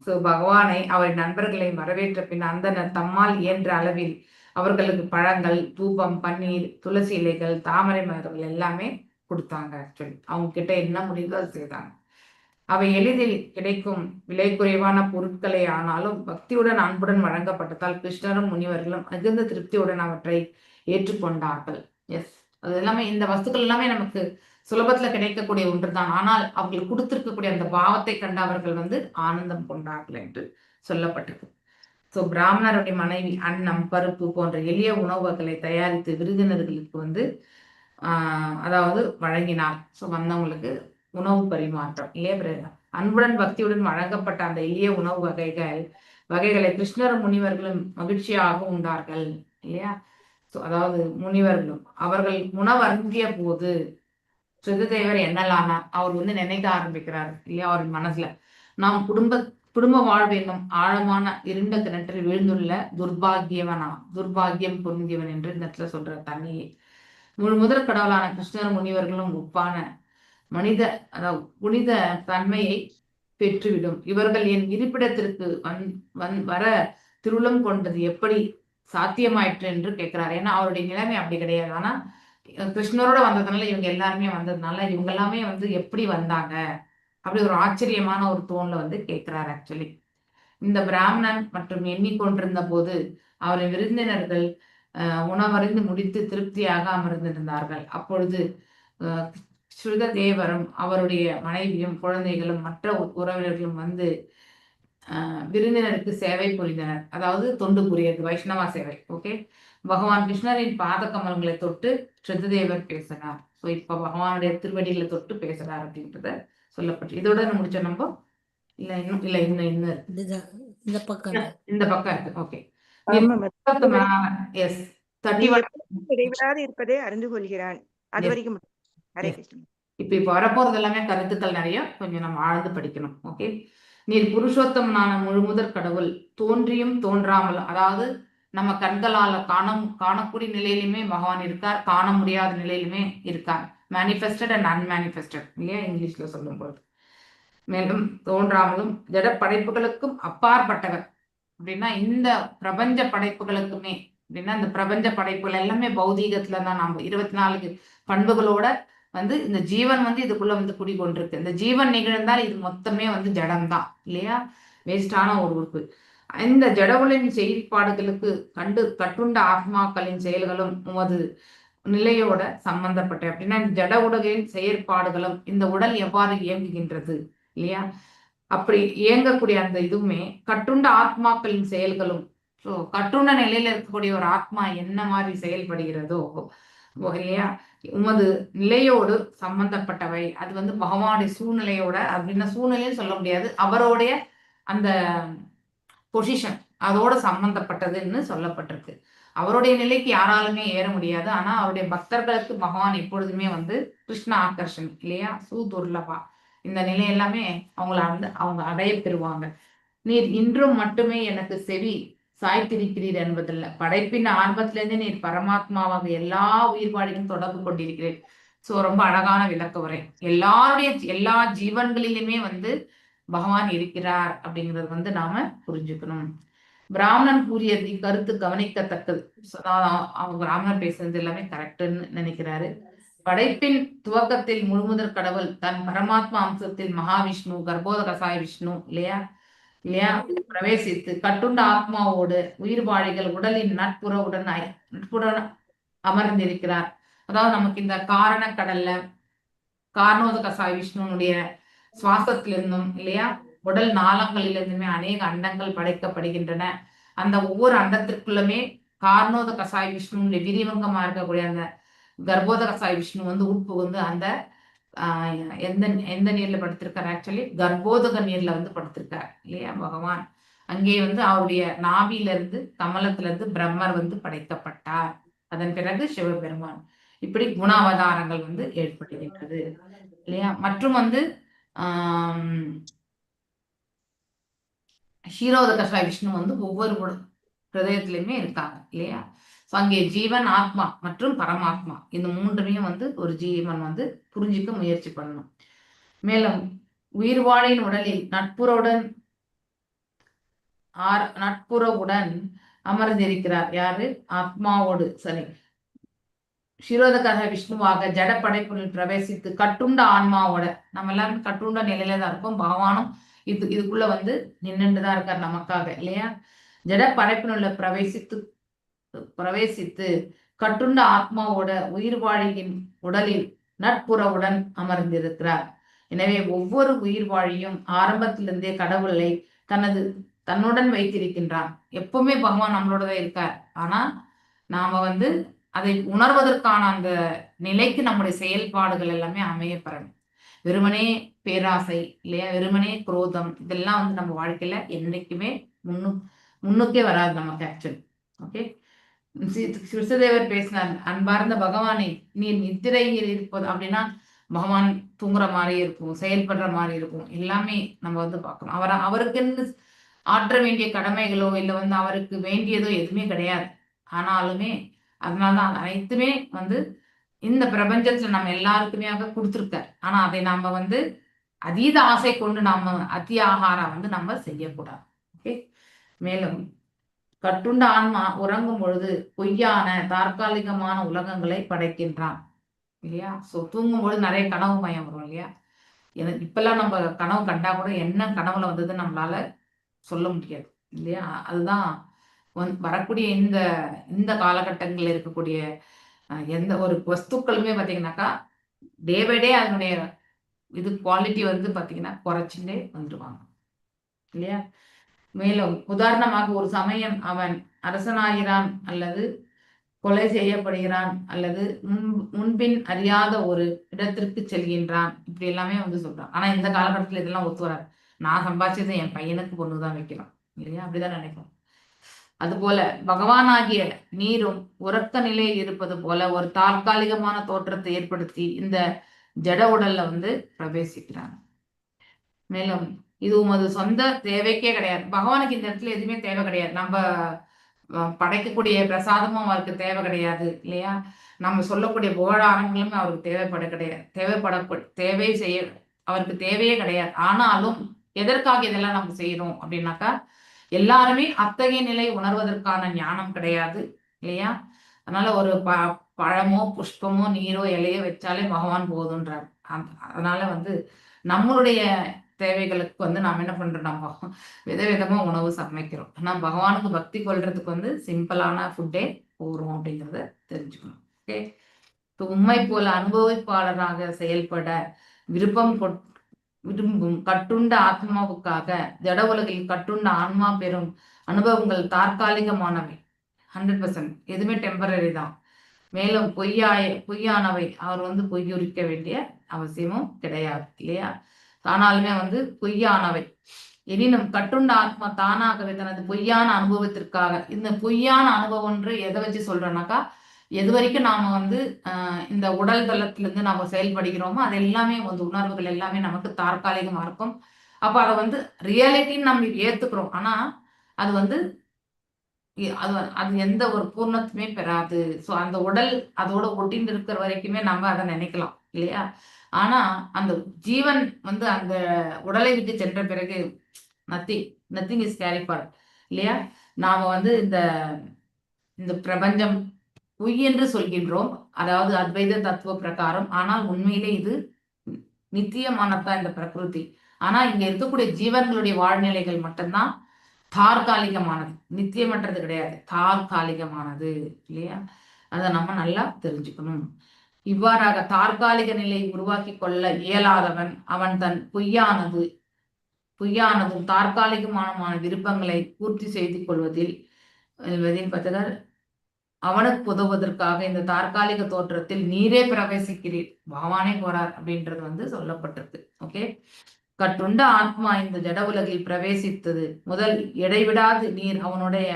ஸோ பகவானை அவரின் நண்பர்களை வரவேற்ற பின் அந்தனர் தம்மால் இயன்ற அளவில் அவர்களுக்கு பழங்கள், தூபம், பன்னீர், துளசி இலைகள், தாமரை மலர்கள் எல்லாமே கொடுத்தாங்க. ஆக்சுவலி அவங்க கிட்ட என்ன முடியுதோ அது செய்தாங்க. அவை எளிதில் கிடைக்கும் விலை குறைவான பொருட்களே ஆனாலும் பக்தியுடன் அன்புடன் வழங்கப்பட்டதால் கிருஷ்ணரும் முனிவர்களும் மிகுந்த திருப்தியுடன் அவற்றை ஏற்றுக்கொண்டார்கள். எஸ், அது எல்லாமே இந்த வஸ்துக்கள் எல்லாமே நமக்கு சுலபத்துல கிடைக்கக்கூடிய ஒன்றுதான். ஆனால் அவர்கள் கொடுத்திருக்கக்கூடிய அந்த பாவத்தை கண்டு அவர்கள் வந்து ஆனந்தம் கொண்டார்கள் என்று சொல்லப்பட்டிருக்கு. ஸோ பிராமணருடைய மனைவி அன்னம், பருப்பு போன்ற எளிய உணவுகளை தயாரித்து விருந்தினர்களுக்கு வந்து அதாவது வழங்கினார். ஸோ வந்தவங்களுக்கு உணவு பரிமாற்றம் இல்லையா. அன்புடன் பக்தியுடன் வழங்கப்பட்ட அந்த எளிய உணவு வகைகளை கிருஷ்ணரும் முனிவர்களும் மகிழ்ச்சியாக உண்டார்கள் இல்லையா. ஸோ அதாவது முனிவர்களும் அவர்கள் உணவருந்திய போது சுததேவர் என்னலானார், அவர் வந்து நினைக்க ஆரம்பிக்கிறார் இல்லையா. அவரின் மனசுல நாம் குடும்ப வாழ்வு என்னும் ஆழமான இருண்ட கிணற்றில் விழுந்துள்ள துர்பாகியம் பொருந்தியவன் என்று இந்த இடத்துல சொல்ற தண்ணியை முதல் கடவுளான கிருஷ்ணர் முனிவர்களும் ஒப்பான புனித தன்மையை பெற்றுவிடும். இவர்கள் என் இருப்பிடத்திற்கு வர திருளம் கொண்டது எப்படி சாத்தியமாயிற்று என்று கேட்கிறார். ஏன்னா அவருடைய நிலைமை அப்படி கிடையாது. ஆனா கிருஷ்ணரோட வந்ததுனால இவங்க எல்லாருமே வந்ததுனால இவங்க எல்லாமே வந்து எப்படி வந்தாங்க அப்படி ஒரு ஆச்சரியமான ஒரு தோன்ல வந்து கேட்கிறார். ஆக்சுவலி இந்த பிராமணன் மற்றும் எண்ணிக்கொண்டிருந்த போது அவரின் விருந்தினர்கள் உணவறிந்து முடித்து திருப்தியாக அமர்ந்திருந்தார்கள். அப்பொழுது சுததேவரும் அவருடைய மனைவியும் குழந்தைகளும் மற்ற உறவினர்களும் வந்து விருந்தினருக்கு சேவை புரிந்தனர். அதாவது தொண்டு புரியது, வைஷ்ணவா சேவை. ஓகே, பகவான் கிருஷ்ணரின் பாத கமலங்களை தொட்டு சுததேவர் பேசினார். ஸோ இப்ப பகவானுடைய திருவடிகளை தொட்டு பேசுறார் அப்படின்றத சொல்லப்பட்டு இதோட முடிச்ச நம்ம இன்னும் இந்த பக்கம் இருக்கு. ஓகே, எஸ், இடைவிடாது இருப்பதை அறிந்து கொள்கிறான். அது வரைக்கும் இப்ப வரப்போறது எல்லாமே கருத்துக்கள் நிறைய, கொஞ்சம் நம்ம ஆழ்ந்து படிக்கணும். ஓகே, நீர் புருஷோத்தமனான முழுமுதற் கடவுள், தோன்றியும் தோன்றாமல், அதாவது நம்ம கண்களால காணக்கூடிய நிலையிலுமே பகவான் இருக்கார், காண முடியாத நிலையிலுமே இருக்கார். மேனிஃபெஸ்டட் அண்ட் அன்மேனிஃபெஸ்டட் இல்லையா இங்கிலீஷ்ல சொல்லும் பொழுது. மேலும் தோன்றாமலும் ஜட படைப்புகளுக்கும் அப்பாற்பட்டவர் அப்படின்னா இந்த பிரபஞ்ச படைப்புகளுக்குமே அப்படின்னா இந்த பிரபஞ்ச படைப்புகள் எல்லாமே பௌதீகத்துல தான். நம்ம 24 பண்புகளோட வந்து இந்த ஜீவன் வந்து இதுக்குள்ள வந்து குடிகொண்டிருக்கு. இந்த ஜீவன் நிகழ்ந்தால் இது மொத்தமே வந்து ஜடம்தான் இல்லையா, வேஸ்டான ஒரு உறுப்பு. இந்த ஜடவுளின் செயல்பாடுகளுக்கு கட்டுண்ட ஆத்மாக்களின் செயல்களும் உமது நிலையோட சம்பந்தப்பட்ட அப்படின்னா ஜட உலகின் செயற்பாடுகளும் இந்த உடல் எவ்வாறு இயங்குகின்றது இல்லையா, அப்படி இயங்கக்கூடிய அந்த இதுவுமே கட்டுண்ட ஆத்மாக்களின் செயல்களும் ஸோ கட்டுண்ட நிலையில இருக்கக்கூடிய ஒரு ஆத்மா என்ன மாதிரி செயல்படுகிறதோ இல்லையா, உமது நிலையோடு சம்பந்தப்பட்டவை. அது வந்து பகவானுடைய சூழ்நிலையோட, அப்படின்னா சூழ்நிலைன்னு சொல்ல முடியாது, அவருடைய அந்த பொசிஷன் அதோட சம்பந்தப்பட்டதுன்னு சொல்லப்பட்டிருக்கு. அவருடைய நிலைக்கு யாராலுமே ஏற முடியாது. ஆனா அவருடைய பக்தர்களுக்கு பகவான் எப்பொழுதுமே வந்து கிருஷ்ண ஆகர்ஷன் இல்லையா, சூதுர்லபா, இந்த நிலை எல்லாமே அவங்க அடைய பெறுவாங்க. நீர் இன்றும் மட்டுமே எனக்கு செவி சாய்த்திருக்கிறீர் என்பதில்லை, படைப்பின் ஆரம்பத்திலிருந்து நீர் பரமாத்மாவாக எல்லா உயிர்வாழிகளும் தொடர்பு கொண்டிருக்கிறேன். சோ ரொம்ப அழகான விளக்க உரை. எல்லா ஜீவன்களிலுமே வந்து பகவான் இருக்கிறார் அப்படிங்கிறது வந்து நாம புரிஞ்சுக்கணும். பிராமணன் கூறியது கருத்து கவனிக்கத்தக்கது. அவங்க பிராமணன் பேசுறது எல்லாமே கரெக்டுன்னு நினைக்கிறாரு. படைப்பின் துவக்கத்தில் முழுமுதற் கடவுள் தன் பரமாத்மா அம்சத்தில் மகாவிஷ்ணு கர்ப்போதகசாய விஷ்ணு இல்லையா பிரவேசித்து கட்டுண்ட ஆத்மாவோடு உயிர்வாழிகள் உடலின் நட்புற அமர்ந்திருக்கிறார். அதாவது நமக்கு இந்த காரண கடல்ல காரணோதகசாய விஷ்ணுனுடைய சுவாசத்திலிருந்தும் இல்லையா, உடல் நாளங்களிலிருந்துமே அநேக அண்டங்கள் படைக்கப்படுகின்றன. அந்த ஒவ்வொரு அண்டத்திற்குள்ளுமே காரணோத கசாய விஷ்ணுடைய விரிவங்கமா இருக்கக்கூடிய அந்த கர்ப்போத கசாய விஷ்ணு வந்து உட்புகுந்து அந்த எந்த நீர்ல படுத்திருக்காரு, ஆக்சுவலி கர்ப்போதக நீர்ல வந்து படுத்திருக்காரு இல்லையா பகவான். அங்கே வந்து அவருடைய நாபில இருந்து கமலத்துல இருந்து பிரம்மர் வந்து படைக்கப்பட்டார். அதன் பிறகு சிவபெருமான். இப்படி குணாவதாரங்கள் வந்து ஏற்படுகின்றது இல்லையா. மற்றும் வந்து ஷீரோத கஷாய விஷ்ணு வந்து ஒவ்வொரு ஹிருதயத்திலுமே இருக்காங்க இல்லையா. அங்கே ஜீவன், ஆத்மா மற்றும் பரமாத்மா, இந்த மூன்றுமையும் வந்து ஒரு ஜீவன் வந்து புரிஞ்சுக்க முயற்சி பண்ணணும். மேலும் உயிர்வாழின் உடலில் நட்புறவுடன் அமர்ந்திருக்கிறார். யாரு? ஆத்மாவோடு. சரி, ஷிரோதகர விஷ்ணுவாக ஜட படைப்புகளில் பிரவேசித்து கட்டுண்ட ஆன்மாவோட, நம்ம எல்லாரும் கட்டுண்ட நிலையில தான் இருக்கோம். பகவானும் இதுக்குள்ள வந்து நின்றுதான் இருக்கார் நமக்காக இல்லையா. ஜட படைப்பினுள்ள பிரவேசித்து கட்டுண்ட ஆத்மாவோட உயிர்வாழியின் உடலில் நட்புறவுடன் அமர்ந்திருக்கிறார். எனவே ஒவ்வொரு உயிர்வாழியும் ஆரம்பத்திலிருந்தே கடவுளை தன்னுடன் வைத்திருக்கின்றான். எப்பவுமே பகவான் நம்மளோட தான் இருக்கார். ஆனா நாம வந்து அதை உணர்வதற்கான அந்த நிலைக்கு நம்முடைய செயல்பாடுகள் எல்லாமே அமையப்பெறணும். வெறுமனே பேராசை இல்லையா, வெறுமனே குரோதம், இதெல்லாம் வந்து நம்ம வாழ்க்கையில என்னைக்குமே முன்னுக்கே வராது நமக்கு ஆக்சுவலி. ஓகே, கிருஷ்ணதேவர் பேசினார், அன்பார்ந்த பகவானை நீர் நித்திரையில் இருப்பது அப்படின்னா பகவான் தூங்குற மாதிரி இருக்கும், செயல்படுற மாதிரி இருக்கும், எல்லாமே நம்ம வந்து பார்க்கணும். அவருக்குன்னு ஆற்ற வேண்டிய கடமைகளோ இல்லை வந்து அவருக்கு வேண்டியதோ எதுவுமே கிடையாது. ஆனாலுமே அதனால்தான் அனைத்துமே வந்து இந்த பிரபஞ்சத்துல நம்ம எல்லாருக்குமே கொடுத்துருக்கார். ஆனா அதை நாம வந்து அதீத ஆசை கொண்டு நாம அத்தி ஆகாரம் வந்து நம்ம செய்யக்கூடாது. ஓகே, மேலும் கட்டுண்ட ஆன்மா உறங்கும் பொழுது பொய்யான தற்காலிகமான உலகங்களை படைக்கின்றான் இல்லையா. ஸோ தூங்கும்போது நிறைய கனவு மயம் வரும் இல்லையா. எனக்கு இப்பெல்லாம் நம்ம கனவு கண்டா கூட என்ன கனவுல வந்ததுன்னு நம்மளால சொல்ல முடியாது இல்லையா. அதுதான் வரக்கூடிய இந்த காலகட்டங்களில் இருக்கக்கூடிய எந்த ஒரு வஸ்துக்களுமே பார்த்தீங்கன்னாக்கா டே பை டே அதனுடைய குவாலிட்டி வந்து பார்த்தீங்கன்னா குறைச்சுட்டே வந்துடுவாங்க இல்லையா. மேலும் உதாரணமாக ஒரு சமயம் அவன் அரசனாகிறான் அல்லது கொலை செய்யப்படுகிறான் அல்லது முன்பின் அறியாத ஒரு இடத்திற்கு செல்கின்றான், இப்படி எல்லாமே வந்து சொல்றான். ஆனா இந்த காலகட்டத்தில் இதெல்லாம் ஒத்து வராது. நான் சம்பாதிச்சதை என் பையனுக்கு பொண்ணுதான் வைக்கலாம் இல்லையா, அப்படிதான் நினைப்போம். அதுபோல பகவானாகிய நீரும் உறக்க நிலையில் இருப்பது போல ஒரு தற்காலிகமான தோற்றத்தை ஏற்படுத்தி இந்த ஜட உடல்ல வந்து பிரவேசிக்கிறாங்க. மேலும் இது உமது சொந்த தேவைக்கே கிடையாது. பகவானுக்கு இந்த இடத்துல எதுவுமே தேவை கிடையாது. நம்ம படைக்கக்கூடிய பிரசாதமும் அவருக்கு தேவை கிடையாது இல்லையா. நம்ம சொல்லக்கூடிய புகழாரங்களுமே அவருக்கு அவருக்கு தேவையே கிடையாது. ஆனாலும் எதற்காக இதெல்லாம் நம்ம செய்யறோம் அப்படின்னாக்கா, எல்லாருமே அத்தகைய நிலை உணர்வதற்கான ஞானம் கிடையாது இல்லையா. அதனால ஒரு பழமோ புஷ்பமோ நீரோ இலையோ வச்சாலே பகவான் போதுன்றார். அதனால வந்து நம்மளுடைய தேவைகளுக்கு வந்து நாம் என்ன பண்றோம், நம்ம விதவிதமா உணவு சமைக்கிறோம். ஆனா பகவானுக்கு பக்தி கொள்றதுக்கு வந்து சிம்பிளான ஃபுட்டே போறோம் அப்படிங்கிறத தெரிஞ்சுக்கணும். ஓகே, உண்மை போல அனுபவிப்பாளராக செயல்பட விருப்பம் விரும்பும் கட்டுண்ட ஆத்மாவுக்காக ஜட உலகில் கட்டுண்ட ஆன்மா பெறும் அனுபவங்கள் தற்காலிகமானவை. 100%. எதுவுமே டெம்பரரி தான். மேலும் பொய்யானவை. அவர் பொய்யுரிக்க வேண்டிய அவசியமும் கிடையாது இல்லையா? ஆனாலுமே பொய்யானவை. எனினும் கட்டுண்ட ஆத்மா தானாகவே தனது பொய்யான அனுபவத்திற்காக, இந்த பொய்யான அனுபவம் எதை வச்சு சொல்றேன்னாக்கா, எது வரைக்கும் நாம இந்த உடல் தளத்திலிருந்து நாம செயல்படுகிறோமோ அது எல்லாமே உணர்வுகள் எல்லாமே நமக்கு தற்காலிகமா இருக்கும். அப்ப அதை ரியாலிட்டின்னு நம்ம ஏத்துக்கிறோம். ஆனா அது அது எந்த ஒரு பூர்ணத்துமே பெறாது. ஸோ அந்த உடல் அதோட ஒட்டின்னு இருக்கிற வரைக்குமே நம்ம அதை நினைக்கலாம் இல்லையா? ஆனா அந்த ஜீவன் அந்த உடலை விட்டு சென்ற பிறகு நத்திங் இஸ் கேரிஃபார் இல்லையா? நாம இந்த இந்த பிரபஞ்சம் பொய் என்று சொல்கின்றோம், அதாவது அத்வைத தத்துவ பிரகாரம். ஆனால் உண்மையிலே இது நித்தியமானதான் இந்த பிரகிருதி. ஆனா இங்க இருக்கக்கூடிய ஜீவன்களுடைய வாழ்நிலைகள் மட்டும்தான் தற்காலிகமானது, நித்தியமற்றது கிடையாது, தற்காலிகமானது இல்லையா? அதை நம்ம நல்லா தெரிஞ்சுக்கணும். இவ்வாறாக தற்காலிக நிலையை உருவாக்கி கொள்ள இயலாதவன் அவன் தன் பொய்யானதும் தற்காலிகமான விருப்பங்களை பூர்த்தி செய்து கொள்வதில் அவனுக்கு உதவுவதற்காக இந்த தற்காலிக தோற்றத்தில் நீரே பிரவேசிக்கிறீர், பகவானே போறார் அப்படின்றது சொல்லப்பட்டிருக்கு. ஓகே, கட்டுண்ட ஆத்மா இந்த ஜட உலகில் பிரவேசித்தது முதல் இடைவிடாது நீர் அவனுடைய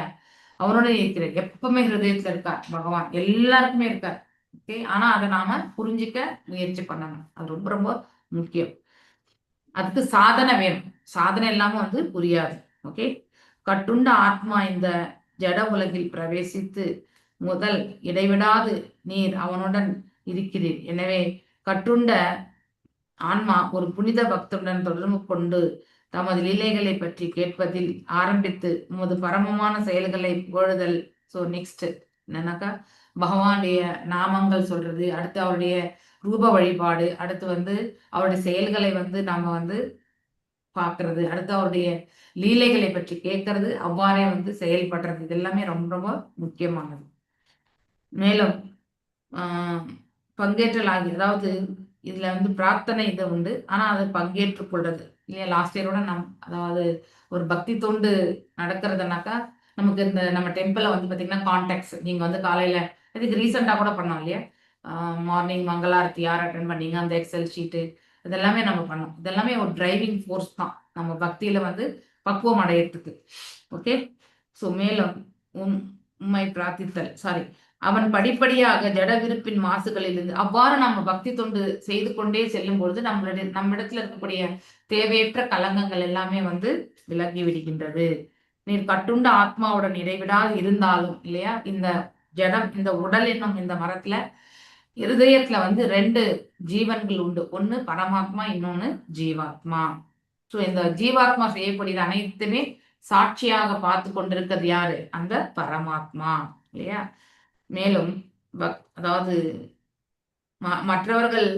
இருக்கிறார். எப்பவுமே ஹிருதயத்துல இருக்கார் பகவான், எல்லாருக்குமே இருக்கார். ஓகே, ஆனா அதை நாம புரிஞ்சுக்க முயற்சி பண்ணணும். அது ரொம்ப ரொம்ப முக்கியம். அதுக்கு சாதனை வேணும். சாதனை இல்லாம புரியாது. ஓகே, கட்டுண்ட ஆத்மா இந்த ஜட உலகில் பிரவேசித்து முதல் இடைவிடாது நீர் அவனுடன் இருக்கிறீர். எனவே கட்டுண்ட ஆன்மா ஒரு புனித பக்தருடன் தொடர்பு கொண்டு தமது லீலைகளை பற்றி கேட்பதில் ஆரம்பித்து உமது பரமமான செயல்களை புகழுதல். ஸோ நெக்ஸ்ட் என்னன்னாக்கா பகவானுடைய நாமங்கள் சொல்றது, அடுத்து அவருடைய ரூப வழிபாடு, அடுத்து அவருடைய செயல்களை நாம பார்க்கறது, அடுத்து அவருடைய லீலைகளை பற்றி கேட்கறது, அவ்வாறே செயல்படுறது. இது எல்லாமே ரொம்ப ரொம்ப முக்கியமானது. மேலும் பங்கேற்றல் அதாவது இதுல பிரார்த்தனை இது உண்டு, ஆனா அதை பங்கேற்றுக் கொள்றது இல்லையா? லாஸ்ட் இயரோட அதாவது ஒரு பக்தி தொண்டு நடக்கிறதுனாக்கா நமக்கு இந்த நம்ம டெம்பிள பாத்தீங்கன்னா கான்டாக்ட்ஸ் நீங்க காலையில இதுக்கு ரீசெண்டா கூட பண்ணோம் இல்லையா? மார்னிங் மங்களாரத்தி யார் அட்டன் பண்ணீங்க, அந்த எக்ஸல் ஷீட்டு இதெல்லாமே நம்ம பண்ணோம். இதெல்லாமே ஒரு டிரைவிங் ஃபோர்ஸ் தான் நம்ம பக்தியில பக்குவம் அடையறதுக்கு. ஓகே, ஸோ மேலும் உம்மை பிரார்த்தித்தல் அவன் படிப்படியாக ஜட விருப்பின் மாசுகளிலிருந்து அவ்வாறு நம்ம பக்தி தொண்டு செய்து கொண்டே செல்லும் பொழுது நம்மிடத்துல இருக்கக்கூடிய தேவையற்ற கலங்கங்கள் எல்லாமே விலகி விடுகின்றது. நீர் கட்டுண்ட ஆத்மாவுடன் இடைவிடாது இருந்தாலும் இல்லையா, இந்த ஜடம் இந்த உடல் என்னும் இந்த மரத்துல இருதயத்துல 2 ஜீவன்கள் உண்டு. ஒண்ணு பரமாத்மா, இன்னொன்னு ஜீவாத்மா. ஸோ இந்த ஜீவாத்மா செய்யக்கூடியது அனைத்துமே சாட்சியாக பார்த்து கொண்டிருக்கிறது யாரு? அந்த பரமாத்மா இல்லையா? மேலும் அதாவது மற்றவர்கள்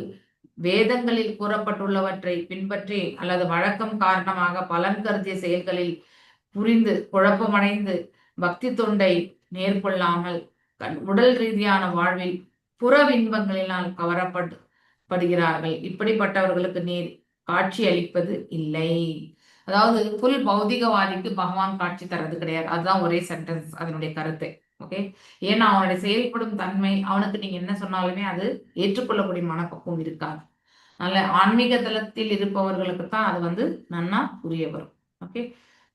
வேதங்களில் கூறப்பட்டுள்ளவற்றை பின்பற்றி அல்லது வழக்கம் காரணமாக பலன் கருதிய செயல்களில் புரிந்து குழப்பமடைந்து பக்தி தொண்டை மேற்கொள்ளாமல் உடல் ரீதியான வாழ்வில் புறவின்பங்களினால் கவரப்படுகிறார்கள். இப்படிப்பட்டவர்களுக்கு நீர் காட்சி அளிப்பது இல்லை. அதாவது புல் பௌதிகவாதிக்கு பகவான் காட்சி தரது கிடையாது. அதுதான் ஒரே சென்டென்ஸ் அதனுடைய கருத்து. ஓகே, ஏன்னா அவனுடைய செயல்படும் தன்மை, அவனுக்கு நீங்க என்ன சொன்னாலுமே அது ஏற்றுக்கொள்ளக்கூடிய மனப்பக்குவம் இருக்காது. அதனால ஆன்மீக தளத்தில் இருப்பவர்களுக்கு தான் அது நன்னா புரிய வரும். ஓகே,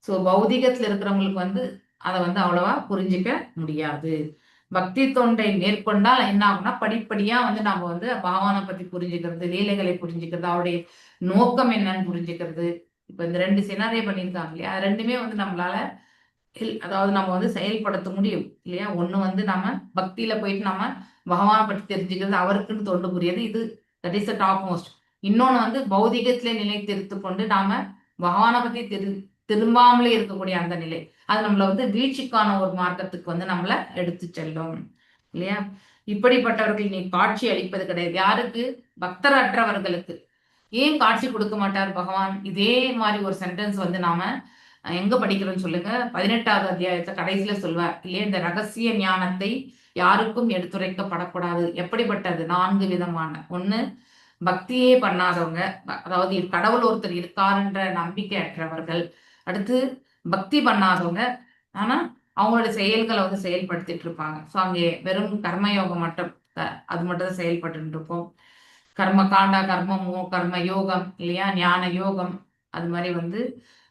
ஸோ பௌதிகத்துல இருக்கிறவங்களுக்கு அதை அவ்வளவா புரிஞ்சிக்க முடியாது. பக்தி தொண்டை மேற்கொண்டால் என்ன ஆகும்னா படிப்படியா நாம பகவானை பத்தி புரிஞ்சுக்கிறது, லீலைகளை புரிஞ்சுக்கிறது, அவருடைய நோக்கம் என்னன்னு புரிஞ்சுக்கிறது. இப்ப இந்த 2 சினாரியை பண்ணியிருக்காங்க இல்லையா, அது ரெண்டுமே நம்மளால அதாவது நம்ம செயல்படுத்த முடியும் இல்லையா? ஒண்ணு நம்ம பக்தியில போயிட்டு நம்ம பகவானை பற்றி தெரிஞ்சுக்கிறது, அவருக்குன்னு தொண்டு புரியுது, இது that is the top most. இன்னொன்னு பௌதிகத்திலே நிலை தெரிந்து கொண்டு நாம பகவானை பத்தி திரும்பாமலே இருக்கக்கூடிய அந்த நிலை, அது நம்மள வீழ்ச்சிக்கான ஒரு மார்க்கத்துக்கு நம்மள எடுத்து செல்லும் இல்லையா? இப்படிப்பட்டவர்கள் நீ காட்சி அளிப்பது கிடையாது. யாருக்கு? பக்தர் அற்றவர்களுக்கு. ஏன் காட்சி கொடுக்க மாட்டார் பகவான்? இதே மாதிரி ஒரு சென்டென்ஸ் நாம எங்க படிக்கிறோம்னு சொல்லுங்க. 18வது அத்தியாயத்தை கடைசியில சொல்வார் இல்லையா, இந்த ரகசிய ஞானத்தை யாருக்கும் எடுத்துரைக்கப்படக்கூடாது. எப்படிப்பட்டது? 4 விதமான. ஒண்ணு பக்தியே பண்ணாதவங்க, அதாவது கடவுள் ஒருத்தர் இருக்காருன்ற நம்பிக்கை அற்றவர்கள், அடுத்து பக்தி பண்ணாதவங்க, ஆனா அவங்களோட செயல்களை வந்து செயல்படுத்திட்டு இருப்பாங்க. ஸோ அங்கே வெறும் கர்மயோகம் மட்டும் அது மட்டும் தான் செயல்பட்டு இருக்கும். கர்ம காண்டா, கர்மமோ, கர்ம யோகம் இல்லையா, ஞான யோகம், அது மாதிரி வந்து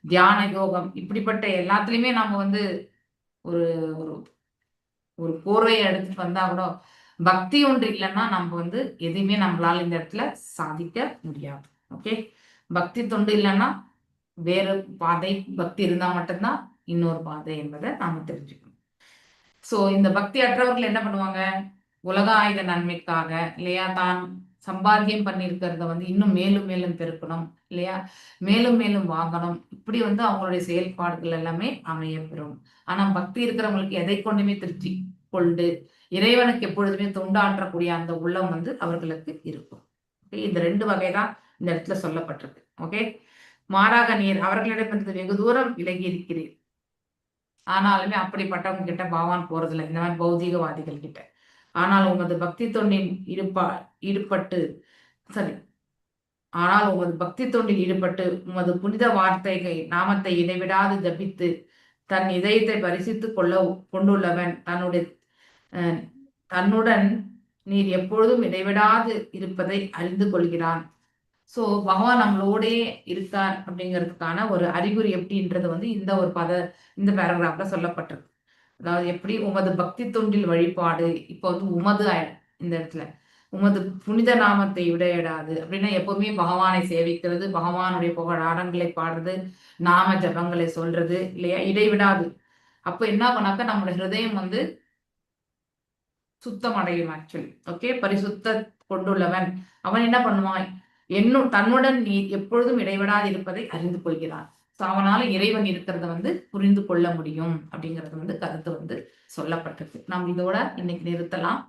தியான யோகம், இப்படிப்பட்ட எல்லாத்துலயுமே நம்ம வந்து ஒரு ஒரு ஒரு போர்வையை எடுத்துட்டு வந்தா கூட பக்தி ஒன்று இல்லைன்னா நம்ம வந்து எதுவுமே நம்மளால இந்த இடத்துல சாதிக்க முடியாது. ஓகே, பக்தி தொண்டு இல்லைன்னா வேற பாதை, பக்தி இருந்தா மட்டும்தான் இன்னொரு பாதை என்பதை நாம தெரிஞ்சுக்கணும். சோ இந்த பக்தி அற்றவர்கள் என்ன பண்ணுவாங்க, உலக ஆயுத நன்மைக்காக இல்லையா, தான் சம்பாத்தியம் பண்ணியிருக்கிறத வந்து இன்னும் மேலும் மேலும் பெருக்கணும் இல்லையா, மேலும் மேலும் வாங்கணும், இப்படி வந்து அவங்களுடைய செயல்பாடுகள் எல்லாமே அமைய பெறும். ஆனா பக்தி இருக்கிறவங்களுக்கு எதை கொண்டுமே திருப்தி கொண்டு இறைவனுக்கு எப்பொழுதுமே தொண்டாற்றக்கூடிய அந்த உள்ளம் வந்து அவர்களுக்கு இருக்கும். இந்த 2 வகைதான் இந்த இடத்துல சொல்லப்பட்டிருக்கு. ஓகே, மாறாக நீர் அவர்களிடமிருந்து வெகு தூரம் விலகி இருக்கிறீர். ஆனாலுமே அப்படிப்பட்டவங்க கிட்ட பகவான் போறதில்லை, இந்த மாதிரி பௌதிகவாதிகள் கிட்ட. ஆனால் உமது பக்தி தொண்டின் ஆனால் உமது பக்தி தொண்டில் ஈடுபட்டு உமது புனித வார்த்தைகள் நாமத்தை இடைவிடாது ஜபித்து தன் இதயத்தை பரிசித்து கொண்டுள்ளவன் தன்னுடன் நீர் எப்பொழுதும் இடைவிடாது இருப்பதை அறிந்து கொள்கிறான். சோ பகவான் நம்மளோடே இருக்கார் அப்படிங்கிறதுக்கான ஒரு அறிகுறி எப்படின்றது வந்து இந்த பேராகிராஃப்ல சொல்லப்பட்டிருக்கு. அதாவது எப்படி உமது பக்தி தொண்டில் வழிபாடு, இப்போ வந்து உமது இந்த இடத்துல உமது புனித நாமத்தை விடையிடாது அப்படின்னா எப்பவுமே பகவானை சேவிக்கிறது, பகவானுடைய புகழாரங்களை பாடுறது, நாம ஜபங்களை சொல்றது இல்லையா, இடைவிடாது. அப்ப என்ன பண்ணாக்க நம்மளோட ஹிருதயம் வந்து சுத்தம் அடையும். ஆக்சுவலி ஓகே, பரிசுத்த கொண்டுள்ளவன் அவன் என்ன பண்ணுவான், தன்னுடன் நீ எப்பொழுதும் இடைவிடாது இருப்பதை அறிந்து கொள்கிறான். அவனால இறைவன் இருக்கிறத வந்து புரிந்து கொள்ள முடியும் அப்படிங்கிறது வந்து கருத்து வந்து சொல்லப்பட்டிருக்கு. நாம் இதோட இன்னைக்கு நிறுத்தலாம்.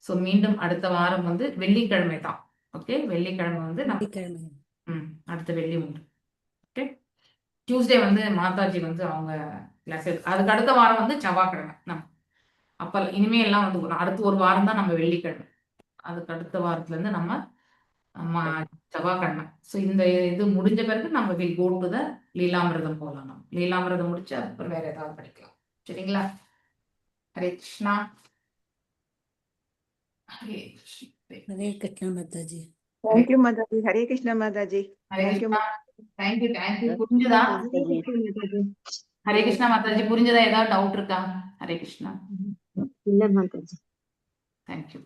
சோ மீண்டும் அடுத்த வாரம் வந்து வெள்ளிக்கிழமை தான். ஓகே, வெள்ளிக்கிழமை வந்து அடுத்த வெள்ளி உண்டு. ஓகே, டியூஸ்டே வந்து மாதாஜி வந்து அவங்க கிளாஸ், அதுக்கு அடுத்த வாரம் வந்து செவ்வாய்க்கிழமை. அப்ப இனிமே எல்லாம் வந்து அடுத்த ஒரு வாரம் தான் நம்ம வெள்ளிக்கிழமை, அதுக்கு அடுத்த வாரத்துல இருந்து நம்ம செவ்வாய்க்கிழமை. ஸோ இந்த இது முடிஞ்ச பிறகு நம்ம வில் கோ டு த லீலாமிரதம் போகலாம். நம்ம லீலாமிரதம் முடிச்சு அதுக்கப்புறம் வேற ஏதாவது படிக்கலாம். சரிங்களா? ஹரே கிருஷ்ணா. ஹரே கிருஷ்ணா மாதாஜி. தேங்க்யூ மாதாஜி. ஹரே கிருஷ்ணா மாதாஜி. ஹரே கிருஷ்ணா. தேங்க்யூ. புரிஞ்சுதா? ஹரே கிருஷ்ணா மாதாஜி, புரிஞ்சதா? ஏதாவது டவுட் இருக்கா? ஹரே கிருஷ்ணா. இல்ல மாதாஜி. தேங்க்யூ.